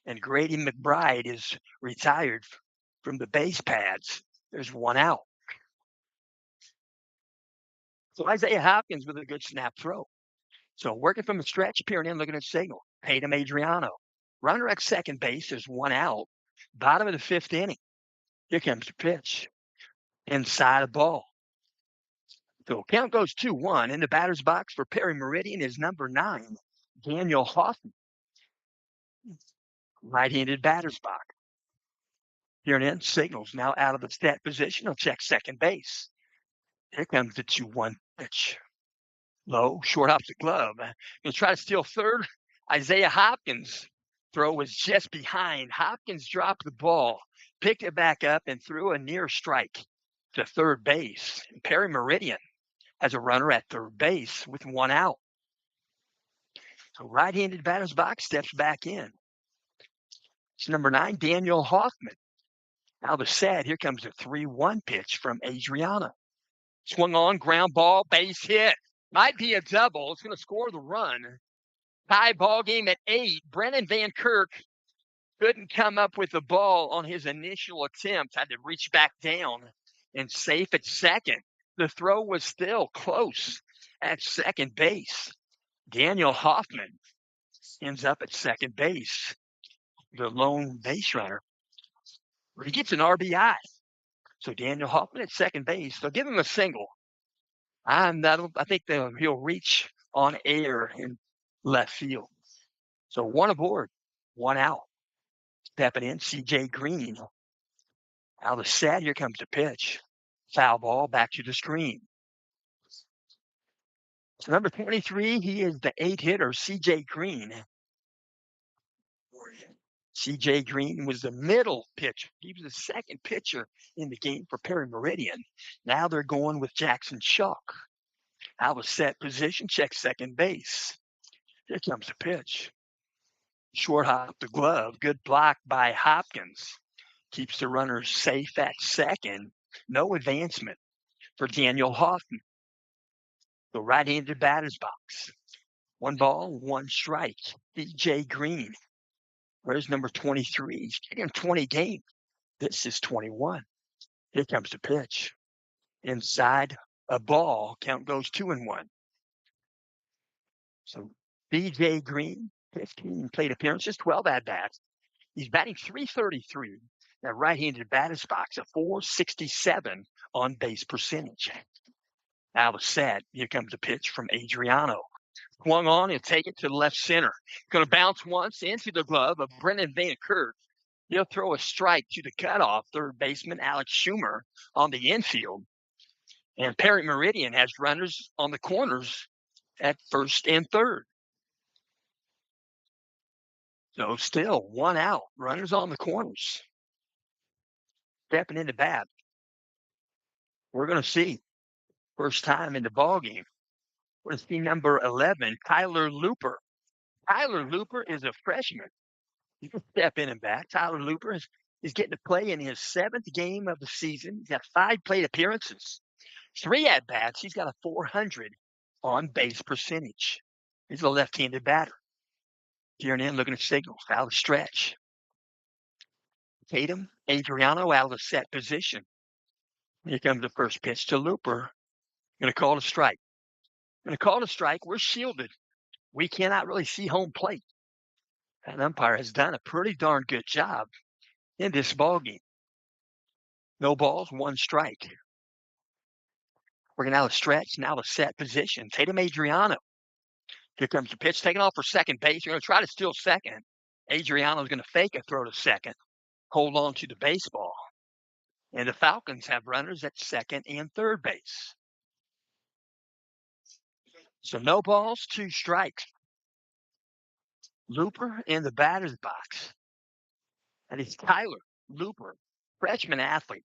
And Grady McBride is retired from the base pads. There's 1 out. So Isaiah Hopkins with a good snap throw. So working from the stretch, peering in, looking at signal. Tatum Adriano. Runner at second base. There's 1 out. Bottom of the 5th inning. Here comes the pitch. Inside a ball. So count goes 2-1. In the batter's box for Perry Meridian is number 9, Daniel Hoffman. Right-handed batter's box. Peering in, signals now out of the set position. He'll check second base. Here comes the 2-1 pitch. Low, short off the glove. He'll try to steal third. Isaiah Hopkins' throw was just behind. Hopkins dropped the ball, picked it back up, and threw a near strike to third base. And Perry Meridian has a runner at third base with 1 out. So right-handed batter's box steps back in. It's number 9, Daniel Hoffman. Now the set. Here comes a 3-1 pitch from Adriana. Swung on, ground ball, base hit. Might be a double. It's going to score the run. Tie ball game at 8. Brennan Van Kirk couldn't come up with the ball on his initial attempt. Had to reach back down and safe at second. The throw was still close at second base. Daniel Hoffman ends up at second base, the lone base runner. He gets an RBI. So Daniel Hoffman at second base. They'll give him a single. I think he'll reach on air in left field. So one aboard, one out. Stepping in, C.J. Green. Out of set, here comes the pitch. Foul ball back to the screen. So number 23, he is the 8 hitter, C.J. Green. C.J. Green was the middle pitcher. He was the second pitcher in the game for Perry Meridian. Now they're going with Jackson Shuck. Out of set position, check second base. Here comes the pitch. Short hop the glove. Good block by Hopkins. Keeps the runner safe at second. No advancement for Daniel Hoffman. The right-handed batter's box. 1 ball, 1 strike. C.J. Green. Where's number 23? He's getting 20 games. This is 21. Here comes the pitch. Inside a ball. Count goes 2-1. So C.J. Green, 15 plate appearances, 12 at-bats. He's batting .333. That right-handed batter's box, a .467 on base percentage. Now the set. Here comes the pitch from Adriano. Swung on, he'll take it to left center. Going to bounce once into the glove of Brennan Van Kirk. He'll throw a strike to the cutoff third baseman Alex Schumer on the infield. And Perry Meridian has runners on the corners at first and third. So still 1 out, runners on the corners. Stepping into bat. We're going to see first time in the ball game. We're going to see number 11, Tyler Looper. Tyler Looper is a freshman. You can step in and back. Tyler Looper is getting to play in his 7th game of the season. He's got 5 plate appearances, 3 at-bats. He's got a .400 on base percentage. He's a left-handed batter. Gearing in, looking at signals, out of stretch. Tatum, Adriano out of the set position. Here comes the first pitch to Looper. Going to call it a strike. Going to call it a strike. We're shielded. We cannot really see home plate. That umpire has done a pretty darn good job in this ball game. No balls, 1 strike. We're going to out of stretch, now to set position. Tatum Adriano. Here comes the pitch, taking off for second base. You're going to try to steal second. Adriano's going to fake a throw to second. Hold on to the baseball. And the Falcons have runners at second and third base. So no balls, 2 strikes. Looper in the batter's box. And it's Tyler Looper, freshman athlete.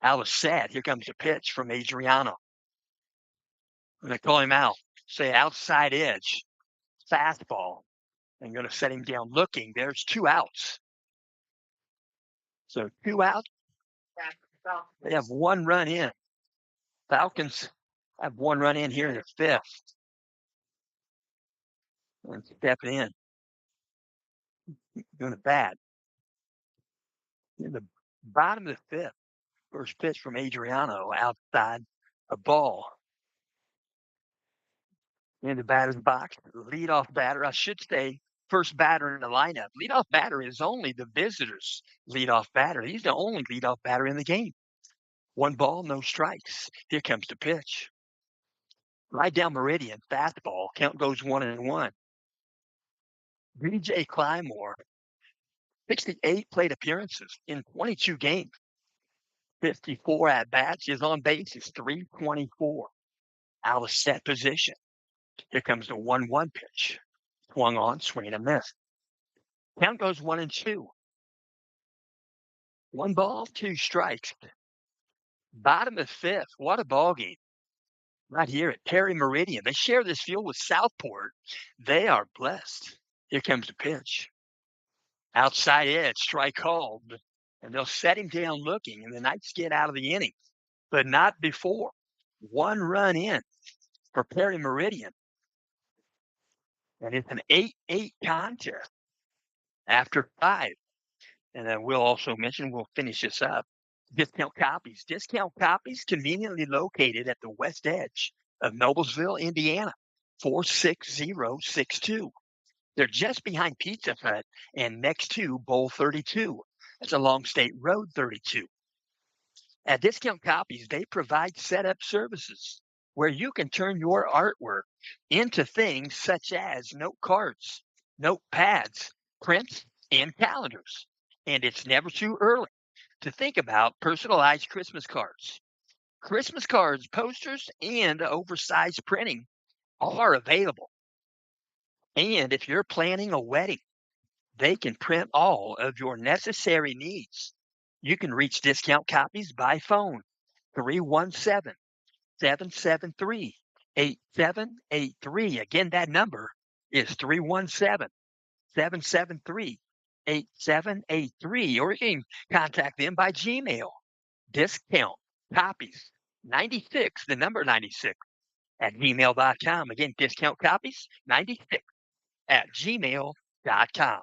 Out of set. Here comes the pitch from Adriano. I'm going to call him out. Say outside edge. Fastball. I'm going to set him down looking. There's 2 outs. So 2 out. They have 1 run in. Falcons have 1 run in here in the 5th. And stepping in. Doing it bad. In the bottom of the 5th. First pitch from Adriano outside a ball. In the batter's box. Leadoff batter. I should say first batter in the lineup. Leadoff batter is only the visitors' leadoff batter. He's the only leadoff batter in the game. 1 ball, no strikes. Here comes the pitch. Right down Meridian, fastball. Count goes 1-1. B.J. Clymore, 68 plate appearances in 22 games. 54 at-bats. His on base is .324. Out of set position. Here comes the 1-1 pitch. Swung on, swing and a miss. Count goes 1-2. 1 ball, 2 strikes. Bottom of 5th. What a ball game. Right here at Perry Meridian. They share this field with Southport. They are blessed. Here comes the pitch. Outside edge, strike called. And they'll set him down looking, and the Knights get out of the inning. But not before. 1 run in for Perry Meridian. And it's an 8-8 contest after 5. And then we'll also mention, we'll finish this up. Discount Copies. Discount Copies conveniently located at the west edge of Noblesville, Indiana, 46062. They're just behind Pizza Hut and next to Bowl 32. That's along State Road 32. At Discount Copies, they provide setup services where you can turn your artwork into things such as note cards, notepads, prints, and calendars. And it's never too early to think about personalized Christmas cards. Christmas cards, posters, and oversized printing are available. And if you're planning a wedding, they can print all of your necessary needs. You can reach Discount Copies by phone, 317-773-8783. Again, that number is 317-773-8783. Or you can contact them by Gmail, Discount Copies 96, the number 96, at gmail.com. Again, Discount Copies 96 at gmail.com.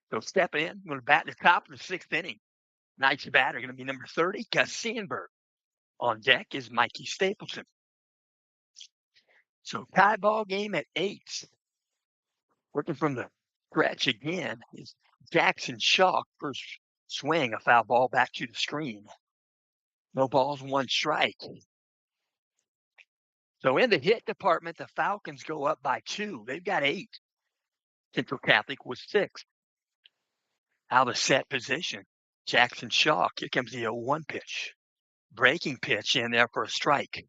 So step in. I'm going to bat in the top of the 6th inning. Night's batter going to be number 30, Gus Sandberg. On deck is Mikey Stapleton. So tie ball game at 8. Working from the stretch again is Jackson Shaw. First swing, a foul ball back to the screen. No balls, 1 strike. So in the hit department, the Falcons go up by 2. They've got 8. Central Catholic was 6. Out of set position, Jackson Shaw. Here comes the 0-1 pitch. Breaking pitch in there for a strike.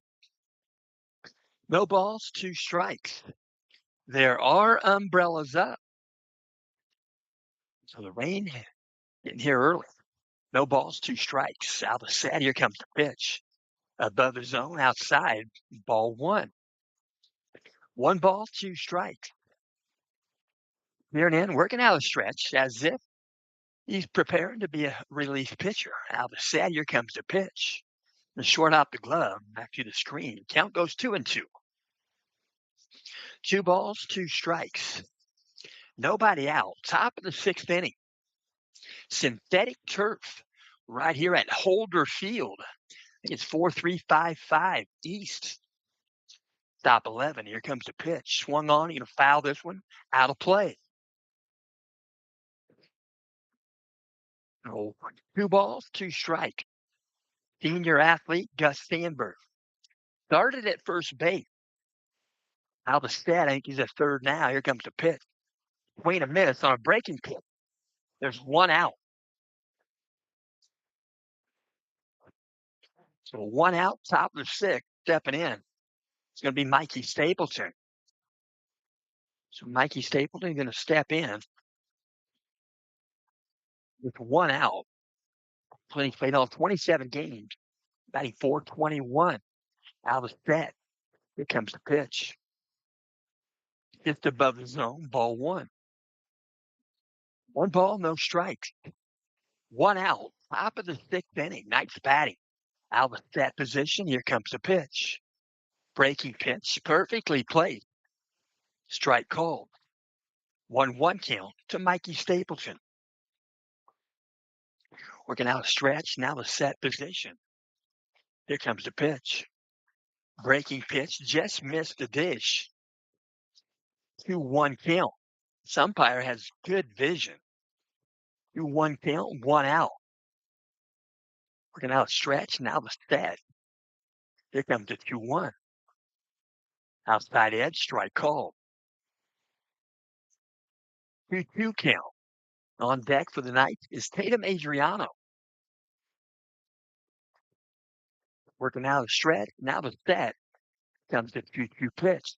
No balls, 2 strikes. There are umbrellas up. So the rain getting here early. No balls, 2 strikes. Out of set, here comes the pitch. Above the zone, outside, ball 1. 1 ball, 2 strikes. Here and in, working out a stretch as if he's preparing to be a relief pitcher. Out of the set, here comes the pitch. The short out the glove, back to the screen. Count goes 2-2. 2 balls, 2 strikes. Nobody out. Top of the 6th inning. Synthetic turf right here at Holder Field. I think it's 4355 East. Stop 11. Here comes the pitch. Swung on. You're going to foul this one. Out of play. Oh, 2 balls, 2 strikes. Senior athlete Gus Sandberg. Started at first base. Out of set, I think he's at third now. Here comes the pitch. Wait a minute on a breaking pitch. There's 1 out. So 1 out, top of the 6th, stepping in. It's going to be Mikey Stapleton. So Mikey Stapleton going to step in with 1 out. He's played all 27 games, batting .421. Out of set. Here comes the pitch. Just above the zone, ball 1. 1 ball, no strikes. 1 out, top of the 6th inning. Nice batting. Out of set position, here comes the pitch. Breaking pitch, perfectly played. Strike called. 1-1 count to Mikey Stapleton. Working out a stretch, now the set position. Here comes the pitch. Breaking pitch, just missed the dish. 2-1 count. This umpire has good vision. 2-1 count, 1 out. Working out a stretch, now the set. Here comes the 2-1. Outside edge, strike called. 2-2 count. On deck for the night is Tatum Adriano. Working out a stretch, now the set. Comes the 2-2 pitch.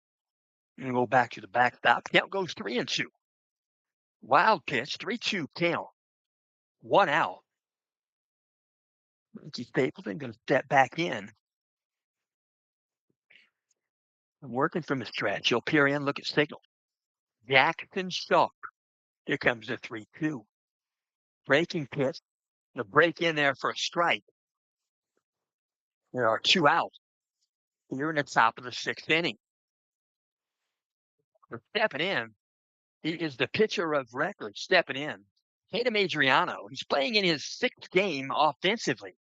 And go back to the backstop. Count goes 3-2. Wild pitch, 3-2 count. 1 out. Mikey Stapleton going to step back in. I'm working from the stretch. He'll peer in, look at signal. Jackson Shaw. Here comes the 3-2. Breaking pitch. The break in there for a strike. There are 2 outs. Here in the top of the 6th inning. Stepping in, he is the pitcher of record stepping in. Tatum Adriano, he's playing in his sixth game offensively.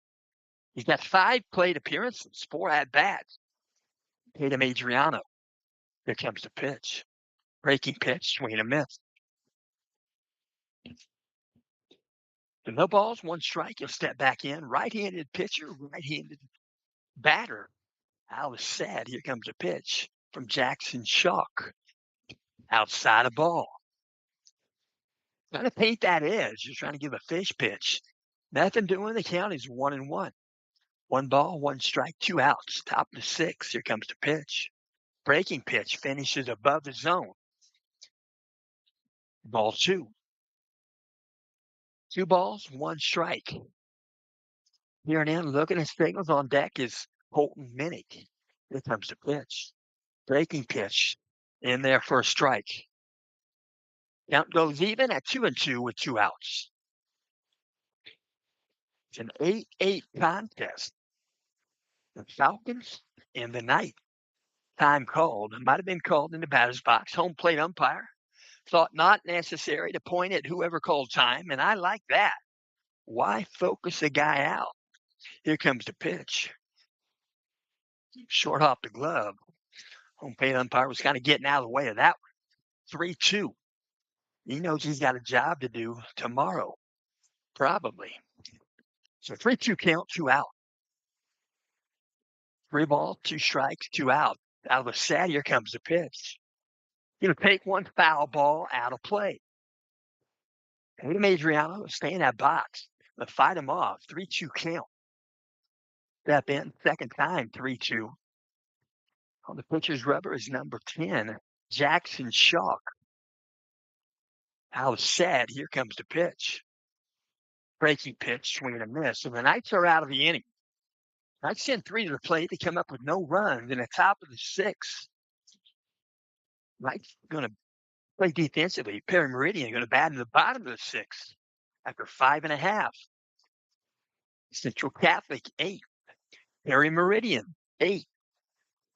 He's got 5 plate appearances, 4 at-bats. Tatum Adriano, here comes the pitch. Breaking pitch, swing and a miss. So no balls, 1 strike. He'll step back in. Right-handed pitcher, right-handed batter. Alice Sad, here comes a pitch from Jackson Shock. Outside a ball. Trying to paint that edge. You're trying to give a fish pitch. Nothing doing. The count is 1-1. 1 ball, 1 strike, 2 outs. Top of the 6th. Here comes the pitch. Breaking pitch finishes above the zone. Ball 2. 2 balls, 1 strike. Here and in, looking at signals on deck is Colton Minnick. Here comes the pitch. Breaking pitch in there for a strike. Count goes even at 2-2 with 2 outs. It's an 8-8 contest. The Falcons and the Knights. Time called. It might have been called in the batter's box. Home plate umpire thought not necessary to point at whoever called time, and I like that. Why focus the guy out? Here comes the pitch. Short off the glove. Home plate umpire was kind of getting out of the way of that one. 3-2. He knows he's got a job to do tomorrow. Probably. So 3-2 count, 2 out. 3 balls, 2 strikes, 2 out. Out of the set, here comes the pitch. He'll take 1 foul ball out of play. Tatum Adriano stay in that box. But fight him off. 3-2 count. Step in, second time, 3-2. On the pitcher's rubber is number 10, Jackson Shock. How sad. Here comes the pitch. Breaking pitch, swing and a miss. And the Knights are out of the inning. Knights send 3 to the plate. They come up with no runs in the top of the 6th. Knights going to play defensively. Perry Meridian going to bat in the bottom of the 6th after 5.5. Central Catholic, 8. Perry Meridian, 8.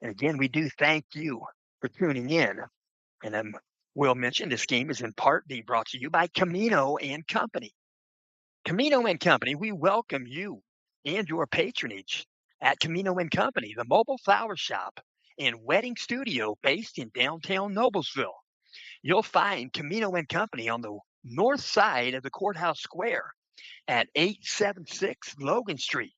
And again, we do thank you for tuning in. And we'll mention this game is in part being brought to you by Camino and Company. Camino and Company, we welcome you and your patronage at Camino and Company, the mobile flower shop and wedding studio based in downtown Noblesville. You'll find Camino and Company on the north side of the courthouse square at 876 Logan Street.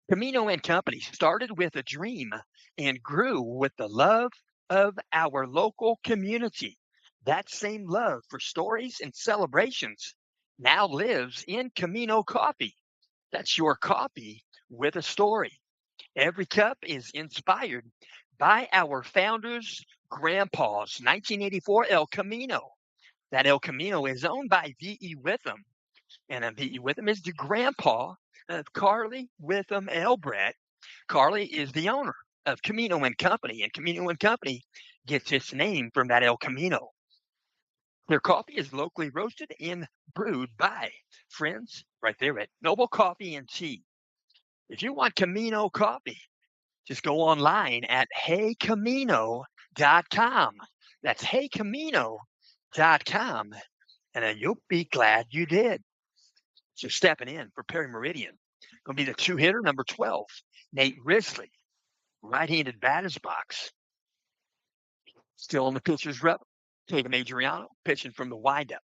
Camino and Company started with a dream and grew with the love of our local community. That same love for stories and celebrations now lives in Camino Coffee. That's your coffee with a story. Every cup is inspired by our founder's grandpa's 1984 El Camino. That El Camino is owned by V.E. Witham, and V.E. Witham is the grandpa of Carly Witham Elbrett. Carly is the owner of Camino and Company, and Camino and Company gets its name from that El Camino. Their coffee is locally roasted and brewed by friends right there at Noble Coffee and Tea. If you want Camino coffee, just go online at heycamino.com. That's heycamino.com, and you'll be glad you did. So stepping in for Perry Meridian, going to be the 2-hitter, number 12, Nate Risley, right-handed batter's box. Still on the pitcher's rubber. Tatum Adriano pitching from the windup.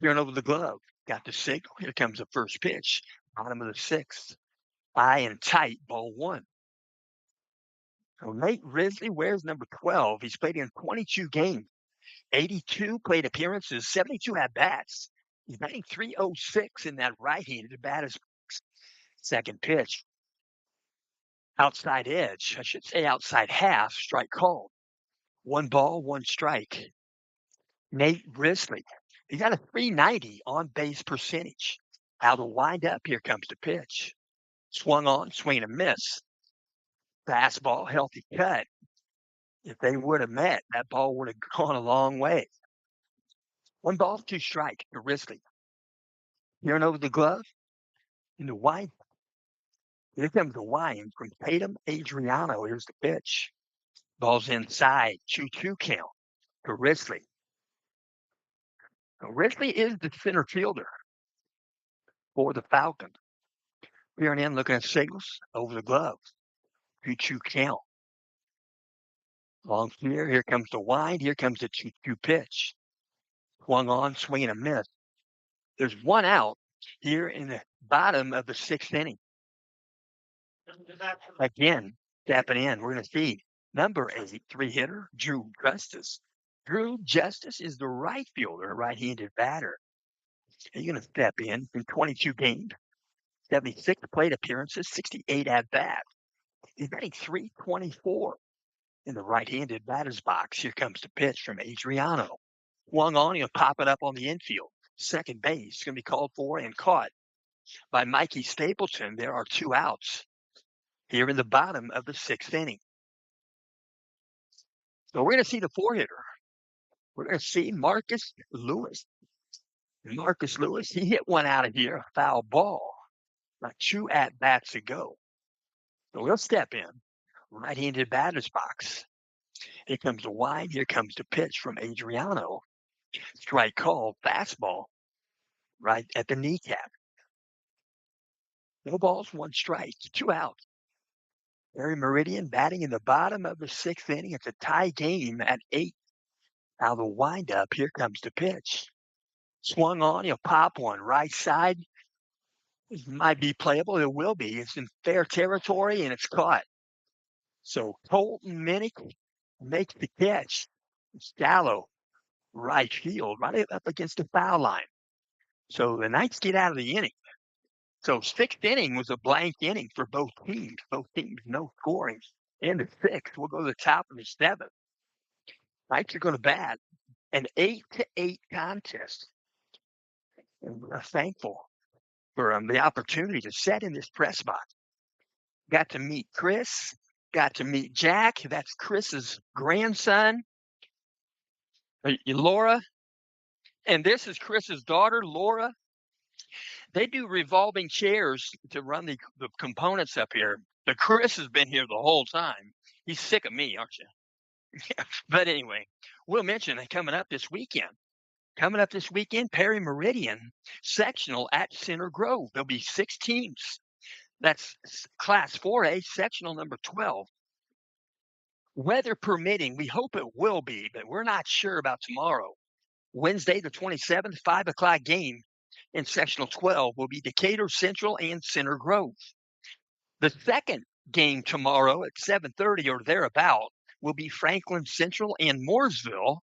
Veering over the glove. Got the signal. Here comes the first pitch. Bottom of the 6th. High and tight, ball 1. So Nate Risley wears number 12. He's played in 22 games, 82 plate appearances, 72 at-bats. He's batting .306 in that right-handed batter's box. Second pitch. Outside edge. I should say outside half. Strike called. 1 ball, 1 strike. Nate Risley. He got a .390 on base percentage. Out of wind up. Here comes the pitch. Swung on, swing and a miss. Fastball, healthy cut. If they would have met, that ball would have gone a long way. 1 ball, 2 strike to Risley. Veering over the glove. In the wind. Here comes the wind from Tatum Adriano. Here's the pitch. Ball's inside. 2-2 count to Risley. So Risley is the center fielder for the Falcons. Here and in looking at signals over the glove. 2-2 count. Long here. Here comes the wind. Here comes the 2-2 pitch. Swung on, swing and a miss. There's one out here in the bottom of the sixth inning. Again, stepping in, we're going to see number 8, 3-hitter, Drew Justice. Drew Justice is the right fielder, right-handed batter. He's going to step in 22 games, 76 plate appearances, 68 at-bats. He's batting .324 in the right-handed batter's box. Here comes the pitch from Adriano. Swung on, he'll pop it up on the infield. Second base is going to be called for and caught by Mikey Stapleton. There are 2 outs here in the bottom of the sixth inning. So we're going to see the 4-hitter. We're going to see Marcus Lewis. Marcus Lewis, he hit one out of here, a foul ball, like 2 at-bats ago. So he'll step in, right-handed batter's box. Here comes the wind. Here comes the pitch from Adriano. Strike call, fastball, right at the kneecap. No balls, 1 strike, 2 outs. Barry Meridian batting in the bottom of the sixth inning. It's a tie game at 8. Now the windup. Here comes the pitch. Swung on. He'll pop one right side. It might be playable. It will be. It's in fair territory and it's caught. So Colton Minnick makes the catch. It's shallow right field, right up against the foul line. So the Knights get out of the inning. So sixth inning was a blank inning for both teams. Both teams, no scoring. In the sixth, we'll go to the top of the seventh. Knights are going to bat an 8-8 contest. And we're thankful for the opportunity to sit in this press box. Got to meet Chris. Got to meet Jack. That's Chris's grandson. Laura. And this is Chris's daughter, Laura. They do revolving chairs to run the components up here. But Chris has been here the whole time. He's sick of me, aren't you? But anyway, we'll mention that coming up this weekend. Coming up this weekend, Perry Meridian sectional at Center Grove. There'll be 6 teams. That's Class 4A, sectional number 12. Weather permitting, we hope it will be, but we're not sure about tomorrow. Wednesday, the 27th, 5 o'clock game in sectional 12 will be Decatur Central and Center Grove. The second game tomorrow at 7:30 or thereabout will be Franklin Central and Mooresville.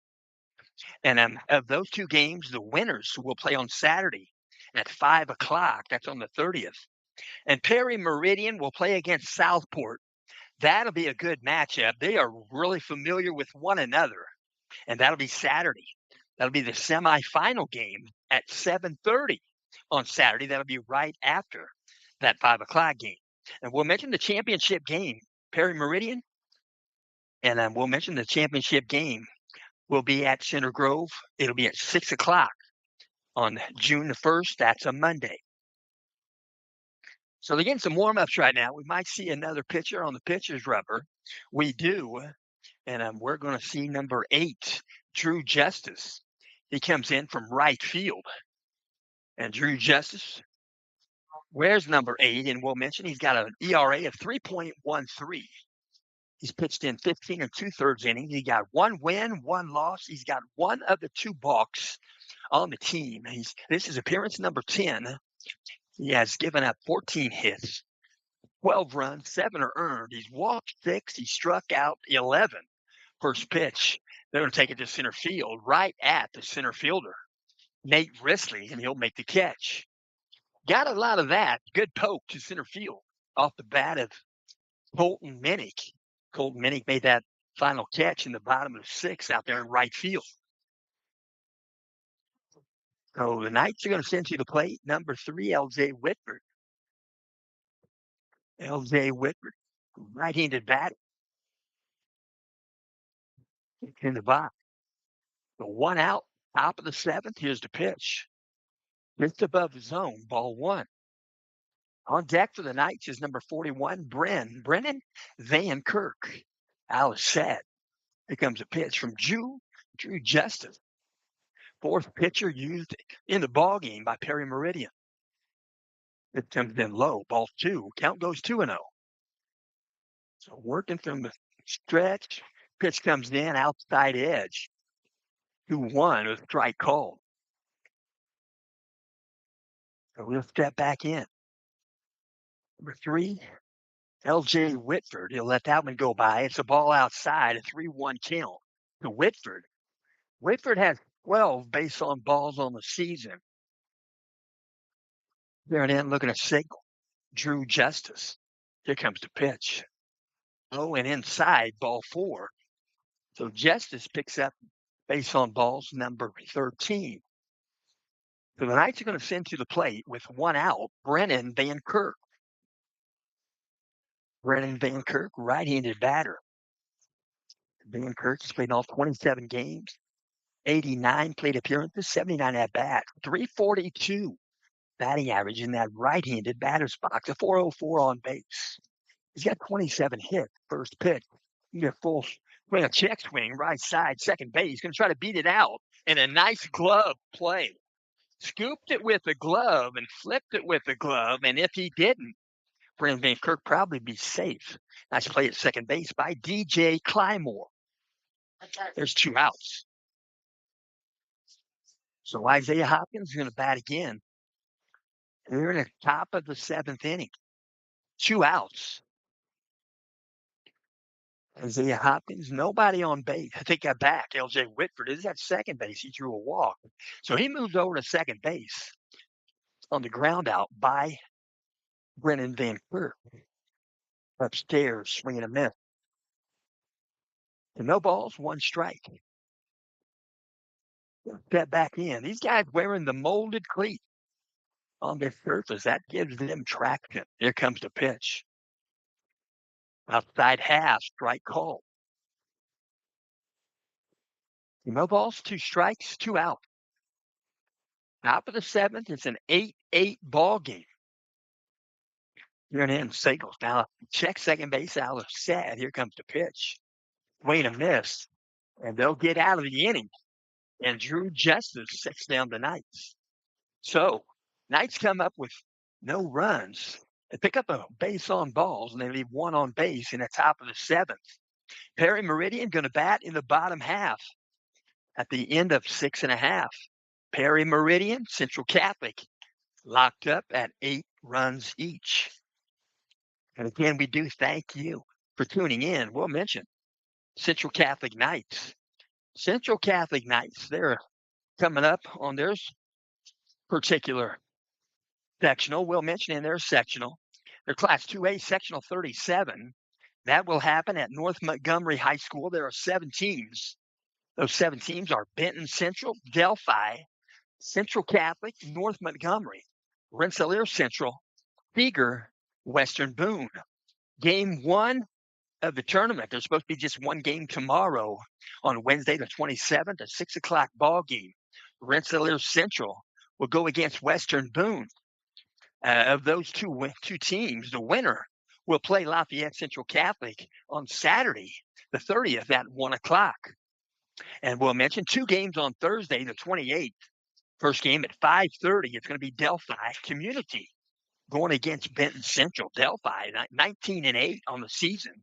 And of those 2 games, the winners will play on Saturday at 5 o'clock. That's on the 30th. And Perry Meridian will play against Southport. That'll be a good matchup. They are really familiar with one another. And that'll be Saturday. That'll be the semifinal game at 7:30 on Saturday. That'll be right after that 5 o'clock game. And we'll mention the championship game, Perry Meridian. And we'll mention the championship game will be at Center Grove. It'll be at 6 o'clock on June the 1st. That's a Monday. So they're getting some warm-ups right now. We might see another pitcher on the pitcher's rubber. We do. And we're going to see number 8, Drew Justice. He comes in from right field. And Drew Justice, where's number 8? And we'll mention he's got an ERA of 3.13. He's pitched in 15 2/3 innings. He got 1 win, 1 loss. He's got 1 of the 2 balks on the team. This is appearance number 10. He has given up 14 hits, 12 runs, 7 are earned. He's walked 6. He struck out 11. First pitch, they're going to take it to center field, right at the center fielder, Nate Risley, and he'll make the catch. Got a lot of that. Good poke to center field off the bat of Colton Minnick. Colton Minnick made that final catch in the bottom of the 6th out there in right field. So the Knights are going to send to the plate number 3, L.J. Whitford. L.J. Whitford, right-handed batter. In the box. The 1 out, top of the 7th. Here's the pitch. Just above the zone, ball 1. On deck for the Knights is number 41, Brennan Van Kirk. Alice set. Here comes a pitch from Drew Justice. Fourth pitcher used in the ball game by Perry Meridian. It comes in low, ball 2. Count goes 2-0. So working from the stretch, pitch comes in outside edge. 2-1 with strike called. So we'll step back in. Number 3, L.J. Whitford. He'll let that one go by. It's a ball outside, a 3-1 count to Whitford. Whitford has 12 base on balls on the season. There and in looking at signal. Drew Justice. Here comes the pitch. Oh, and inside, ball 4. So Justice picks up base on balls number 13. So the Knights are going to send to the plate with 1 out, Brennan Van Kirk. Brennan Van Kirk, right-handed batter. Van Kirk has played all 27 games, 89 plate appearances, 79 at-bats, 342 batting average in that right-handed batter's box, a 404 on base. He's got 27 hits, first pitch. You get full swing, a check swing, right side, second base. He's going to try to beat it out. And a nice glove play. Scooped it with the glove and flipped it with the glove. And if he didn't, Brendan Van Kirk probably be safe. Nice play at second base by DJ Clymore. There's 2 outs. So Isaiah Hopkins is going to bat again. They're in the top of the 7th inning. 2 outs. Isaiah Hopkins, nobody on base. I take that back. L.J. Whitford is at second base. He drew a walk. So he moves over to second base on the ground out by Brennan Van Kirk. Upstairs, swinging a miss. And no balls, 1 strike. Step back in. These guys wearing the molded cleat on their surface. That gives them traction. Here comes the pitch. Outside half, strike call. No balls, 2 strikes, 2 out. Top of the 7th, it's an 8-8 ball game. Here and in, Sagles now check second base out of set. Here comes the pitch. Swing and miss. And they'll get out of the inning. And Drew Justice sets down the Knights. So Knights come up with no runs. They pick up a base on balls and they leave 1 on base in the top of the 7th. Perry Meridian going to bat in the bottom half at the end of 6.5. Perry Meridian, Central Catholic, locked up at 8 runs each. And again, we do thank you for tuning in. We'll mention Central Catholic Knights. Central Catholic Knights, they're coming up on their particular sectional. We'll mention in their sectional, their Class 2A Sectional 37. That will happen at North Montgomery High School. There are 7 teams. Those 7 teams are Benton Central, Delphi, Central Catholic, North Montgomery, Rensselaer Central, Seeger, Western Boone. Game 1 of the tournament. There's supposed to be just 1 game tomorrow on Wednesday the 27th, a 6 o'clock ball game. Rensselaer Central will go against Western Boone. Of those two teams, the winner will play Lafayette Central Catholic on Saturday the 30th at 1 o'clock. And we'll mention 2 games on Thursday the 28th. First game at 5:30. It's going to be Delphi Community going against Benton Central. Delphi 19-8 on the season.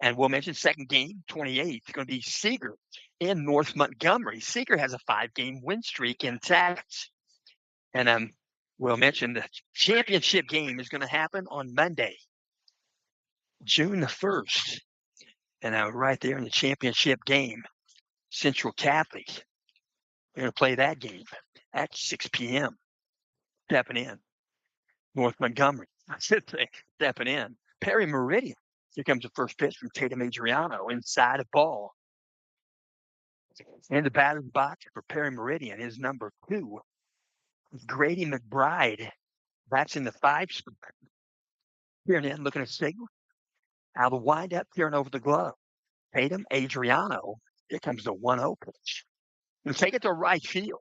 And we'll mention second game, 28th. It's going to be Seeger in North Montgomery. Seeger has a 5-game win streak intact. And we'll mention the championship game is going to happen on Monday, June the 1st. And right there in the championship game, Central Catholic, they're going to play that game at 6 p.m. Stepping in. North Montgomery, I should say, stepping in. Perry Meridian. Here comes the first pitch from Tatum Adriano inside a ball. In the batter's box for Perry Meridian is number 2, Grady McBride. That's in the 5 spot. Here and in, looking at signal. Out of the windup, tearing over the glove. Tatum Adriano. Here comes the 1-0 pitch. He'll take it to right field.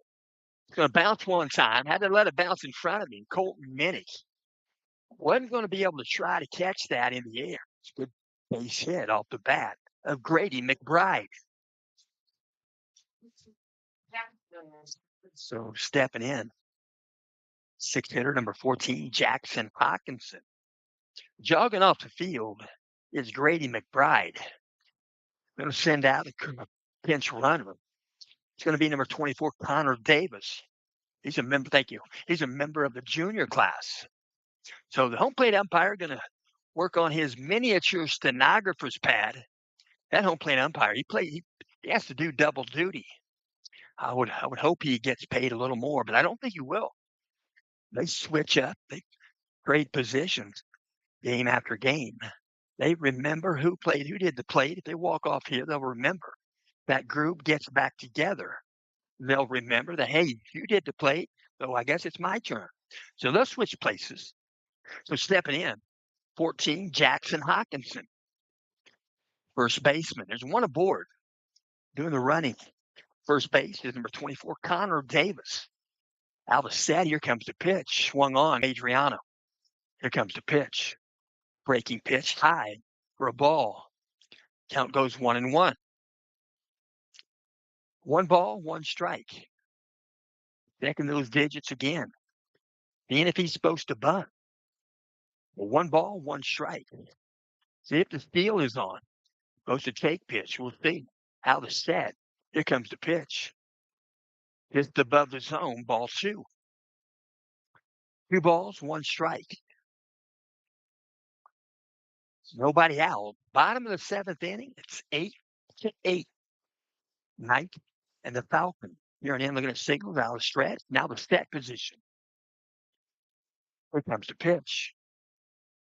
It's going to bounce 1 time. Had to let it bounce in front of him. Colton Minnick wasn't going to be able to try to catch that in the air. It's a good base hit off the bat of Grady McBride. So stepping in, 6-hitter, number 14, Jackson Hawkinson. Jogging off the field is Grady McBride. Going to send out a pinch runner. It's going to be number 24, Connor Davis. He's a member. Thank you. He's a member of the junior class. So the home plate umpire going to work on his miniature stenographer's pad. That home plate umpire, he has to do double duty. I would hope he gets paid a little more, but I don't think he will. They switch up. They trade positions game after game. They remember who played, who did the plate. If they walk off here, they'll remember. That group gets back together. They'll remember that, hey, you did the plate, so I guess it's my turn. So they'll switch places. So stepping in, 14, Jackson Hawkinson, first baseman. There's one aboard doing the running. First base is number 24, Connor Davis. Out of set, here comes the pitch. Swung on, Adriano. Here comes the pitch. Breaking pitch, high for a ball. Count goes 1-1. 1 ball, 1 strike. Checking those digits again. Seeing if he's supposed to bunt. Well, 1 ball, 1 strike. See if the steal is on. Goes to take pitch. We'll see. Out of set. Here comes the pitch. Just above the zone, ball 2. 2 balls, 1 strike. Nobody out. Bottom of the 7th inning. It's 8-8. Knight and the Falcon. Here and in looking at signals out of stretch. Now the set position. Here comes the pitch.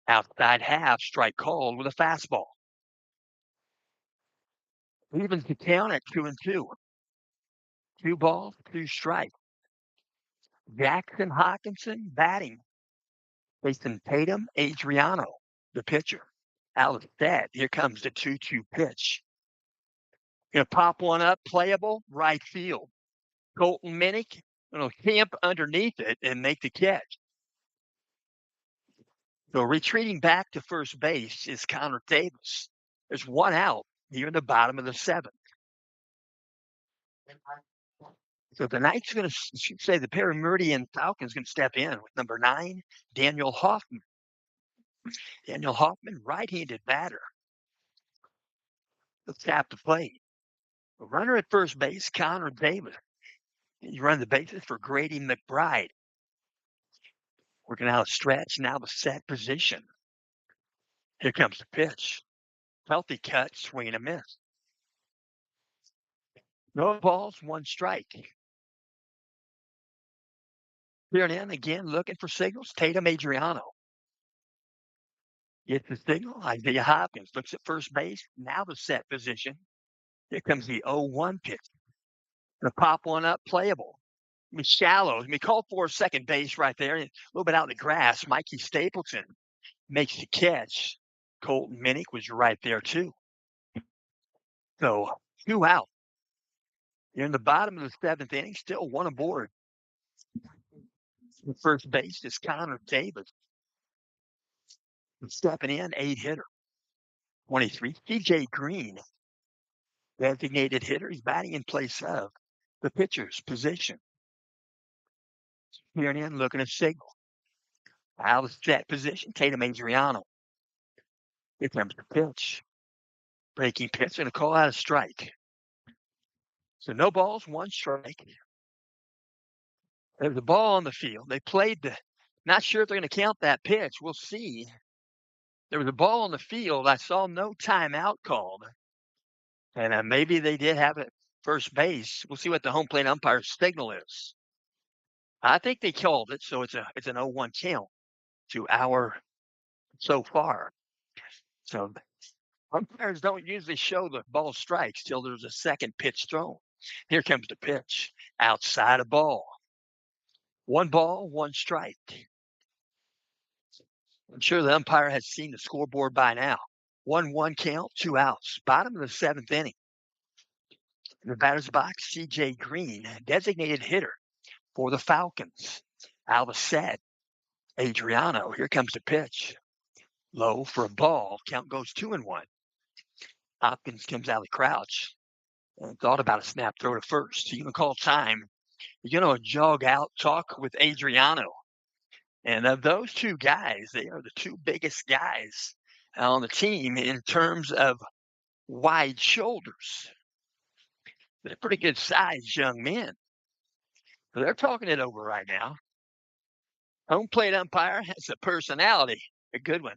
Outside half, strike called with a fastball. Evens the count at 2-2. 2 balls, 2 strikes. Jackson Hawkinson batting. Facing Tatum Adriano, the pitcher. Out of that, here comes the 2-2 pitch. Gonna pop one up, playable, right field. Colton Minnick gonna camp underneath it and make the catch. So retreating back to first base is Connor Davis. There's 1 out here in the bottom of the 7th. So the Knights are going to say the Meridian Falcons going to step in with number 9, Daniel Hoffman. Daniel Hoffman, right-handed batter. Let's tap the plate. The runner at first base, Connor Davis. You run the bases for Grady McBride. Working out a stretch, now the set position. Here comes the pitch. Healthy cut, swing and a miss. No balls, 1 strike. Here in again, looking for signals. Tatum Adriano. Gets the signal. Isaiah Hopkins looks at first base. Now the set position. Here comes the 0-1 pitch. Gonna pop one up, playable. I mean, shallow. I mean, called for second base right there. A little bit out in the grass. Mikey Stapleton makes the catch. Colton Minnick was right there too. So 2 out. You're in the bottom of the 7th inning, still 1 aboard. The first base is Connor Davis. Stepping in, 8-hitter. 23, CJ Green. Designated hitter. He's batting in place of the pitcher's position. Here and in, looking at signal. Out of set position, Tatum Adriano. Here comes the pitch. Breaking pitch, going to call out a strike. So no balls, 1 strike. There's a ball on the field. They played not sure if they're going to count that pitch. We'll see. There was a ball on the field. I saw no timeout called. And maybe they did have it first base. We'll see what the home plate umpire's signal is. I think they called it, so it's an 0-1 count to our so far. So umpires don't usually show the ball strikes till there's a second pitch thrown. Here comes the pitch. Outside a ball. 1 ball, 1 strike. I'm sure the umpire has seen the scoreboard by now. 1-1 count, 2 outs. Bottom of the 7th inning. In the batter's box, CJ Green, designated hitter for the Falcons. Out of set, Adriano. Here comes the pitch. Low for a ball. Count goes 2-1. Hopkins comes out of the crouch and thought about a snap throw to first. He's going to call time. He's going to jog out, talk with Adriano. And of those two guys, they are the two biggest guys on the team in terms of wide shoulders. They're pretty good sized young men. So they're talking it over right now. Home plate umpire has a personality, a good one.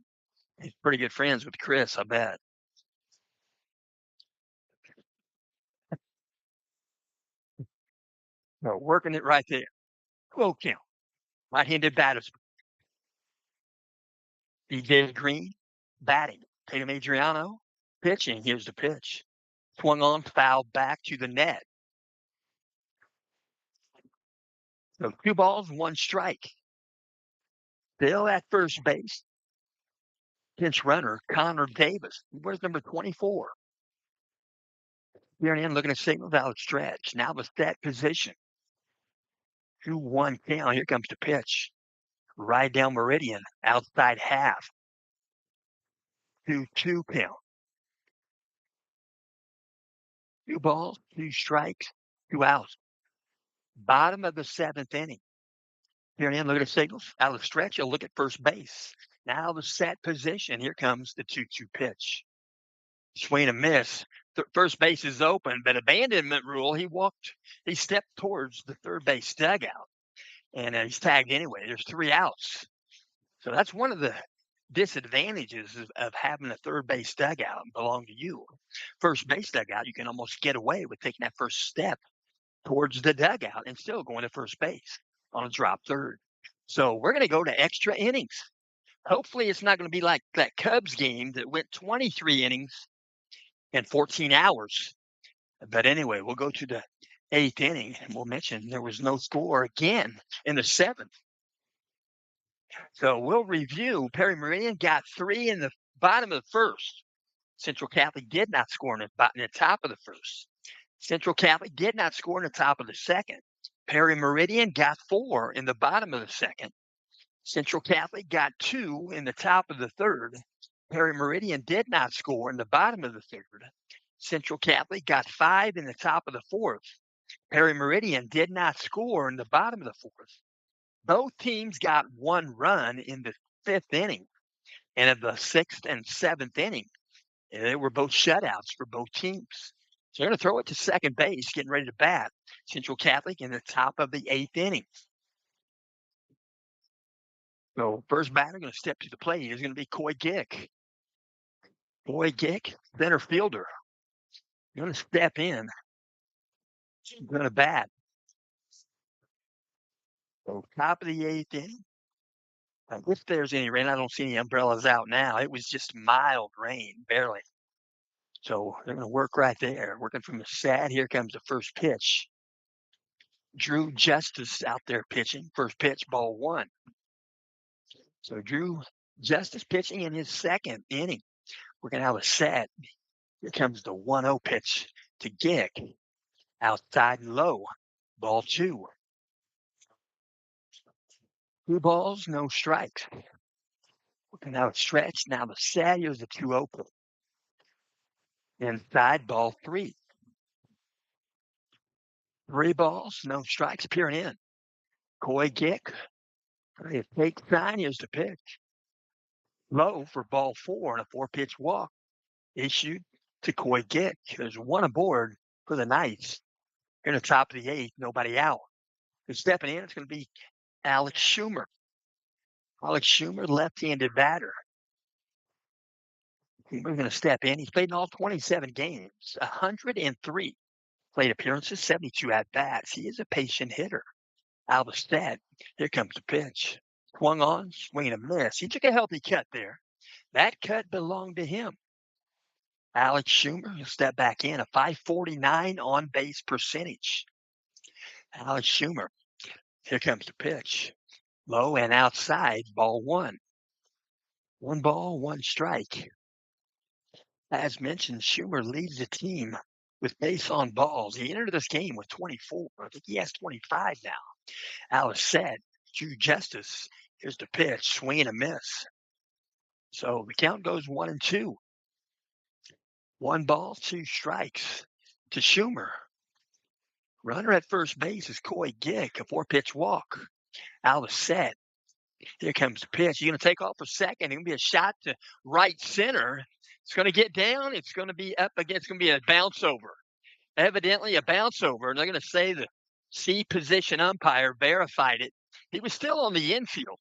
He's pretty good friends with Chris, I bet. So working it right there. Quote count. Right-handed batters. DJ Green batting. Tatum Adriano pitching. Here's the pitch. Swung on, foul back to the net. So 2 balls, 1 strike. Still at first base. Pinch runner, Connor Davis. Where's number 24? Here in looking at signals out stretch. Now the set position. 2-1 count. Here comes the pitch. Right down Meridian. Outside half. 2-2 count. 2 balls, 2 strikes, 2 outs. Bottom of the 7th inning. Here in, look at the signals. Out of the stretch, you'll look at first base. Now the set position. Here comes the 2-2 pitch. Swing and miss. First base is open, but abandonment rule. He stepped towards the third base dugout, and he's tagged anyway. There's 3 outs. So that's one of the disadvantages of having a third base dugout belong to you. First base dugout, you can almost get away with taking that first step towards the dugout and still going to first base on a drop third. So we're going to go to extra innings. Hopefully it's not going to be like that Cubs game that went 23 innings in 14 hours. But anyway, we'll go to the 8th inning, and we'll mention there was no score again in the 7th. So we'll review. Perry Meridian got 3 in the bottom of the first. Central Catholic did not score in the top of the first. Central Catholic did not score in the top of the second. Perry Meridian got 4 in the bottom of the second. Central Catholic got 2 in the top of the third. Perry Meridian did not score in the bottom of the third. Central Catholic got 5 in the top of the fourth. Perry Meridian did not score in the bottom of the fourth. Both teams got 1 run in the 5th inning. And in the 6th and 7th inning, they were both shutouts for both teams. So they're going to throw it to second base, getting ready to bat. Central Catholic in the top of the 8th inning. So first batter going to step to the plate is going to be Coy Gick. Coy Gick, center fielder, going to step in. Going to bat. So top of the 8th inning. If there's any rain, I don't see any umbrellas out now. It was just mild rain, barely. So they're going to work right there, working from the set. Here comes the first pitch. Drew Justice out there pitching. First pitch, ball 1. So Drew Justice pitching in his 2nd inning. We're going to have a set. Here comes the 1-0 pitch to Gick. Outside and low. Ball 2. 2 balls, no strikes. Working out a stretch. Now the set. Here's the 2-0 pitch. Inside, ball 3. 3 balls, no strikes. Peering in. Coy Gick. Take sign. Here's the pitch. Low for ball 4 and a 4-pitch walk issued to Coy Gick. There's 1 aboard for the Knights. In the top of the 8th, nobody out. And stepping in, it's going to be Alex Schumer. Alex Schumer, left-handed batter. We're going to step in. He's played in all 27 games, 103 plate appearances, 72 at-bats. He is a patient hitter. Out of the set, here comes the pitch. Swung on, swing and a miss. He took a healthy cut there. That cut belonged to him. Alex Schumer will step back in, a .549 on-base percentage. Alex Schumer, here comes the pitch. Low and outside, ball 1. 1 ball, 1 strike. As mentioned, Schumer leads the team with base on balls. He entered this game with 24. I think he has 25 now. Alice said, Drew Justice, here's the pitch, swing and a miss. So the count goes 1-2. 1 ball, 2 strikes to Schumer. Runner at first base is Coy Gick, a 4-pitch walk. Out of set. Here comes the pitch. You're going to take off for second. It's going to be a shot to right center. It's going to get down. It's going to be up again. It's going to be a bounce over. Evidently a bounce over. And they're going to say the C position umpire verified it. He was still on the infield,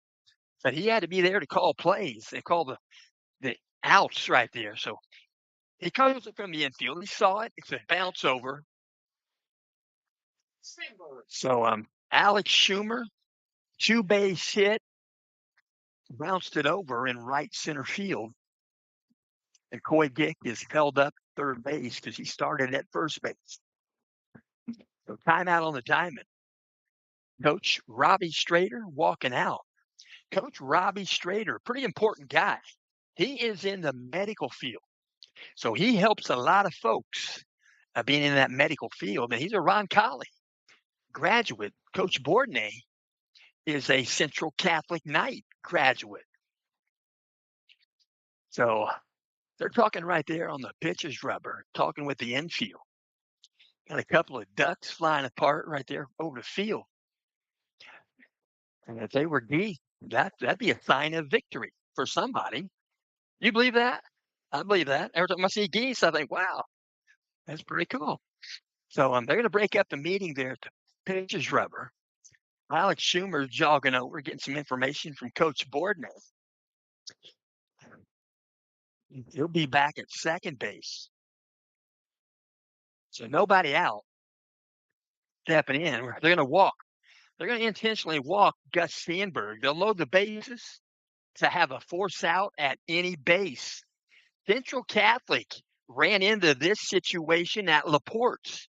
but he had to be there to call plays. They call the outs right there. So he calls it from the infield. He saw it. It's a bounce over. So Alex Schumer, 2-base hit, bounced it over in right center field. And Coy Gick is held up third base because he started at first base. So timeout on the diamond. Coach Robbie Strader walking out. Coach Robbie Strader, pretty important guy. He is in the medical field. So he helps a lot of folks being in that medical field. And he's a Roncalli graduate. Coach Bourdonnais is a Central Catholic Knight graduate. So they're talking right there on the pitcher's rubber, talking with the infield. Got a couple of ducks flying apart right there over the field. And if they were geese, that'd be a sign of victory for somebody. You believe that? I believe that. Every time I see geese, I think, wow, that's pretty cool. So they're going to break up the meeting there at the pitcher's rubber. Alex Schumer's jogging over, getting some information from Coach Bourdonnais. He'll be back at second base. So nobody out. Stepping in. They're going to walk. They're going to intentionally walk Gus Sandberg. They'll load the bases to have a force out at any base. Central Catholic ran into this situation at LaPorte's.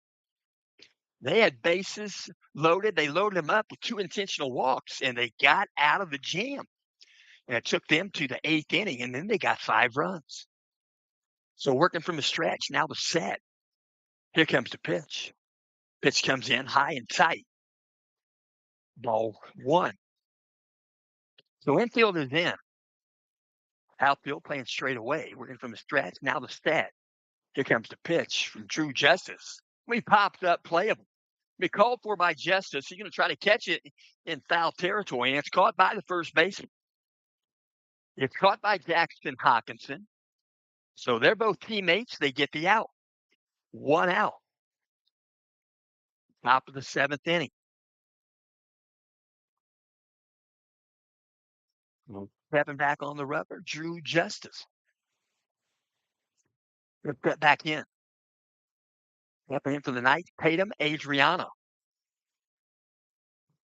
They had bases loaded. They loaded them up with 2 intentional walks, and they got out of the jam. And it took them to the 8th inning, and then they got 5 runs. So working from the stretch, now the set. Here comes the pitch. Pitch comes in high and tight. Ball 1. So infield is in. Outfield playing straight away. Working from the stretch, now the set. Here comes the pitch from True Justice. We popped up playable. Be called for by Justice. He's going to try to catch it in foul territory, and it's caught by the first baseman. It's caught by Jackson Hawkinson. So they're both teammates. They get the out. 1 out. Top of the 7th inning. Stepping back on the rubber, Drew Justice. Step back in. Stepping in for the night, Tatum Adriano.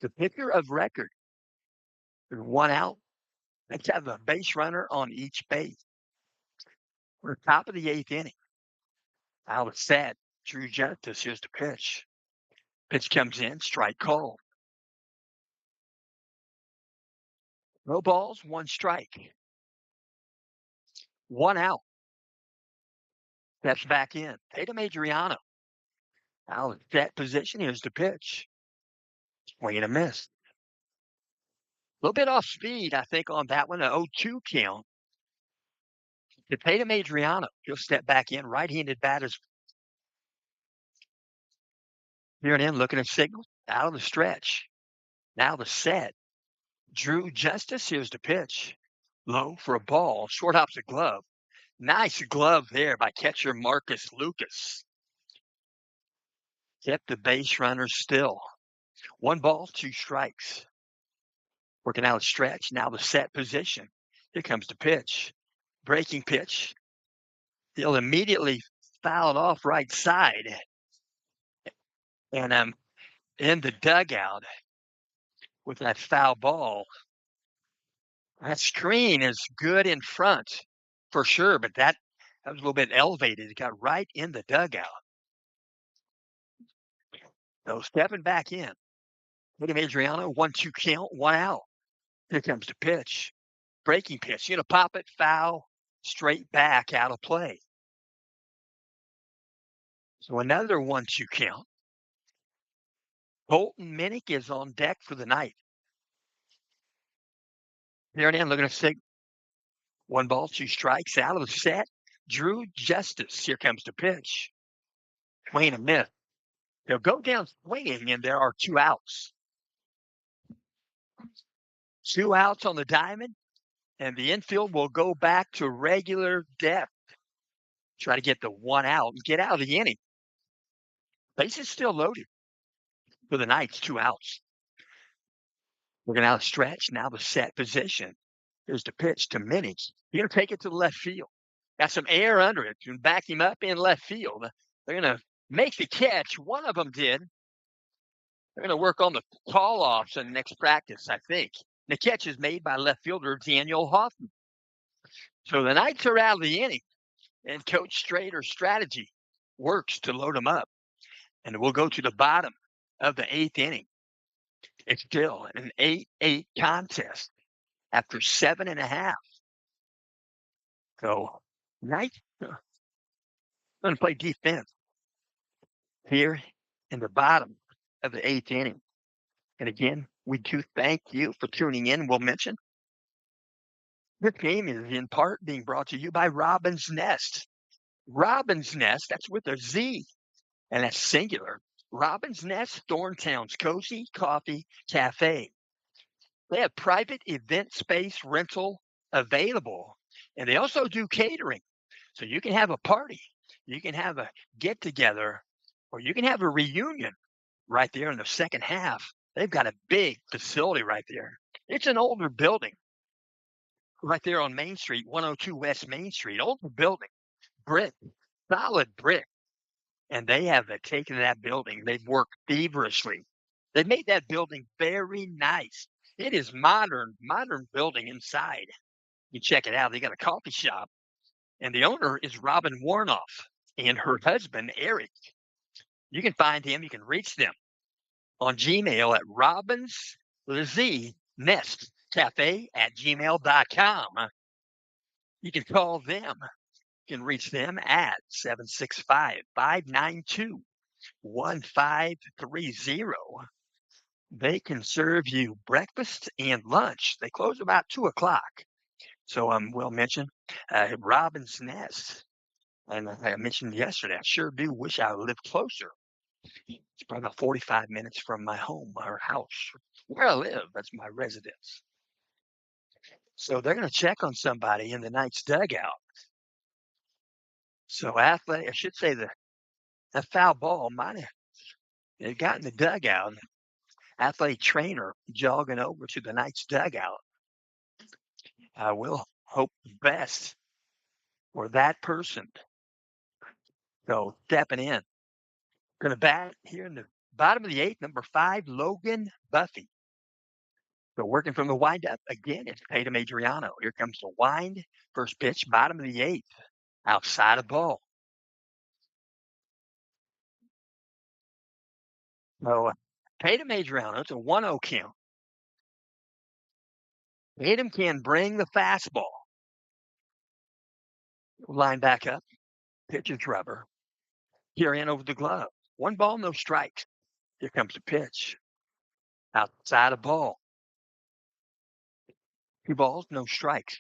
The pitcher of record. There's 1 out. Let's have a base runner on each base. We're top of the 8th inning. Out of set, Drew Justice. Here's the pitch. Pitch comes in, strike call. No balls, 1 strike. 1 out. Steps back in. Tatum Adriano. Out of set position. Here's the pitch. Swing and a miss. A little bit off speed, I think, on that one. An 0-2 count. To Tatum Adriano. He'll step back in. Right-handed batters. Here and in, looking at signals. Out of the stretch. Now the set. Drew Justice. Here's the pitch. Low for a ball. Short hops a glove. Nice glove there by catcher Marcus Lucas. Kept the base runner still. 1 ball, 2 strikes. Working out a stretch. Now the set position. Here comes the pitch. Breaking pitch. He'll immediately foul it off right side. And I'm in the dugout with that foul ball. That screen is good in front for sure, but that was a little bit elevated. It got right in the dugout. So stepping back in. Tatum Adriano, 1-2 count, 1 out. Here comes the pitch. Breaking pitch. You're going to pop it, foul, straight back, out of play. So another 1-2 count. Colton Minnick is on deck for the night. There and in, looking at sig. 1 ball, 2 strikes, out of the set. Drew Justice. Here comes the pitch. Swing and a miss. He'll go down swinging, and there are 2 outs. 2 outs on the diamond, and the infield will go back to regular depth. Try to get the 1 out and get out of the inning. Bases still loaded for the Knights, 2 outs. We're going to out stretch, now the set position. Here's the pitch to Minnick. You're going to take it to the left field. Got some air under it and back him up in left field. They're going to make the catch. One of them did. They're going to work on the call-offs in the next practice, I think. The catch is made by left fielder Daniel Hoffman. So the Knights are out of the inning, and Coach Strader's strategy works to load them up. And we'll go to the bottom of the 8th inning. It's still an 8-8 contest after 7.5. So Knights going to play defense here in the bottom of the 8th inning. And again, we do thank you for tuning in. We'll mention this game is in part being brought to you by Robin's Nest. Robin's Nest, that's with a Z, and that's singular. Robin's Nest, Thorntown's Cozy Coffee Cafe. They have private event space rental available, and they also do catering. So you can have a party, you can have a get-together, or you can have a reunion right there in the second half. They've got a big facility right there. It's an older building right there on Main Street, 102 West Main Street. Older building, brick, solid brick. And they have taken that building. They've worked feverishly. They made that building very nice. It is modern building inside. You check it out. They got a coffee shop. And the owner is Robin Warnoff and her husband, Eric. You can find him. You can reach them on Gmail at robinsnestcafe@gmail.com. You can call them. You can reach them at 765-592-1530. They can serve you breakfast and lunch. They close about 2 o'clock. So we'll mention Robin's Nest. And I mentioned yesterday, I sure do wish I lived closer. It's probably about 45 minutes from my home or house. Where I live, that's my residence. So they're going to check on somebody in the Knights dugout. So athletic, I should say that foul ball might have gotten the dugout. Athletic trainer jogging over to the Knights dugout. I will hope the best for that person. So stepping in. Going to bat here in the bottom of the 8th, number 5, Logan Buffy. So working from the windup, again, it's Tatum Adriano. Here comes the wind. First pitch, bottom of the 8th. Outside of ball. So Tatum Adriano, it's a 1-0 count. Tatum can bring the fastball. Line back up. Pitch is rubber. Here in over the glove. 1 ball, no strikes. Here comes the pitch. Outside of ball. 2 balls, no strikes.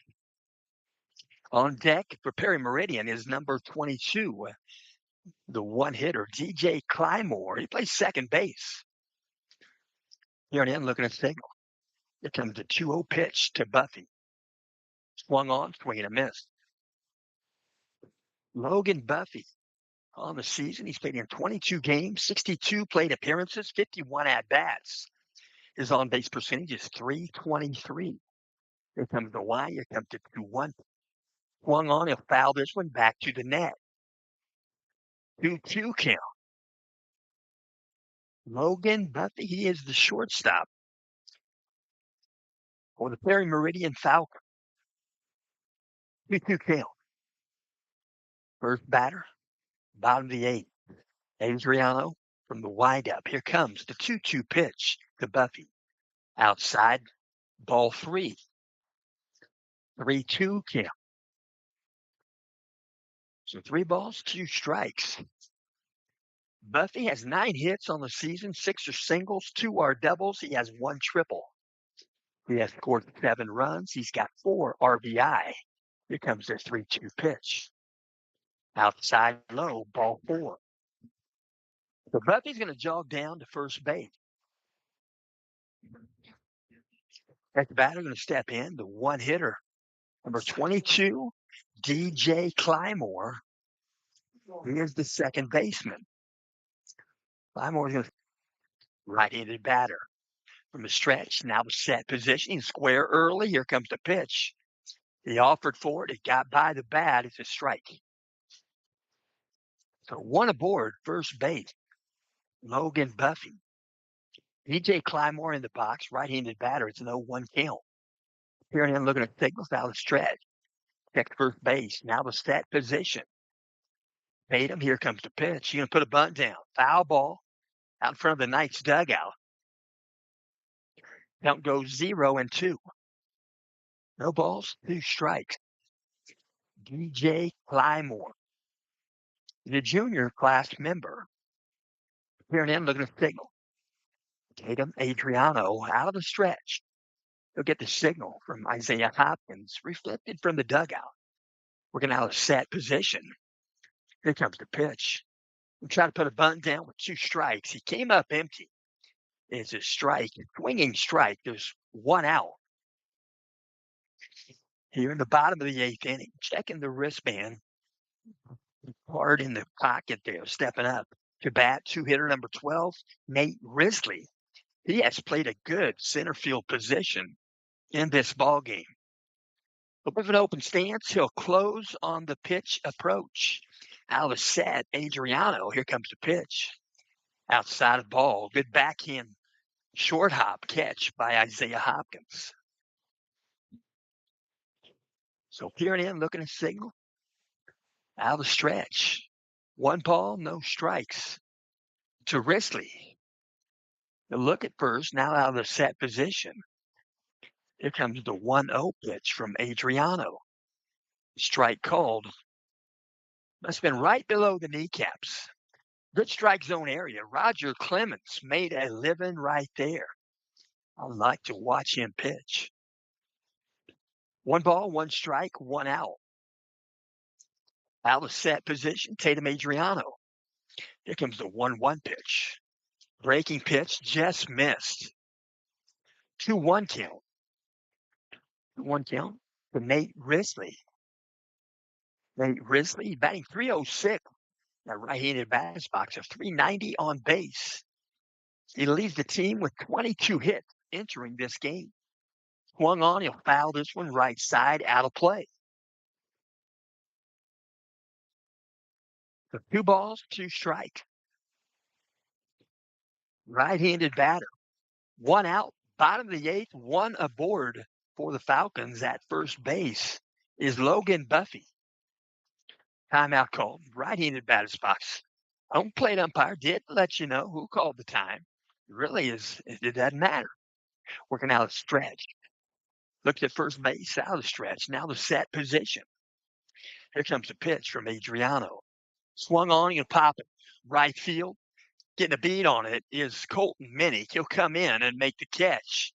On deck for Perry Meridian is number 22, the one-hitter, DJ Clymore. He plays second base. Here in looking at signal. Here comes the 2-0 pitch to Buffy. Swung on, swing and a miss. Logan Buffy on the season. He's played in 22 games, 62 plate appearances, 51 at-bats. His on-base percentage is .323. Here comes the Y. Here comes the 2-1. Swung on, he'll foul this one back to the net. 2-2 count. Logan Buffy, he is the shortstop for the Perry Meridian Falcons. 2-2 count. First batter, bottom of the 8th. Adriano from the windup. Here comes the 2-2 pitch to Buffy. Outside, ball 3. 3-2 count. So 3 balls, 2 strikes. Buffy has 9 hits on the season, 6 are singles, 2 are doubles. He has 1 triple. He has scored 7 runs. He's got 4 RBI. Here comes their 3-2 pitch. Outside low, ball 4. So Buffy's going to jog down to first base. Next batter going to step in, the one hitter, number 22, DJ Clymore. He is the second baseman. Clymore's going to right-handed batter from the stretch. Now the set position. He's square early. Here comes the pitch. He offered for it. It got by the bat. It's a strike. So one aboard, first base, Logan Buffy. DJ Clymore in the box, right-handed batter. It's an 0-1 count. Here and in looking at signals out of the stretch. Check first base. Now the set position. Tatum, here comes the pitch. He's going to put a bunt down. Foul ball out in front of the Knights dugout. Count goes 0-2. No balls, 2 strikes. DJ Clymore, the junior class member. Here and in looking at the signal. Tatum Adriano out of the stretch. He'll get the signal from Isaiah Hopkins, reflected from the dugout. Working out of set position. Here comes the pitch. We try to put a bunt down with 2 strikes. He came up empty. It's a strike, a swinging strike. There's 1 out. Here in the bottom of the 8th inning, checking the wristband. Hard in the pocket there, stepping up to bat. 2-hitter number 12, Nate Risley. He has played a good center field position in this ball game. But with an open stance, he'll close on the pitch approach. Out of the set, Adriano. Here comes the pitch. Outside of ball. Good backhand short hop catch by Isaiah Hopkins. So peering in, looking at signal. Out of the stretch. 1 ball, no strikes. To Risley. The look at first, now out of the set position. Here comes the 1-0 pitch from Adriano. Strike called. Must have been right below the kneecaps. Good strike zone area. Roger Clemens made a living right there. I like to watch him pitch. 1 ball, 1 strike, 1 out. Out of set position, Tatum Adriano. Here comes the 1-1 pitch. Breaking pitch, just missed. 2-1 count. 2-1 count to Nate Risley. Nate Risley batting .306. A right-handed batter's box of .390 on base. He leads the team with 22 hits entering this game. Swung on, he'll foul this one right side, out of play. So 2 balls, 2 strikes. Right-handed batter. 1 out, bottom of the 8th, 1 aboard for the Falcons at first base is Logan Buffy. Timeout called. Right-handed batter's box. Home plate umpire did let you know who called the time. It doesn't matter. Working out a stretch. Looks at first base, out of the stretch. Now the set position. Here comes the pitch from Adriano. Swung on, you pop it. Right field. Getting a beat on it is Colton Minnick. He'll come in and make the catch.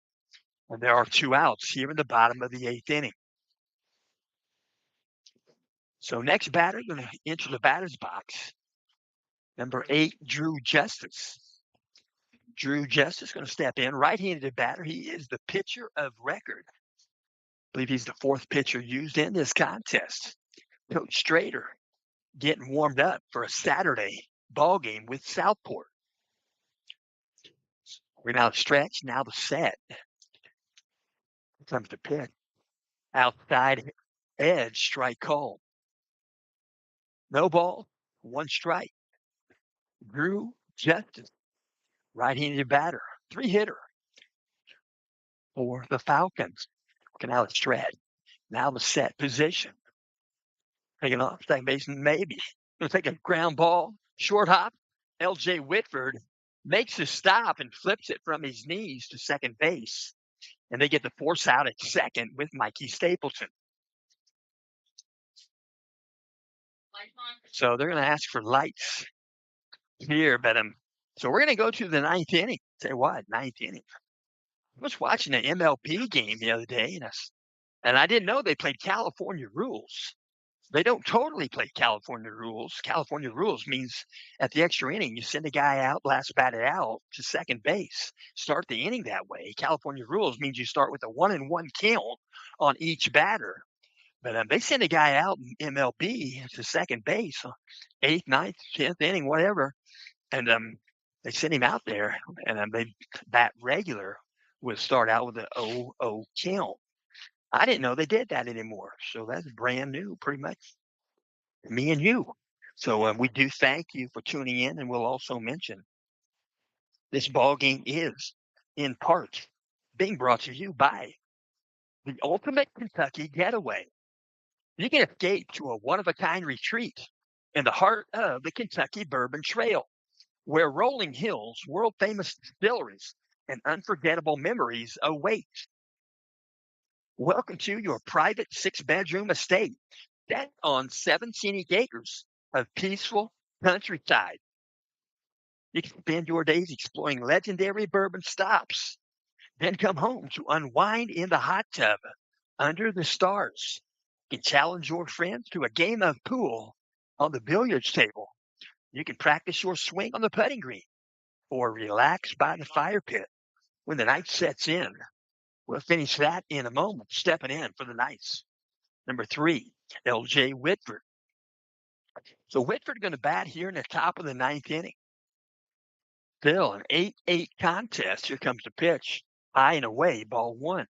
And there are 2 outs here in the bottom of the 8th inning. So next batter going to enter the batter's box. Number 8, Drew Justice. Drew Justice going to step in. Right-handed batter. He is the pitcher of record. I believe he's the 4th pitcher used in this contest. Coach Strader getting warmed up for a Saturday ball game with Southport. We're now stretch. Now the set. Here comes the pitch. Outside edge, strike called. No ball, 1 strike. Drew Justice, right-handed batter, 3-hitter for the Falcons. Now the stretch. Now the set position. Taking off second baseman, maybe. Going to take a ground ball, short hop. L.J. Whitford makes a stop and flips it from his knees to second base. And they get the force out at second with Mikey Stapleton. So they're going to ask for lights here, but so we're going to go to the 9th inning. Say what? 9th inning. I was watching an MLB game the other day, and I didn't know they played California rules. They don't totally play California rules. California rules means at the extra inning, you send a guy out, last batted out to second base, start the inning that way. California rules means you start with a 1-1 count on each batter. But they send a guy out in MLB to second base, eighth, ninth, 10th inning, whatever, and they send him out there, and they bat regular would start out with an 0-0 count. I didn't know they did that anymore, so that's brand new, pretty much. Me and you. So we do thank you for tuning in, and we'll also mention this ball game is in part being brought to you by the Ultimate Kentucky Getaway. You can escape to a one-of-a-kind retreat in the heart of the Kentucky Bourbon Trail, where rolling hills, world-famous distilleries, and unforgettable memories await. Welcome to your private 6-bedroom estate set on 7 scenic acres of peaceful countryside. You can spend your days exploring legendary bourbon stops, then come home to unwind in the hot tub under the stars. You can challenge your friends to a game of pool on the billiards table. You can practice your swing on the putting green or relax by the fire pit when the night sets in. We'll finish that in a moment, stepping in for the nights. Number 3, L.J. Whitford. So Whitford going to bat here in the top of the 9th inning. Still an 8-8 contest. Here comes the pitch. High and away, ball 1.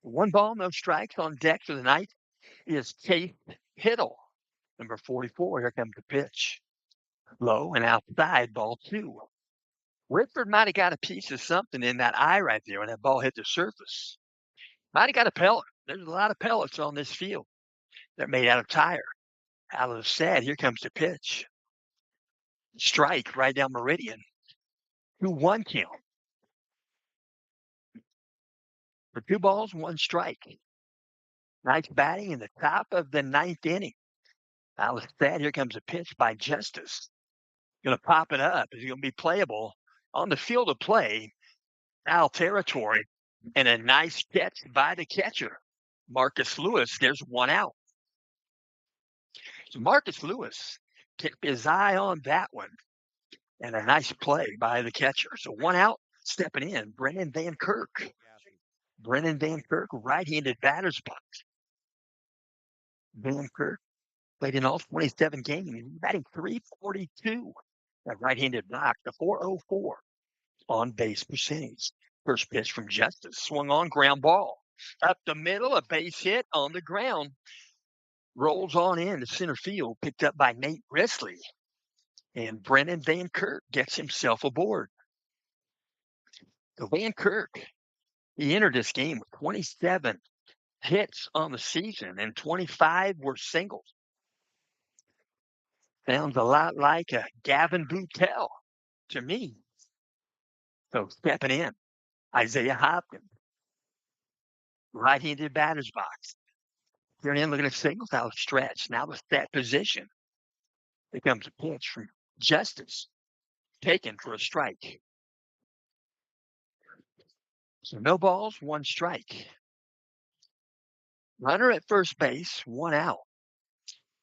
1 ball, no strikes. On deck for the night is Chase Hiddle. Number 44, here comes the pitch. Low and outside, ball 2. Whitford might have got a piece of something in that eye right there when that ball hit the surface. Might have got a pellet. There's a lot of pellets on this field. They're made out of tire. Out of the set, here comes the pitch. Strike right down Meridian. 2-1 count. For 2 balls, 1 strike. Nice batting in the top of the 9th inning. Out of the set, here comes a pitch by Justice. Going to pop it up. It's going to be playable on the field of play. Foul territory. And a nice catch by the catcher, Marcus Lewis. There's 1 out. So Marcus Lewis kept his eye on that one. And a nice play by the catcher. So 1 out, stepping in, Brennan Van Kirk. Brennan Van Kirk, right-handed batter's box. Van Kirk played in all 27 games. He's batting .342. That right-handed block, the .404 on base percentage. First pitch from Justice, swung on, ground ball. Up the middle, a base hit on the ground. Rolls on in to center field, picked up by Nate Risley. And Brennan Van Kirk gets himself aboard. So Van Kirk, he entered this game with 27 hits on the season, and 25 were singles. Sounds a lot like a Gavin Boutel to me. So stepping in, Isaiah Hopkins, right-handed batter's box. Here in, looking at singles, out of stretch. Now the set position. Here comes a pitch from Justice, taken for a strike. So no balls, 1 strike. Runner at first base, 1 out.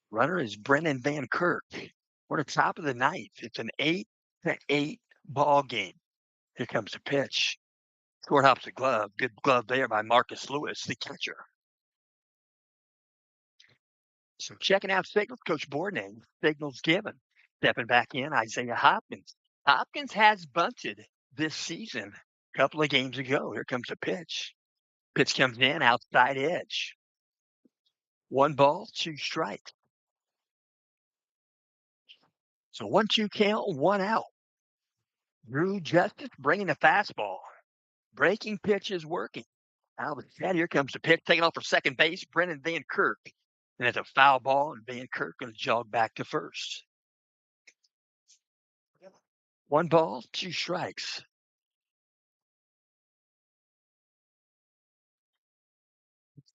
Runner is Brennan Van Kirk. We're at the top of the 9th. It's an 8-8 ball game. Here comes the pitch. Short hops the glove. Good glove there by Marcus Lewis, the catcher. So checking out signals, Coach Bourdain. Signals given. Stepping back in, Isaiah Hopkins. Hopkins has bunted this season a couple of games ago. Here comes the pitch. Pitch comes in, outside edge. 1 ball, 2 strikes. So 1-2 count, 1 out. Drew Justice bringing the fastball. Breaking pitch is working. Out of the set, here comes the pitch, taking off for second base, Brennan Van Kirk. And it's a foul ball, and Van Kirk going to jog back to first. 1 ball, 2 strikes.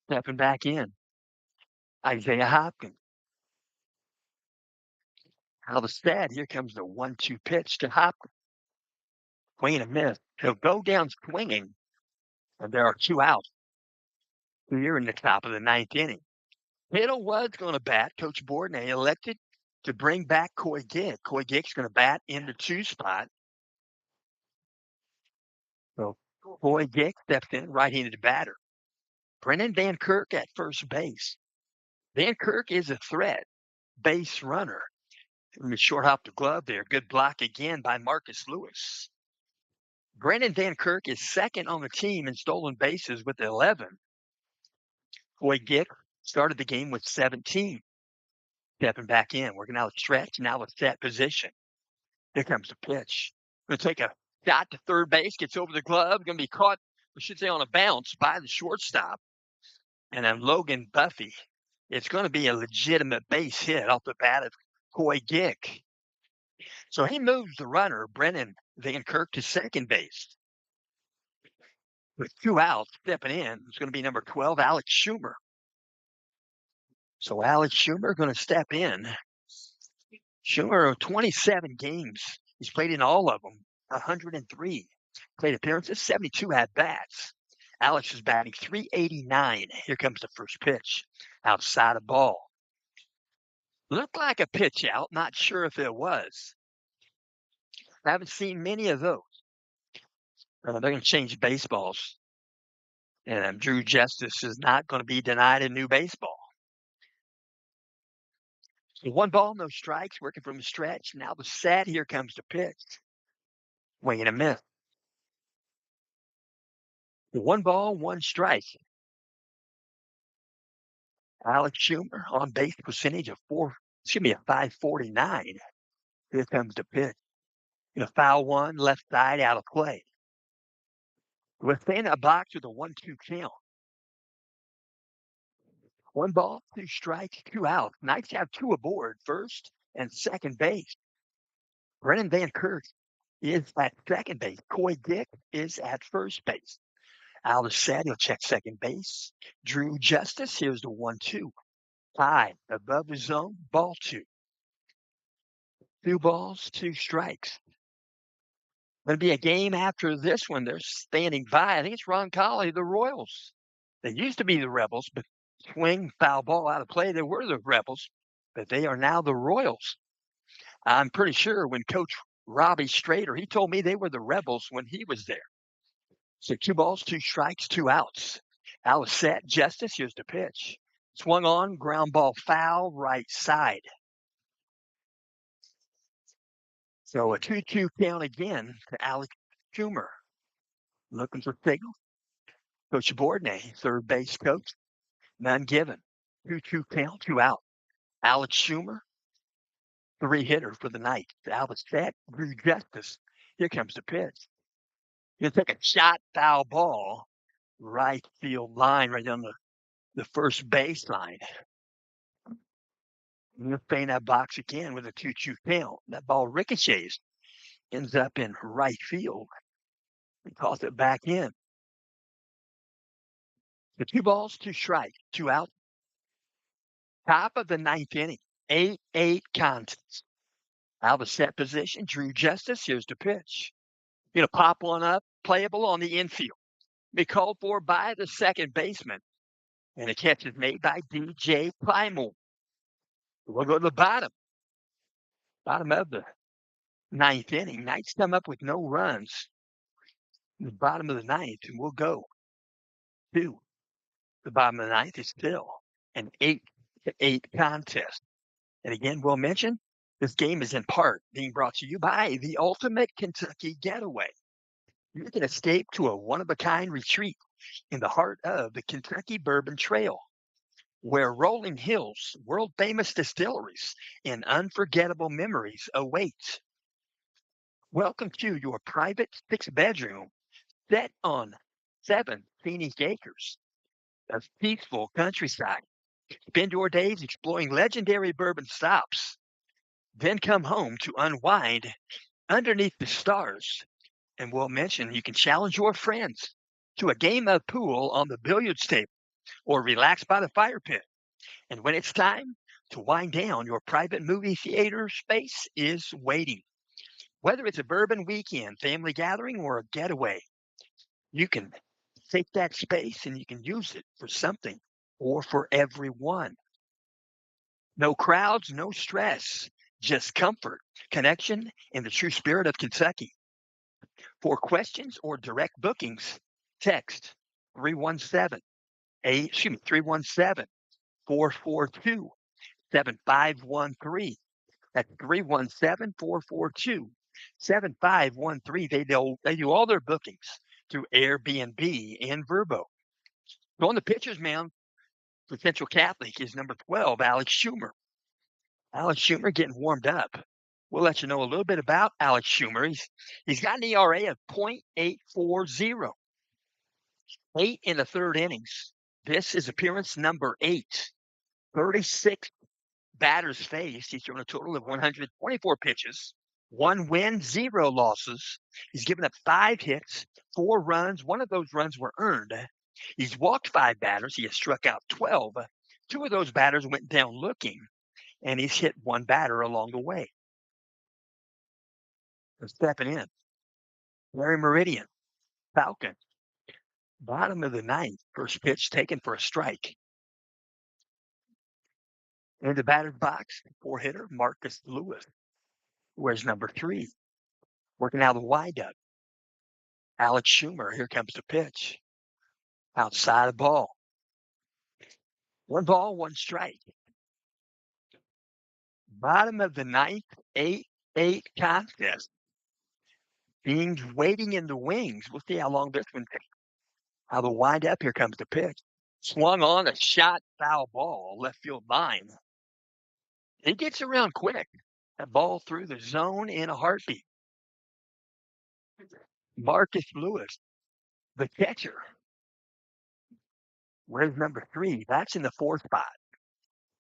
Stepping back in, Isaiah Hopkins. Out of the set, here comes the 1-2 pitch to Hopkins. Swing and a miss. He'll go down swinging, and there are 2 outs. here in the top of the ninth inning. Hiddle was going to bat. Coach Bourdonnais elected to bring back Coy Gick. Coy Gick's going to bat in the 2 spot. So Coy Gick steps in, right-handed batter. Brennan Van Kirk at first base. Van Kirk is a threat, base runner. Short hop the glove there. Good block again by Marcus Lewis. Brennan Van Kirk is second on the team in stolen bases with 11. Coy Gick started the game with 17. Stepping back in, working out a stretch, now a set position. Here comes the pitch. Going to take a shot to third base, gets over the glove, going to be caught, we should say, on a bounce by the shortstop. And then Logan Buffy. It's going to be a legitimate base hit off the bat of Coy Gick. So he moves the runner, Brennan Van Kirk, to second base. With 2 outs, stepping in, it's going to be number 12, Alex Schumer. So Alex Schumer going to step in. Schumer, 27 games. He's played in all of them, 103 plate appearances, 72 at-bats. Alex is batting .389. Here comes the first pitch. Outside of ball. Looked like a pitch out. Not sure if it was. I haven't seen many of those. They're going to change baseballs. And Drew Justice is not going to be denied a new baseball. So 1 ball, no strikes, working from the stretch. Now the set. Here comes the pitch. Swing and a miss. 1 ball, 1 strike. Alex Schumer on base percentage of 549. Here comes the pitch. Foul 1, left side, out of play. Within a box with a 1-2 count. 1 ball, 2 strikes, 2 outs. Knights have 2 aboard, first and second base. Brennan Van Kirk is at second base. Coy Gick is at first base. Out of set, he'll check second base. Drew Justice, here's the 1-2. High above the zone, ball 2. 2 balls, 2 strikes. Going to be a game after this one. They're standing by. I think it's Roncalli, the Royals. They used to be the Rebels, but swing, foul ball out of play. They were the Rebels, but they are now the Royals. I'm pretty sure when Coach Robbie Strader, he told me they were the Rebels when he was there. So 2 balls, 2 strikes, 2 outs. Out of set, Justice, here's the pitch. Swung on, ground ball foul, right side. So a 2-2 count again to Alex Schumer. Looking for signal. Coach Bourdonnais, third base coach. None given. 2-2 count, 2 out. Alex Schumer, 3-hitter for the night. Out of set, Drew Justice. Here comes the pitch. He'll take a shot, foul ball, right field line, right on the first baseline. He'll stay in that box again with a 2-2 count. That ball ricochets, ends up in right field. He toss it back in. The 2 balls, 2 strikes, 2 out. Top of the ninth inning, 8-8 contest. Out of set position, Drew Justice. Here's the pitch. Pop one up, playable on the infield. Be called for by the second baseman. And the catch is made by DJ Plymore. We'll go to the bottom of the ninth inning. Knights come up with no runs. The bottom of the ninth, and we'll go to the bottom of the ninth. Is still an 8-8 contest. And again, we'll mention this game is in part being brought to you by the Ultimate Kentucky Getaway. You can escape to a one-of-a-kind retreat in the heart of the Kentucky Bourbon Trail, where rolling hills, world-famous distilleries, and unforgettable memories await. Welcome to your private 6-bedroom set on 7 scenic acres of peaceful countryside. Spend your days exploring legendary bourbon stops, then come home to unwind underneath the stars. And we'll mention you can challenge your friends to a game of pool on the billiards table or relax by the fire pit. And when it's time to wind down, your private movie theater space is waiting. Whether it's a bourbon weekend, family gathering, or a getaway, you can Take that space and you can use it for something or for everyone. No crowds, no stress, just comfort, connection, and the true spirit of Kentucky. For questions or direct bookings, text 317 317 442 7513. That's 317-442-7513. They do all their bookings through Airbnb and Verbo. So on the pitcher's mound for Central Catholic is number 12, Alex Schumer. Alex Schumer getting warmed up. We'll let you know a little bit about Alex Schumer. He's got an ERA of .840, 8 in the third innings. This is appearance number 8. 36 batters faced. He's thrown a total of 124 pitches, 1 win, 0 losses. He's given up 5 hits, 4 runs. 1 of those runs were earned. He's walked 5 batters. He has struck out 12. 2 of those batters went down looking, and he's hit 1 batter along the way. So stepping in, Meridian, Falcon. Bottom of the ninth, first pitch taken for a strike. In the batter's box, 4-hitter Marcus Lewis. Where's number 3? Working out of the windup. Alex Schumer, here comes the pitch. Outside the ball. 1 ball, 1 strike. Bottom of the ninth, 8-8 contest. Beings waiting in the wings. We'll see how long this one takes. How the windup, here comes the pitch. Swung on a shot, foul ball, left field line. It gets around quick. That ball through the zone in a heartbeat. Marcus Lewis, the catcher. Where's number 3? That's in the 4th spot.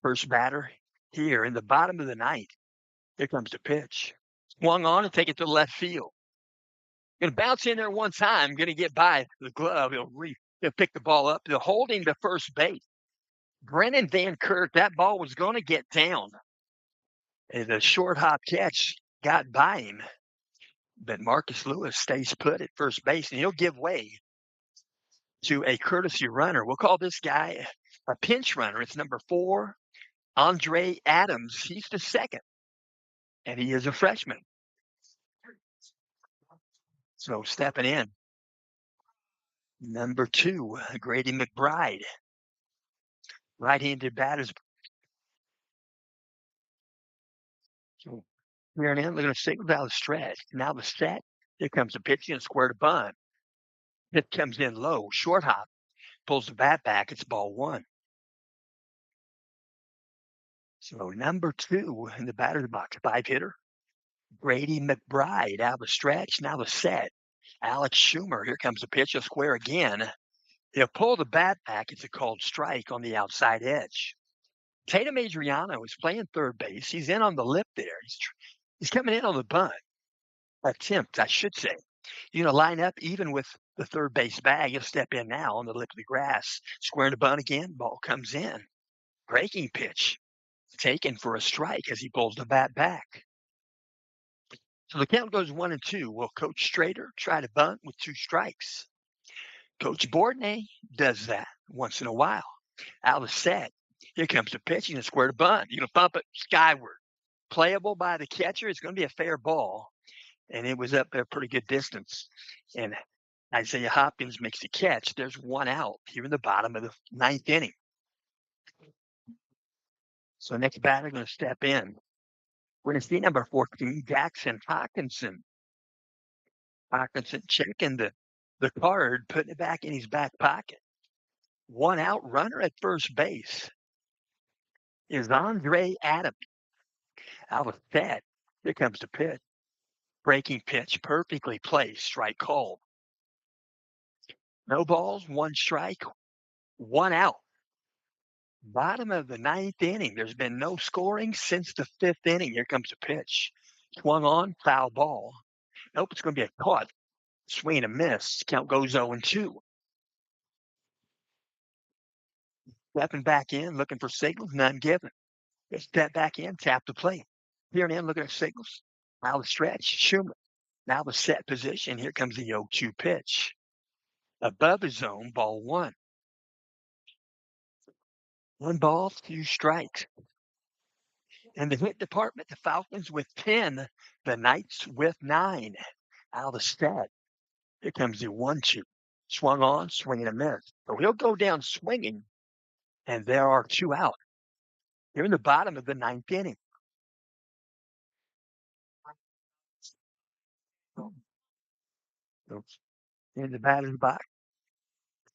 First batter here in the bottom of the ninth. Here comes the pitch. Swung on and take it to left field. Going to bounce in there one time. Going to get by the glove. He'll pick the ball up. They'll hold him to first base. Brennan Van Kirk, that ball was going to get down. And the short hop catch got by him. But Marcus Lewis stays put at first base, and he'll give way to a courtesy runner. We'll call this guy a pinch runner. It's number 4, Andre Adams. He's the second, and he is a freshman. So stepping in, number 2, Grady McBride. Right-handed batters. So here and in, they're going to signal out the stretch. Now the set. Here comes the pitch and square to bunt. It comes in low, short hop, pulls the bat back. It's ball 1. So number 2 in the batter's box, 5-hitter, Grady McBride out of the stretch. Now the set. Alex Schumer. Here comes the pitch. He'll square again. He'll pull the bat back. It's a called strike on the outside edge. Tatum Adriano is playing third base. He's in on the lip there. He's coming in on the bunt. Attempt, I should say. You're going to line up even with the third base bag. He'll step in now on the lip of the grass. Squaring the bunt again. Ball comes in. Breaking pitch. Taken for a strike as he pulls the bat back. So the count goes 1-2. Will Coach Strader try to bunt with 2 strikes? Coach Bordnay does that once in a while. Out of the set. Here comes the pitch. He's going to square the bunt. You're going to bump it skyward. Playable by the catcher. It's going to be a fair ball. And it was up a pretty good distance. And Isaiah Hopkins makes the catch. There's 1 out here in the bottom of the 9th inning. So next batter going to step in. We're going to see number 14, Jackson Hawkinson. Hawkinson checking the card, putting it back in his back pocket. 1 out, runner at first base is Andre Adams. Out of set. Here comes the pitch. Breaking pitch, perfectly placed, strike called. No balls, 1 strike, 1 out. Bottom of the 9th inning. There's been no scoring since the 5th inning. Here comes the pitch. Swung on, foul ball. Nope, it's going to be a caught. Swing and a miss. Count goes 0-2. Stepping back in, looking for signals, none given. Step back in, tap the plate. Here and in, looking at signals. Now the stretch, Schumer. Now the set position. Here comes the 0-2 pitch. Above his zone, ball 1. 1 ball, 2 strikes. In the hit department, the Falcons with 10, the Knights with 9. Out of the stat. Here comes the 1-2. Swung on, swinging a miss. So he'll go down swinging, and there are 2 out. Here in the bottom of the 9th inning. In the batter's box,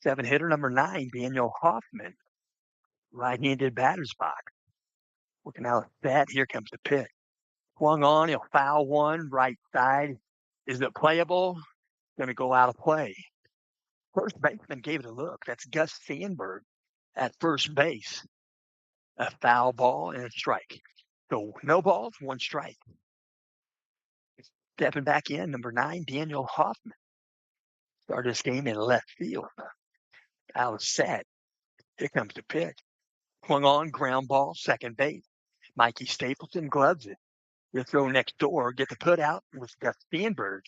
7-hitter number 9, Daniel Hoffman, right-handed batter's box. Working out that. Here comes the pitch. Swung on, he'll foul 1, right side. Is it playable? Going to go out of play. First baseman gave it a look. That's Gus Sandberg at first base. A foul ball and a strike. So no balls, 1 strike. Stepping back in, number 9, Daniel Hoffman. Started this game in left field. Out of set. Here comes the pitch. Swung on, ground ball, second base. Mikey Stapleton gloves it. He'll throw next door, get the put out with Gus Sandberg.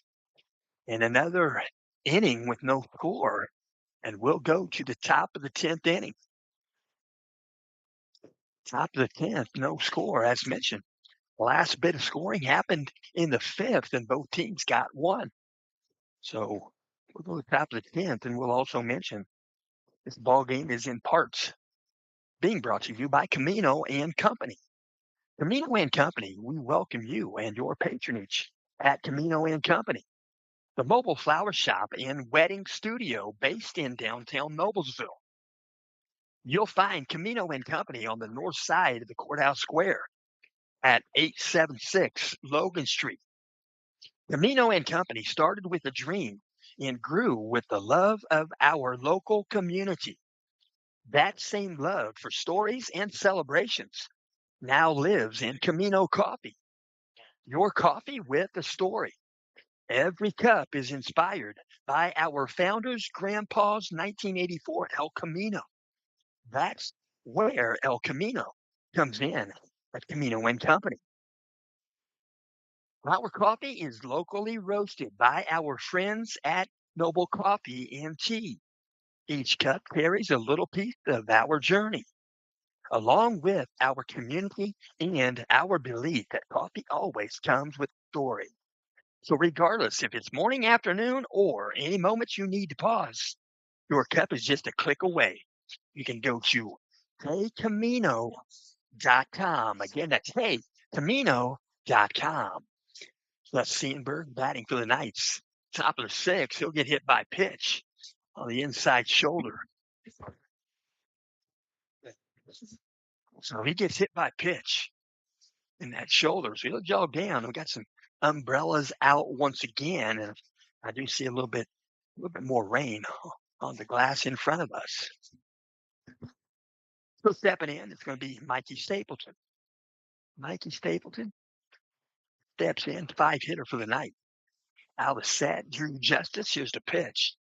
And another inning with no score. And we'll go to the top of the 10th inning. Top of the 10th, no score, as mentioned. Last bit of scoring happened in the 5th, and both teams got 1. So we'll go to the top of the 10th, and we'll also mention this ball game is in parts being brought to you by Camino and Company. Camino and Company, we welcome you and your patronage at Camino and Company, the mobile flower shop and wedding studio based in downtown Noblesville. You'll find Camino and Company on the north side of the courthouse square at 876 Logan Street. Camino and Company started with a dream and grew with the love of our local community. That same love for stories and celebrations now lives in Camino Coffee. Your coffee with a story. Every cup is inspired by our founder's grandpa's 1984 El Camino. That's where El Camino comes in at Camino and Company. Our coffee is locally roasted by our friends at Noble Coffee and Tea. Each cup carries a little piece of our journey, along with our community and our belief that coffee always comes with a story. So regardless if it's morning, afternoon, or any moment you need to pause, your cup is just a click away. You can go to heycamino.com. Again, that's heycamino.com. That's Sandberg batting for the Knights. Top of the 6th, he'll get hit by pitch on the inside shoulder. So he gets hit by pitch in that shoulder. So he'll jog down. We've got some umbrellas out once again, and I do see a little bit more rain on the glass in front of us. So stepping in, it's going to be Mikey Stapleton. Mikey Stapleton steps in, 5-hitter for the night. Out of the set, Drew Justice. Here's the pitch.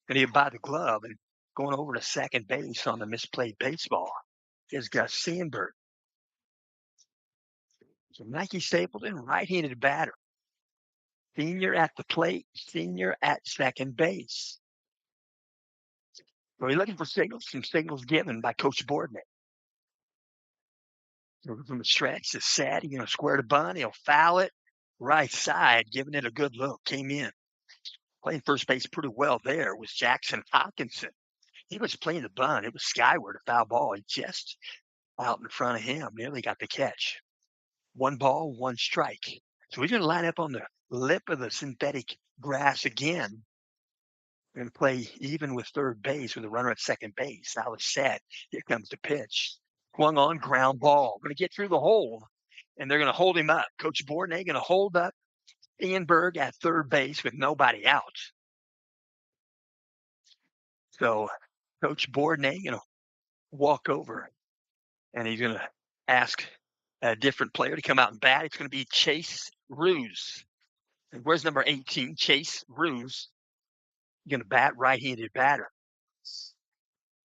Going to get by the glove and going over to second base on the misplayed baseball. Here's Gus Sandberg. So Mikey Stapleton, right-handed batter. Senior at the plate, senior at second base. So he's looking for signals, some signals given by Coach Boardman. So from the stretch, it's sad. He's going to square the bunt. He'll foul it. Right side, giving it a good look. Came in. Playing first base pretty well there was Jackson Hopkinson. He was playing the bunt. It was skyward, a foul ball. He just out in front of him. Nearly got the catch. 1 ball, 1 strike. So he's going to line up on the lip of the synthetic grass again and play even with third base with a runner at second base. Now it's set. Here comes the pitch. Swung on, ground ball. Going to get through the hole, and they're going to hold him up. Coach Bourdonnais going to hold up Sandberg at third base with nobody out. So Coach Bourdonnais going to walk over, and he's going to ask a different player to come out and bat. It's going to be Chase Ruse. And where's number 18? Chase Ruse. Going to bat, right-handed batter.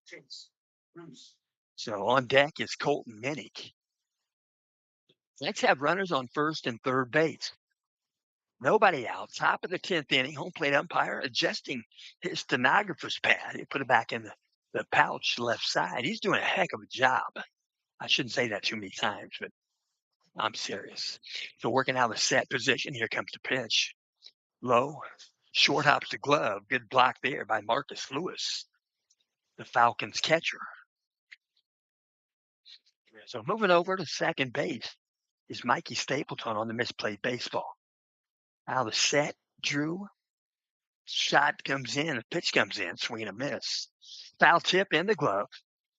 Chase Ruse. So on deck is Colton Minnick. Let's have runners on first and third base. Nobody out. Top of the 10th inning, home plate umpire adjusting his stenographer's pad. He put it back in the pouch left side. He's doing a heck of a job. I shouldn't say that too many times, but I'm serious. So working out the set position. Here comes the pitch. Low. Short hops the glove. Good block there by Marcus Lewis, the Falcons catcher. So moving over to second base is Mikey Stapleton on the misplayed baseball. Now the set. Drew. Shot comes in. The pitch comes in. Swing and a miss. Foul tip in the glove.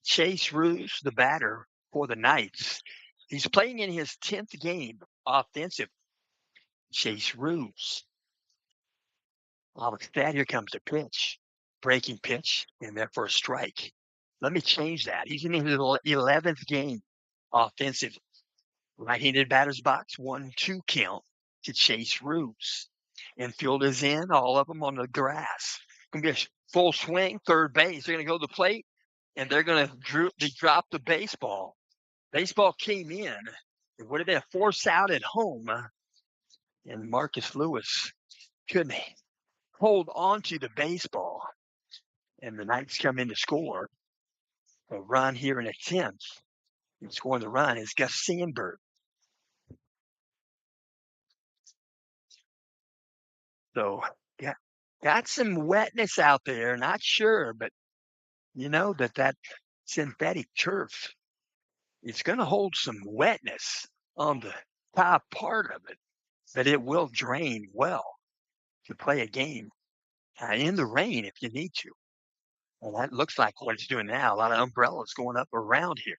Chase Ruse, the batter for the Knights. He's playing in his 10th game offensive. Chase Ruse. All that, here comes the pitch. Breaking pitch, and there for a strike. Let me change that. He's in his 11th game offensive. Right-handed batter's box, 1-2 count to Chase Ruse. Infield is in, all of them on the grass. Going to be a full swing, third base. They're going to go to the plate, and they're going to drop the baseball. Baseball came in. It would have been a force out at home, and Marcus Lewis couldn't hold on to the baseball. And the Knights come in to score a run here in the 10th. And scoring the run is Gus Sandberg. So, yeah, got some wetness out there. Not sure, but you know that synthetic turf, it's going to hold some wetness on the top part of it, but it will drain well to play a game in the rain if you need to. And that looks like what it's doing now. A lot of umbrellas going up around here.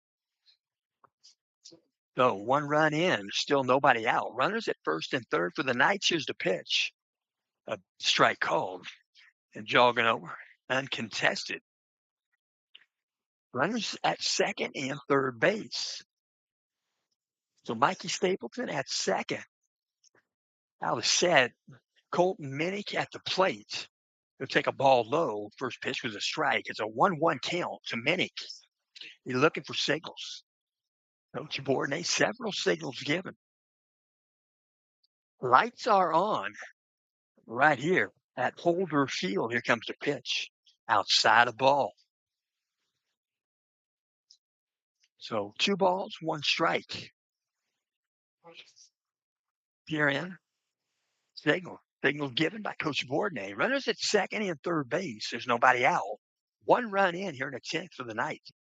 So 1 run in, still nobody out. Runners at first and third for the Knights. Here's the pitch. A strike called and jogging over uncontested. Runners at second and third base. So Mikey Stapleton at second. Now the set, Colton Minnick at the plate. He'll take a ball low. First pitch was a strike. It's a 1-1 count to Minnick. He's looking for signals. Coach Bordnay, several signals given. Lights are on right here at Holder Field. Here comes the pitch. Outside of ball. So 2 balls, 1 strike. Here in. Signal given by Coach Bordnay. Runners at second and third base. There's nobody out. 1 run in here in the 10th for the Knights.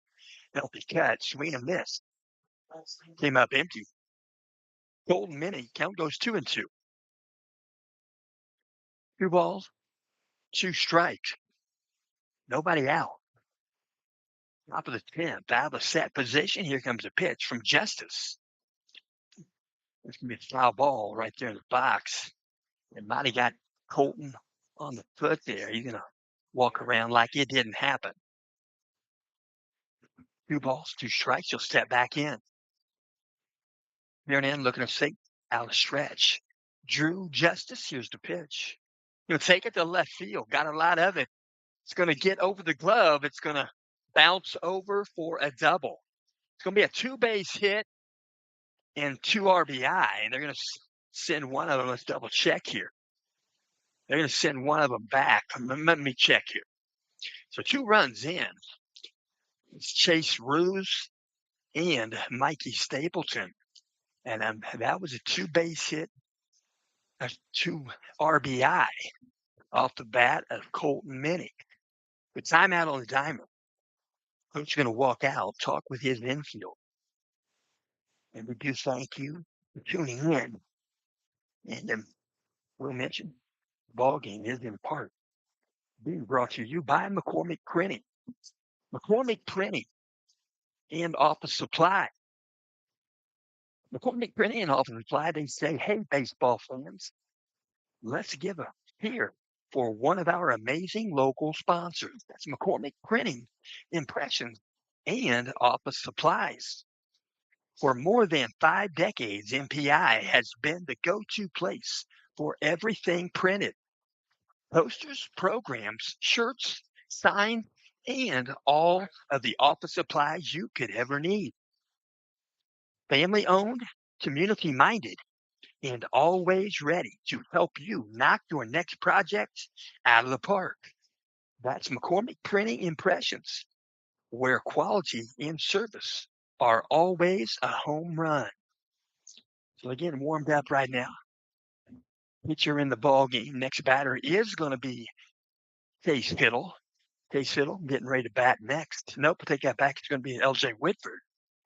Healthy cut. Swing and miss. Came up empty. Golden Minnie. Count goes 2-2. 2 balls, 2 strikes. Nobody out. Top of the 10th. Out of the set position. Here comes a pitch from Justice. It's going to be a foul ball right there in the box. It might have got Colton on the foot there. He's going to walk around like it didn't happen. 2 balls, 2 strikes. He'll step back in. Meridian looking to take out a stretch. Drew Justice. Here's the pitch. He'll take it to left field. Got a lot of it. It's going to get over the glove. It's going to bounce over for a double. It's going to be a 2-base hit and 2 RBI. And they're going to send one of them. Let's double check here. They're going to send one of them back. Let me check here. So 2 runs in. It's Chase Ruse and Mikey Stapleton. And that was a 2-base hit, a 2 RBI off the bat of Colton Minnick. The timeout on the diamond. Coach's going to walk out, talk with his infield. And we do thank you for tuning in. And we'll mention the ball game is in part being brought to you by McCormick Printing. McCormick Printing and Office Supply. McCormick Printing and Office Supply, they say, hey, baseball fans, let's give a cheer for one of our amazing local sponsors. That's McCormick Printing, Impressions, and Office Supplies. For more than 5 decades, MPI has been the go-to place for everything printed. Posters, programs, shirts, signs, and all of the office supplies you could ever need. Family-owned, community-minded, and always ready to help you knock your next project out of the park. That's McCormick Printing Impressions, where quality and service are always a home run. So again, warmed up right now. Pitcher in the ball game. Next batter is going to be Case Kittle. Case Kittle getting ready to bat next. Nope, I take that back. It's going to be L.J. Whitford.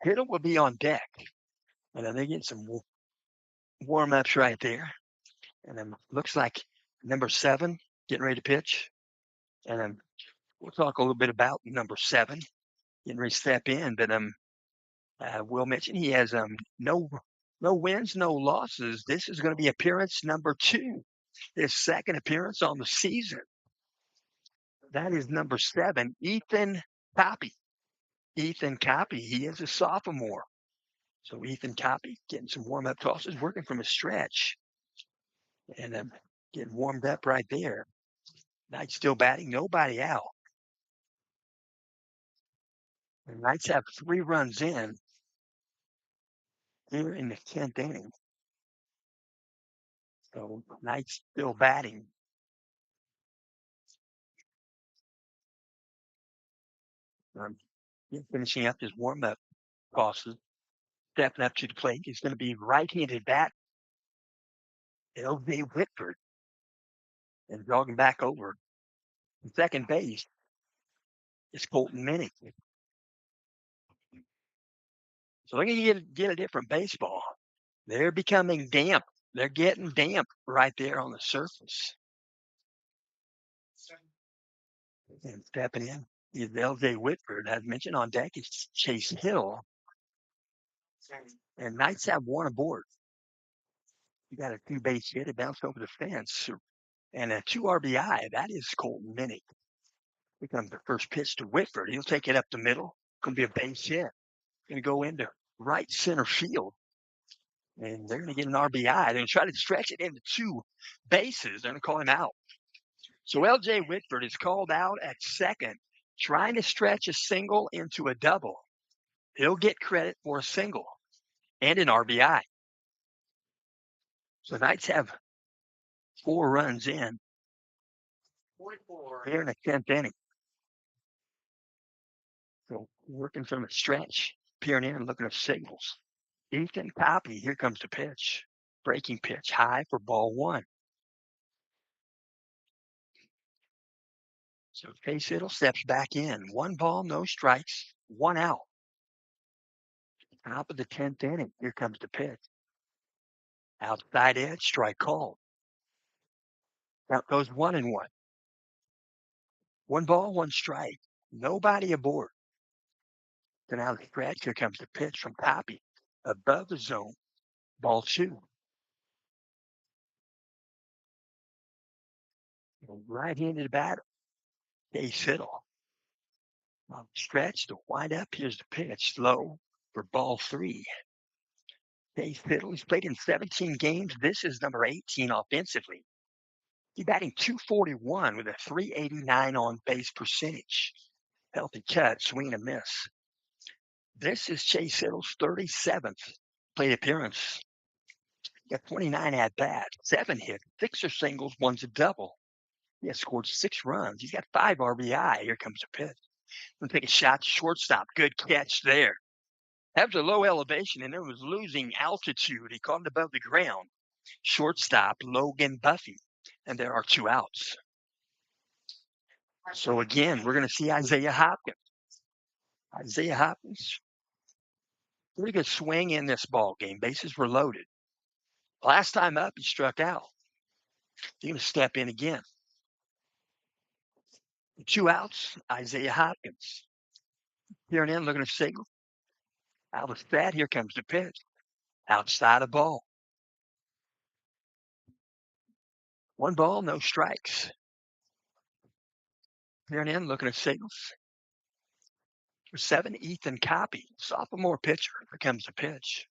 Kittle will be on deck. And then they get some warm-ups right there. And then looks like number 7 getting ready to pitch. And then we'll talk a little bit about number 7 getting ready to step in. But Will mention he has no wins, no losses. This is going to be appearance number 2, his second appearance on the season. That is number 7, Ethan Copy. Ethan Copy, he is a sophomore. So Ethan Copy getting some warm-up tosses, working from a stretch. And getting warmed up right there. Knights still batting, nobody out. The Knights have 3 runs in here in the 10th inning. So Knights still batting. Finishing up his warm-up tosses. Stepping up to the plate is going to be right-handed bat L.J. Whitford. And jogging back over second base is Colton Minnick. So they're going to get a different baseball. They're becoming damp. They're getting damp right there on the surface. And stepping in is L.J. Whitford. As mentioned on deck is Chase Hill. And Knights have 1 aboard. You got a 2-base hit. It bounced over the fence. And a 2 RBI. That is Colton Minnick. Here comes the first pitch to Whitford. He'll take it up the middle. Going to be a base hit. Going to go into right center field. And they're going to get an RBI. They're going to try to stretch it into 2 bases. They're going to call him out. So L.J. Whitford is called out at second, trying to stretch a single into a double. He'll get credit for a single and an RBI. So Knights have 4 runs in here in the 10th inning. So working from a stretch, peering in and looking at signals. Ethan Copy, here comes the pitch. Breaking pitch, high for ball 1. So Chase Hill steps back in. 1 ball, no strikes, 1 out. Top of the 10th inning, here comes the pitch. Outside edge, strike called. Count goes 1-1. 1 ball, 1 strike. Nobody aboard. So now the stretch, here comes the pitch from Copy. Above the zone, ball 2. Right-handed batter, Chase Hill. Stretch to wind up. Here's the pitch, low for ball 3. Chase Hill, he's played in 17 games. This is number 18 offensively. He's batting .241 with a .389 on base percentage. Healthy cut, swing and a miss. This is Chase Hill's 37th plate appearance. He got 29 at bats, 7 hits, 6 are singles, 1's a double. He has scored 6 runs. He's got 5 RBI. Here comes the pitch. Going to take a shot to shortstop. Good catch there. That was a low elevation, and it was losing altitude. He caught it above the ground. Shortstop, Logan Buffy. And there are 2 outs. So again, we're going to see Isaiah Hopkins. Isaiah Hopkins, pretty good swing in this ball game. Bases were loaded. Last time up, he struck out. He's going to step in again. 2 outs, Isaiah Hopkins. Here and in, looking at signal. Out of that, here comes the pitch. Outside of ball. 1 ball, no strikes. Here and in, looking at signals. For 7, Ethan Copy, sophomore pitcher. Here comes the pitch.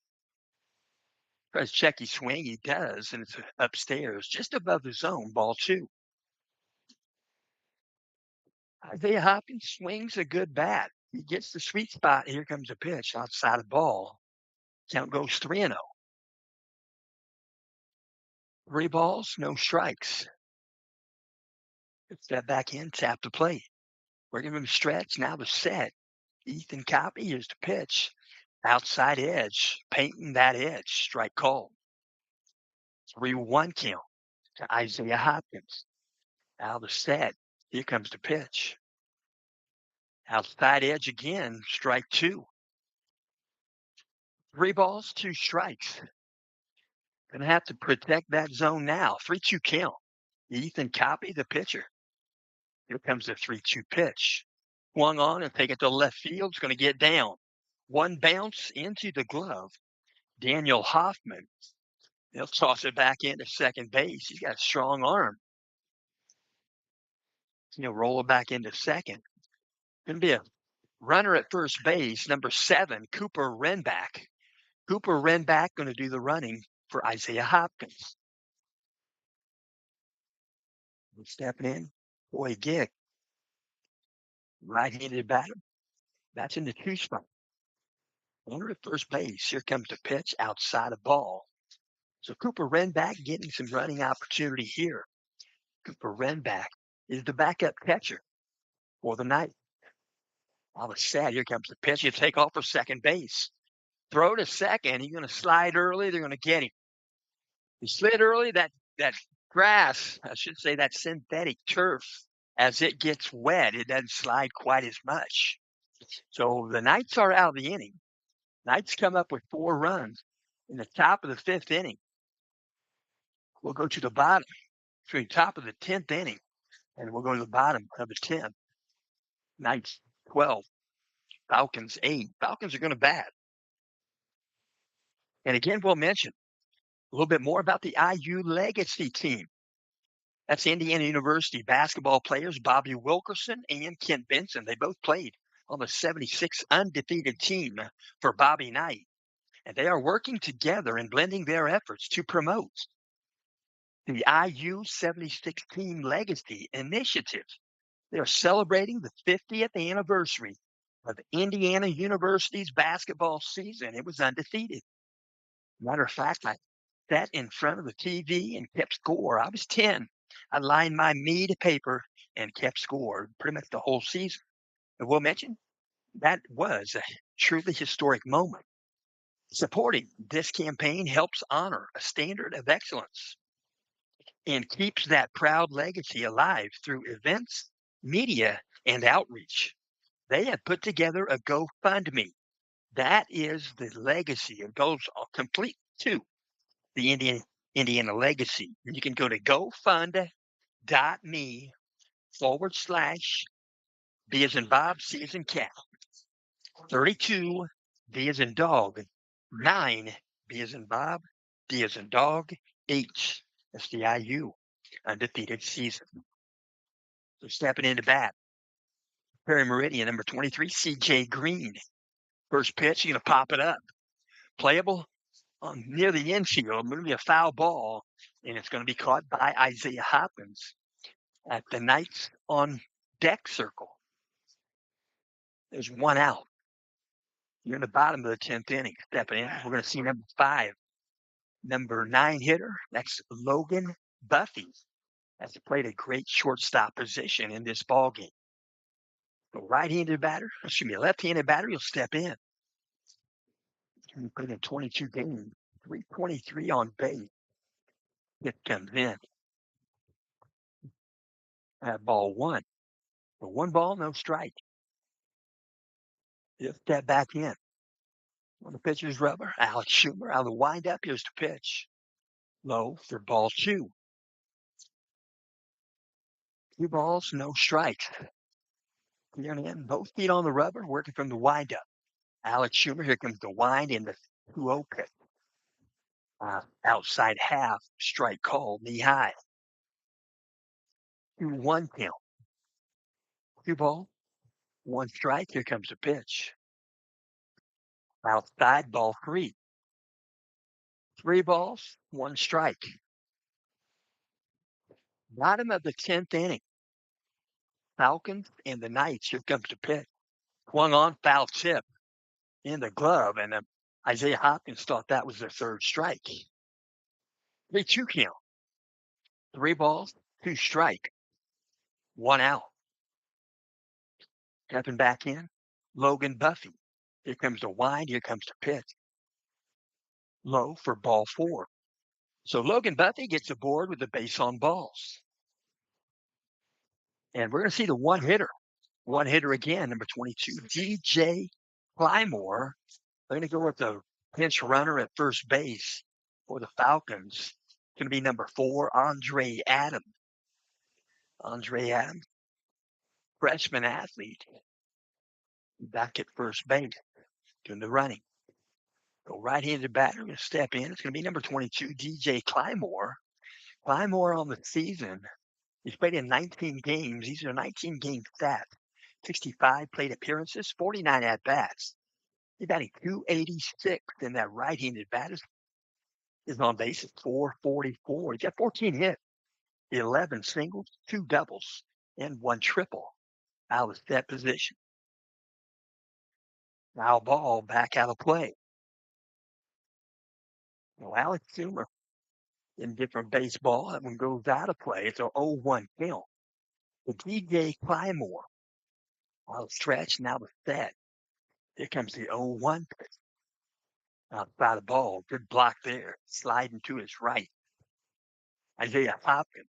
Tries to check his swing. He does, and it's upstairs, just above the zone, ball 2. Isaiah Hopkins swings a good bat. He gets the sweet spot. Here comes the pitch outside of ball. Count goes 3-0. 3 balls, no strikes. Step back in, tap the plate. We're giving him a stretch. Now the set. Ethan Copy, here's the pitch. Outside edge, painting that edge. Strike called. 3-1 count to Isaiah Hopkins. Now the set. Here comes the pitch. Outside edge again, strike 2. 3 balls, 2 strikes. Gonna have to protect that zone now. 3-2 count. Ethan Copy, the pitcher. Here comes the 3-2 pitch. Swung on and take it to left field. It's going to get down. One bounce into the glove. Daniel Hoffman. He'll toss it back into second base. He's got a strong arm. He'll roll it back into second. Going to be a runner at first base, number 7, Cooper Renback. Cooper Renback going to do the running for Isaiah Hopkins. We're stepping in. Boy, Gick. Right-handed batter. That's in the 2 spot. Runner at first base. Here comes the pitch outside of ball. So Cooper Renback getting some running opportunity here. Cooper Renback is the backup catcher for the night. All of a sudden, here comes the pitch. You take off for second base. Throw to second. He's going to slide early. They're going to get him. He slid early. That grass, I should say that synthetic turf, as it gets wet, it doesn't slide quite as much. So the Knights are out of the inning. Knights come up with 4 runs in the top of the 5th inning. We'll go to the bottom, to the top of the 10th inning, and we'll go to the bottom of the 10th. Knights 12, Falcons 8. Falcons are going to bat. And again, we'll mention a little bit more about the IU Legacy team. That's Indiana University basketball players Bobby Wilkerson and Kent Benson. They both played on the 76 undefeated team for Bobby Knight. And they are working together and blending their efforts to promote the IU 76 Team Legacy Initiative. They are celebrating the 50th anniversary of Indiana University's basketball season. It was undefeated. Matter of fact, I sat in front of the TV and kept score. I was 10. I lined my me to paper and kept score pretty much the whole season. And we'll mention that was a truly historic moment. Supporting this campaign helps honor a standard of excellence and keeps that proud legacy alive through events, media, and outreach. They have put together a GoFundMe. That is the legacy. It goes complete to the Indiana legacy. And you can go to gofund.me/B as in Bob, C as in cat, 32, D as in dog, 9, B as in Bob, D as in dog, H. That's the IU undefeated season. So stepping into bat, Perry Meridian, number 23, CJ Green. First pitch, you're going to pop it up. Playable near the infield, maybe a foul ball, and it's going to be caught by Isaiah Hopkins at the Knights on deck circle. There's 1 out. You're in the bottom of the 10th inning. Stepping in, we're going to see number 5, number 9 hitter. That's Logan Buffy. Has played a great shortstop position in this ball game. The right-handed batter, a left-handed batter, he'll step in. He played in 22 games, 323 on base. It comes in. That ball 1. For 1 ball, no strike. He'll step back in. On the pitcher's rubber, Alex Schumer out of the windup. Here's the pitch. Low for ball 2. 2 balls, no strikes. Here and in, both feet on the rubber, working from the windup. Alex Schumer, here comes the wind in the 2-0 pitch. Outside half, strike called, knee high. 2-1 count. 2 ball, 1 strike. Here comes the pitch. Outside, ball 3. 3 balls, 1 strike. Bottom of the 10th inning. Falcons and the Knights. Here comes the pitch. Swung on, foul tip in the glove, and Isaiah Hopkins thought that was their 3rd strike. 3-2 count. 3 balls, 2 strike, 1 out. Stepping back in, Logan Buffy. Here comes the wind. Here comes the pitch. Low for ball 4. So Logan Buffy gets aboard with the base on balls. And we're going to see the one hitter. One hitter again, number 22, DJ Plymore. They're going to go with the pinch runner at first base for the Falcons. It's going to be number 4, Andre Adams. Andre Adams, freshman athlete, back at first base, doing the running. So right-handed batter going to step in. It's going to be number 22, DJ Plymore. Plymore on the season, he's played in 19 games. These are 19-game stats. 65 plate appearances, 49 at-bats. He's batting .286, and that right-handed bat is on base at .444. He's got 14 hits, 11 singles, 2 doubles, and 1 triple out of that position. Foul ball back out of play. Well, Alex Schumer in different baseball, that one goes out of play. It's an 0-1 count. The DJ Plymore out of stretch, now the set. Here comes the 0-1 pitch. Outside the ball, good block there. Sliding to his right. Isaiah Hopkins,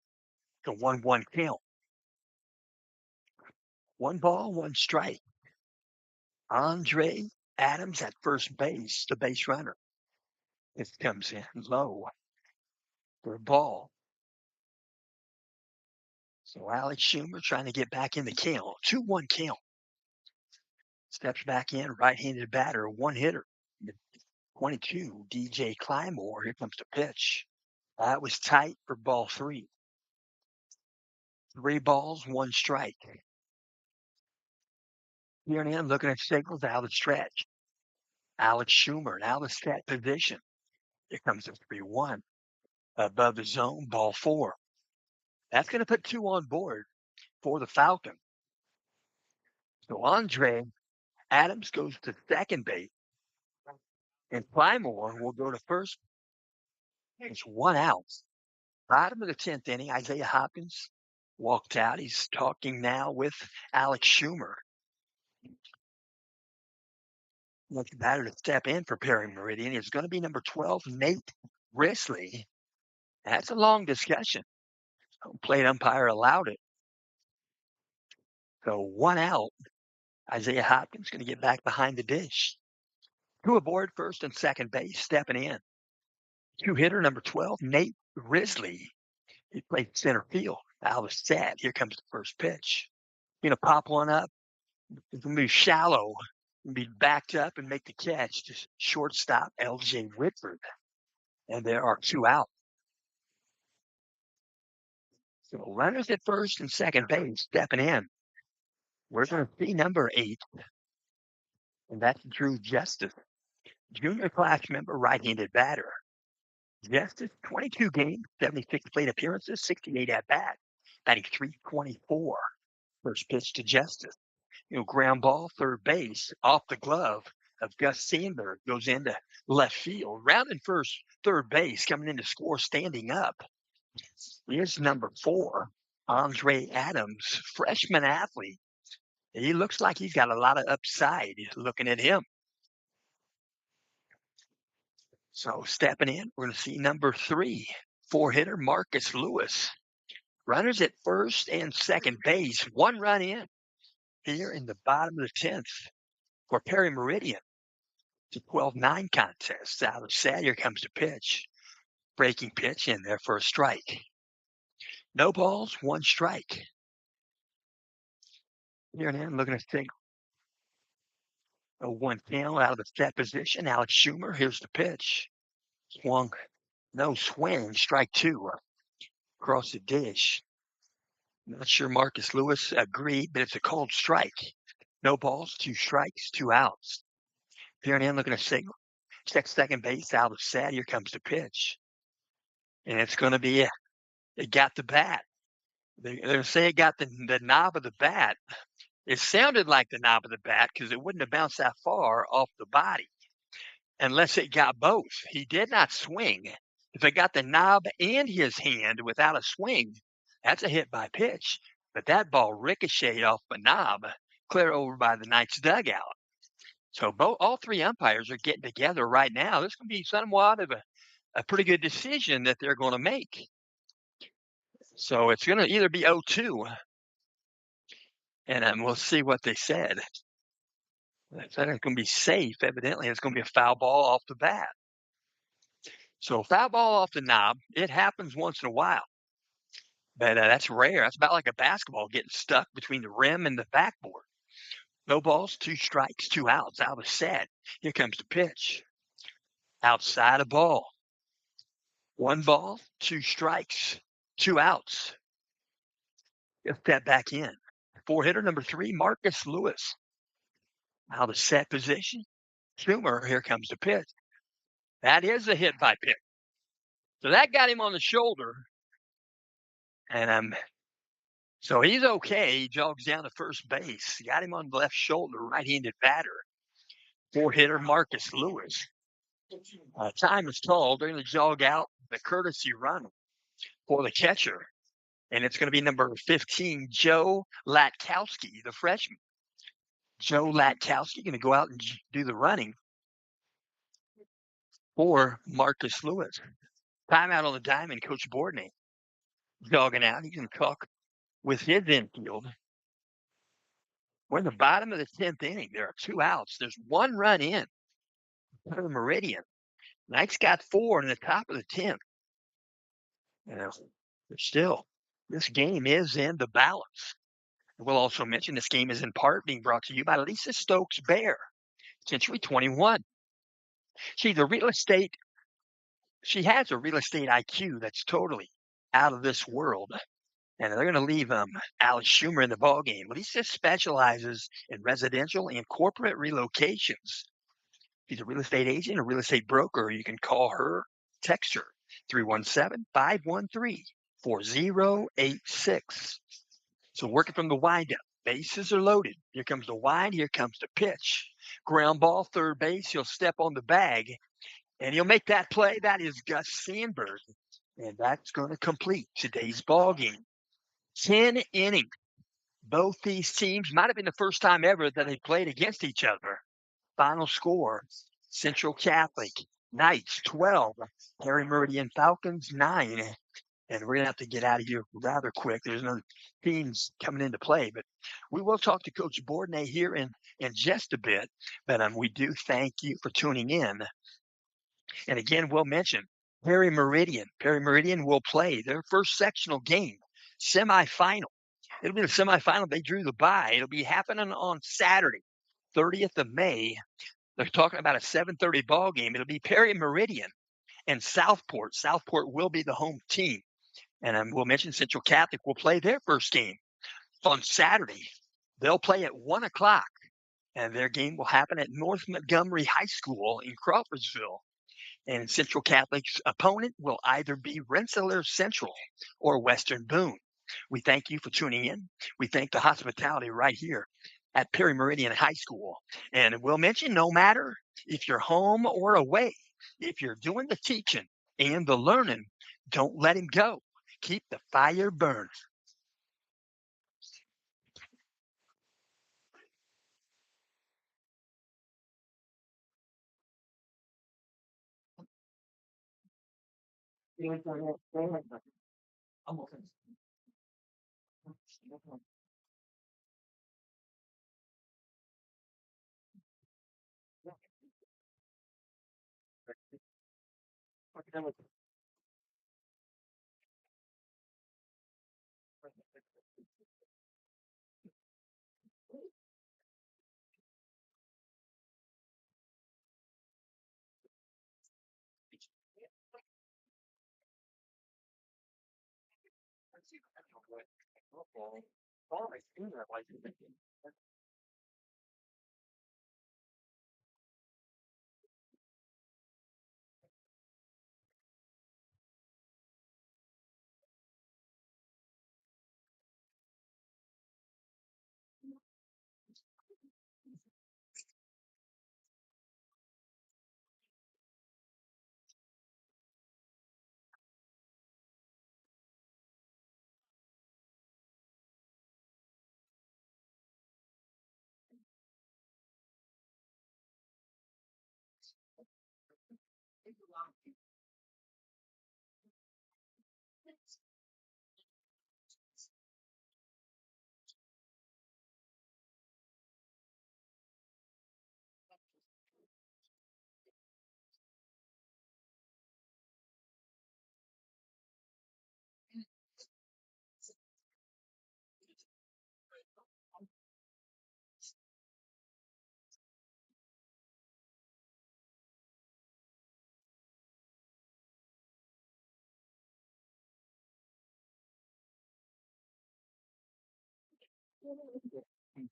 the 1-1 count. 1 ball, 1 strike. Andre Adams at first base, the base runner. This comes in low for a ball. So Alex Schumer trying to get back in the count. 2-1 count. Steps back in, right-handed batter, 1 hitter. 22, DJ Plymore. Here comes the pitch. That was tight for ball 3. 3 balls, 1 strike. Here and in, looking at signals out of the stretch. Alex Schumer now the set position. Here comes the 3-1. Above the zone, ball 4. That's going to put 2 on board for the Falcons. So Andre Adams goes to second base, and Plymore will go to first. It's 1 out. Bottom of the 10th inning, Isaiah Hopkins walked out. He's talking now with Alex Schumer. Next batter to step in for Perry Meridian is going to be number 12, Nate Risley. That's a long discussion. Plate umpire allowed it. So 1 out. Isaiah Hopkins going to get back behind the dish. 2 aboard first and second base, stepping in. 2 hitter, number 12, Nate Risley. He played center field. Out of set. Here comes the first pitch. Going to pop one up. It's going to be shallow. Going to be backed up and make the catch. Just shortstop L.J. Whitford. And there are 2 out. So runners at first and second base stepping in. We're going to see number 8. And that's Drew Justice. Junior class member, right-handed batter. Justice, 22 games, 76 plate appearances, 68 at-bats, batting .324. First pitch to Justice. Ground ball, third base, off the glove of Gus Sandberg, goes into left field. Rounding first, third base, coming in to score standing up is number 4, Andre Adams, freshman athlete. He looks like he's got a lot of upside looking at him. So stepping in, we're going to see number 3, 4-hitter Marcus Lewis. Runners at first and second base, 1 run in here in the bottom of the 10th for Perry Meridian. It's a 12-9 contest. Out of set, here comes the pitch. Breaking pitch in there for a strike. No balls, 1 strike. Here and in, looking at single. A 1 count out of the set position. Alex Schumer, here's the pitch. Swung, no swing, strike 2 across the dish. Not sure Marcus Lewis agreed, but it's a called strike. No balls, 2 strikes, 2 outs. Here and in, looking at signal. Check second base, out of set. Here comes the pitch. And it's going to be it got the bat. They're going to say it got the knob of the bat. It sounded like the knob of the bat because it wouldn't have bounced that far off the body unless it got both. He did not swing. If it got the knob and his hand without a swing, that's a hit by pitch. But that ball ricocheted off the knob, clear over by the Knights dugout. So all three umpires are getting together right now. This can be somewhat of a pretty good decision that they're going to make. So it's going to either be 0-2, and we'll see what they said. They said it's going to be safe. Evidently, it's going to be a foul ball off the bat. So foul ball off the knob, it happens once in a while. But that's rare. That's about like a basketball getting stuck between the rim and the backboard. No balls, 2 strikes, 2 outs. Out of set. Here comes the pitch. Outside a ball. 1 ball, 2 strikes, 2 outs. Get that back in. 4-hitter number 3, Marcus Lewis. Out of set position. Schumer, here comes the pitch. That is a hit by pitch. So that got him on the shoulder. And so he's okay. He jogs down to first base. Got him on the left shoulder, right-handed batter. 4-hitter Marcus Lewis. Time is called. They're going to jog out the courtesy run for the catcher. And it's going to be number 15, Joe Latkowski, the freshman. Joe Latkowski going to go out and do the running for Marcus Lewis. Timeout on the diamond, Coach Bourdonnais jogging out. He's going to talk with his infield. We're in the bottom of the 10th inning. There are 2 outs. There's 1 run in for the Meridian. Knights got 4 in the top of the 10th. Still, this game is in the balance. We'll also mention this game is in part being brought to you by Lisa Stokes Bear, Century 21. She has a real estate IQ that's totally out of this world. And they're going to leave Alex Schumer in the ballgame. Lisa specializes in residential and corporate relocations. She's a real estate agent, a real estate broker. You can call her, text her, 317-513-4086. So working from the windup, bases are loaded. Here comes the wind. Here comes the pitch. Ground ball, third base. He'll step on the bag, and he'll make that play. That is Gus Sandberg, and that's going to complete today's ball game. 10 innings. Both these teams might have been the first time ever that they played against each other. Final score, Central Catholic Knights 12, Perry Meridian Falcons 9. And we're going to have to get out of here rather quick. There's no teams coming into play. But we will talk to Coach Bourdonnais here in just a bit. But we do thank you for tuning in. And again, we'll mention Perry Meridian. Perry Meridian will play their first sectional game, semifinal. It'll be the semifinal. They drew the bye. It'll be happening on Saturday, 30th of May. They're talking about a 7:30 ball game. It'll be Perry Meridian and Southport. Southport will be the home team. And we'll mention Central Catholic will play their first game on Saturday. They'll play at 1 o'clock, and their game will happen at North Montgomery High School in Crawfordsville. And Central Catholic's opponent will either be Rensselaer Central or Western Boone. We thank you for tuning in. We thank the hospitality right here at Perry Meridian High School. And we'll mention no matter if you're home or away, if you're doing the teaching and the learning, don't let him go. Keep the fire burning.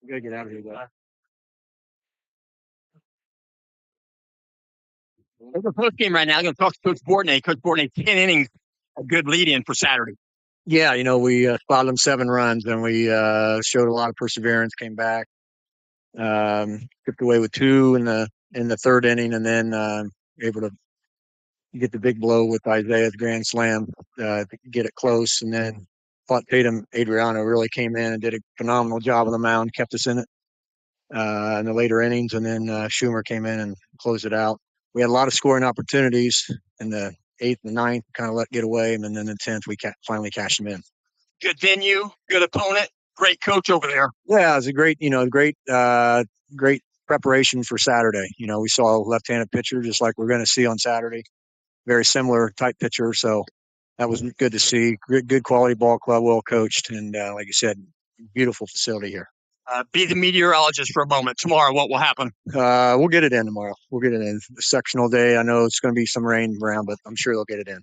We gotta get out of here, though. There's a post game right now. I'm going to talk to Coach Bortney. Coach Bortney, 10 innings, a good lead in for Saturday. Yeah, we spotted them 7 runs, and we showed a lot of perseverance. Came back, skipped away with 2 in the 3rd inning, and then able to get the big blow with Isaiah's grand slam to get it close. And then thought Tatum Adriano really came in and did a phenomenal job on the mound, kept us in it in the later innings, and then Schumer came in and closed it out. We had a lot of scoring opportunities in the 8th and 9th, kind of let get away, and then in the 10th we finally cashed them in. Good venue, good opponent, great coach over there. Yeah, it was a great preparation for Saturday. We saw a left-handed pitcher just like we're going to see on Saturday. Very similar type pitcher, so that was good to see. Good quality ball club, well coached, and like you said, beautiful facility here. Be the meteorologist for a moment. Tomorrow, what will happen? We'll get it in tomorrow. We'll get it in. The sectional day, I know it's going to be some rain around, but I'm sure they'll get it in.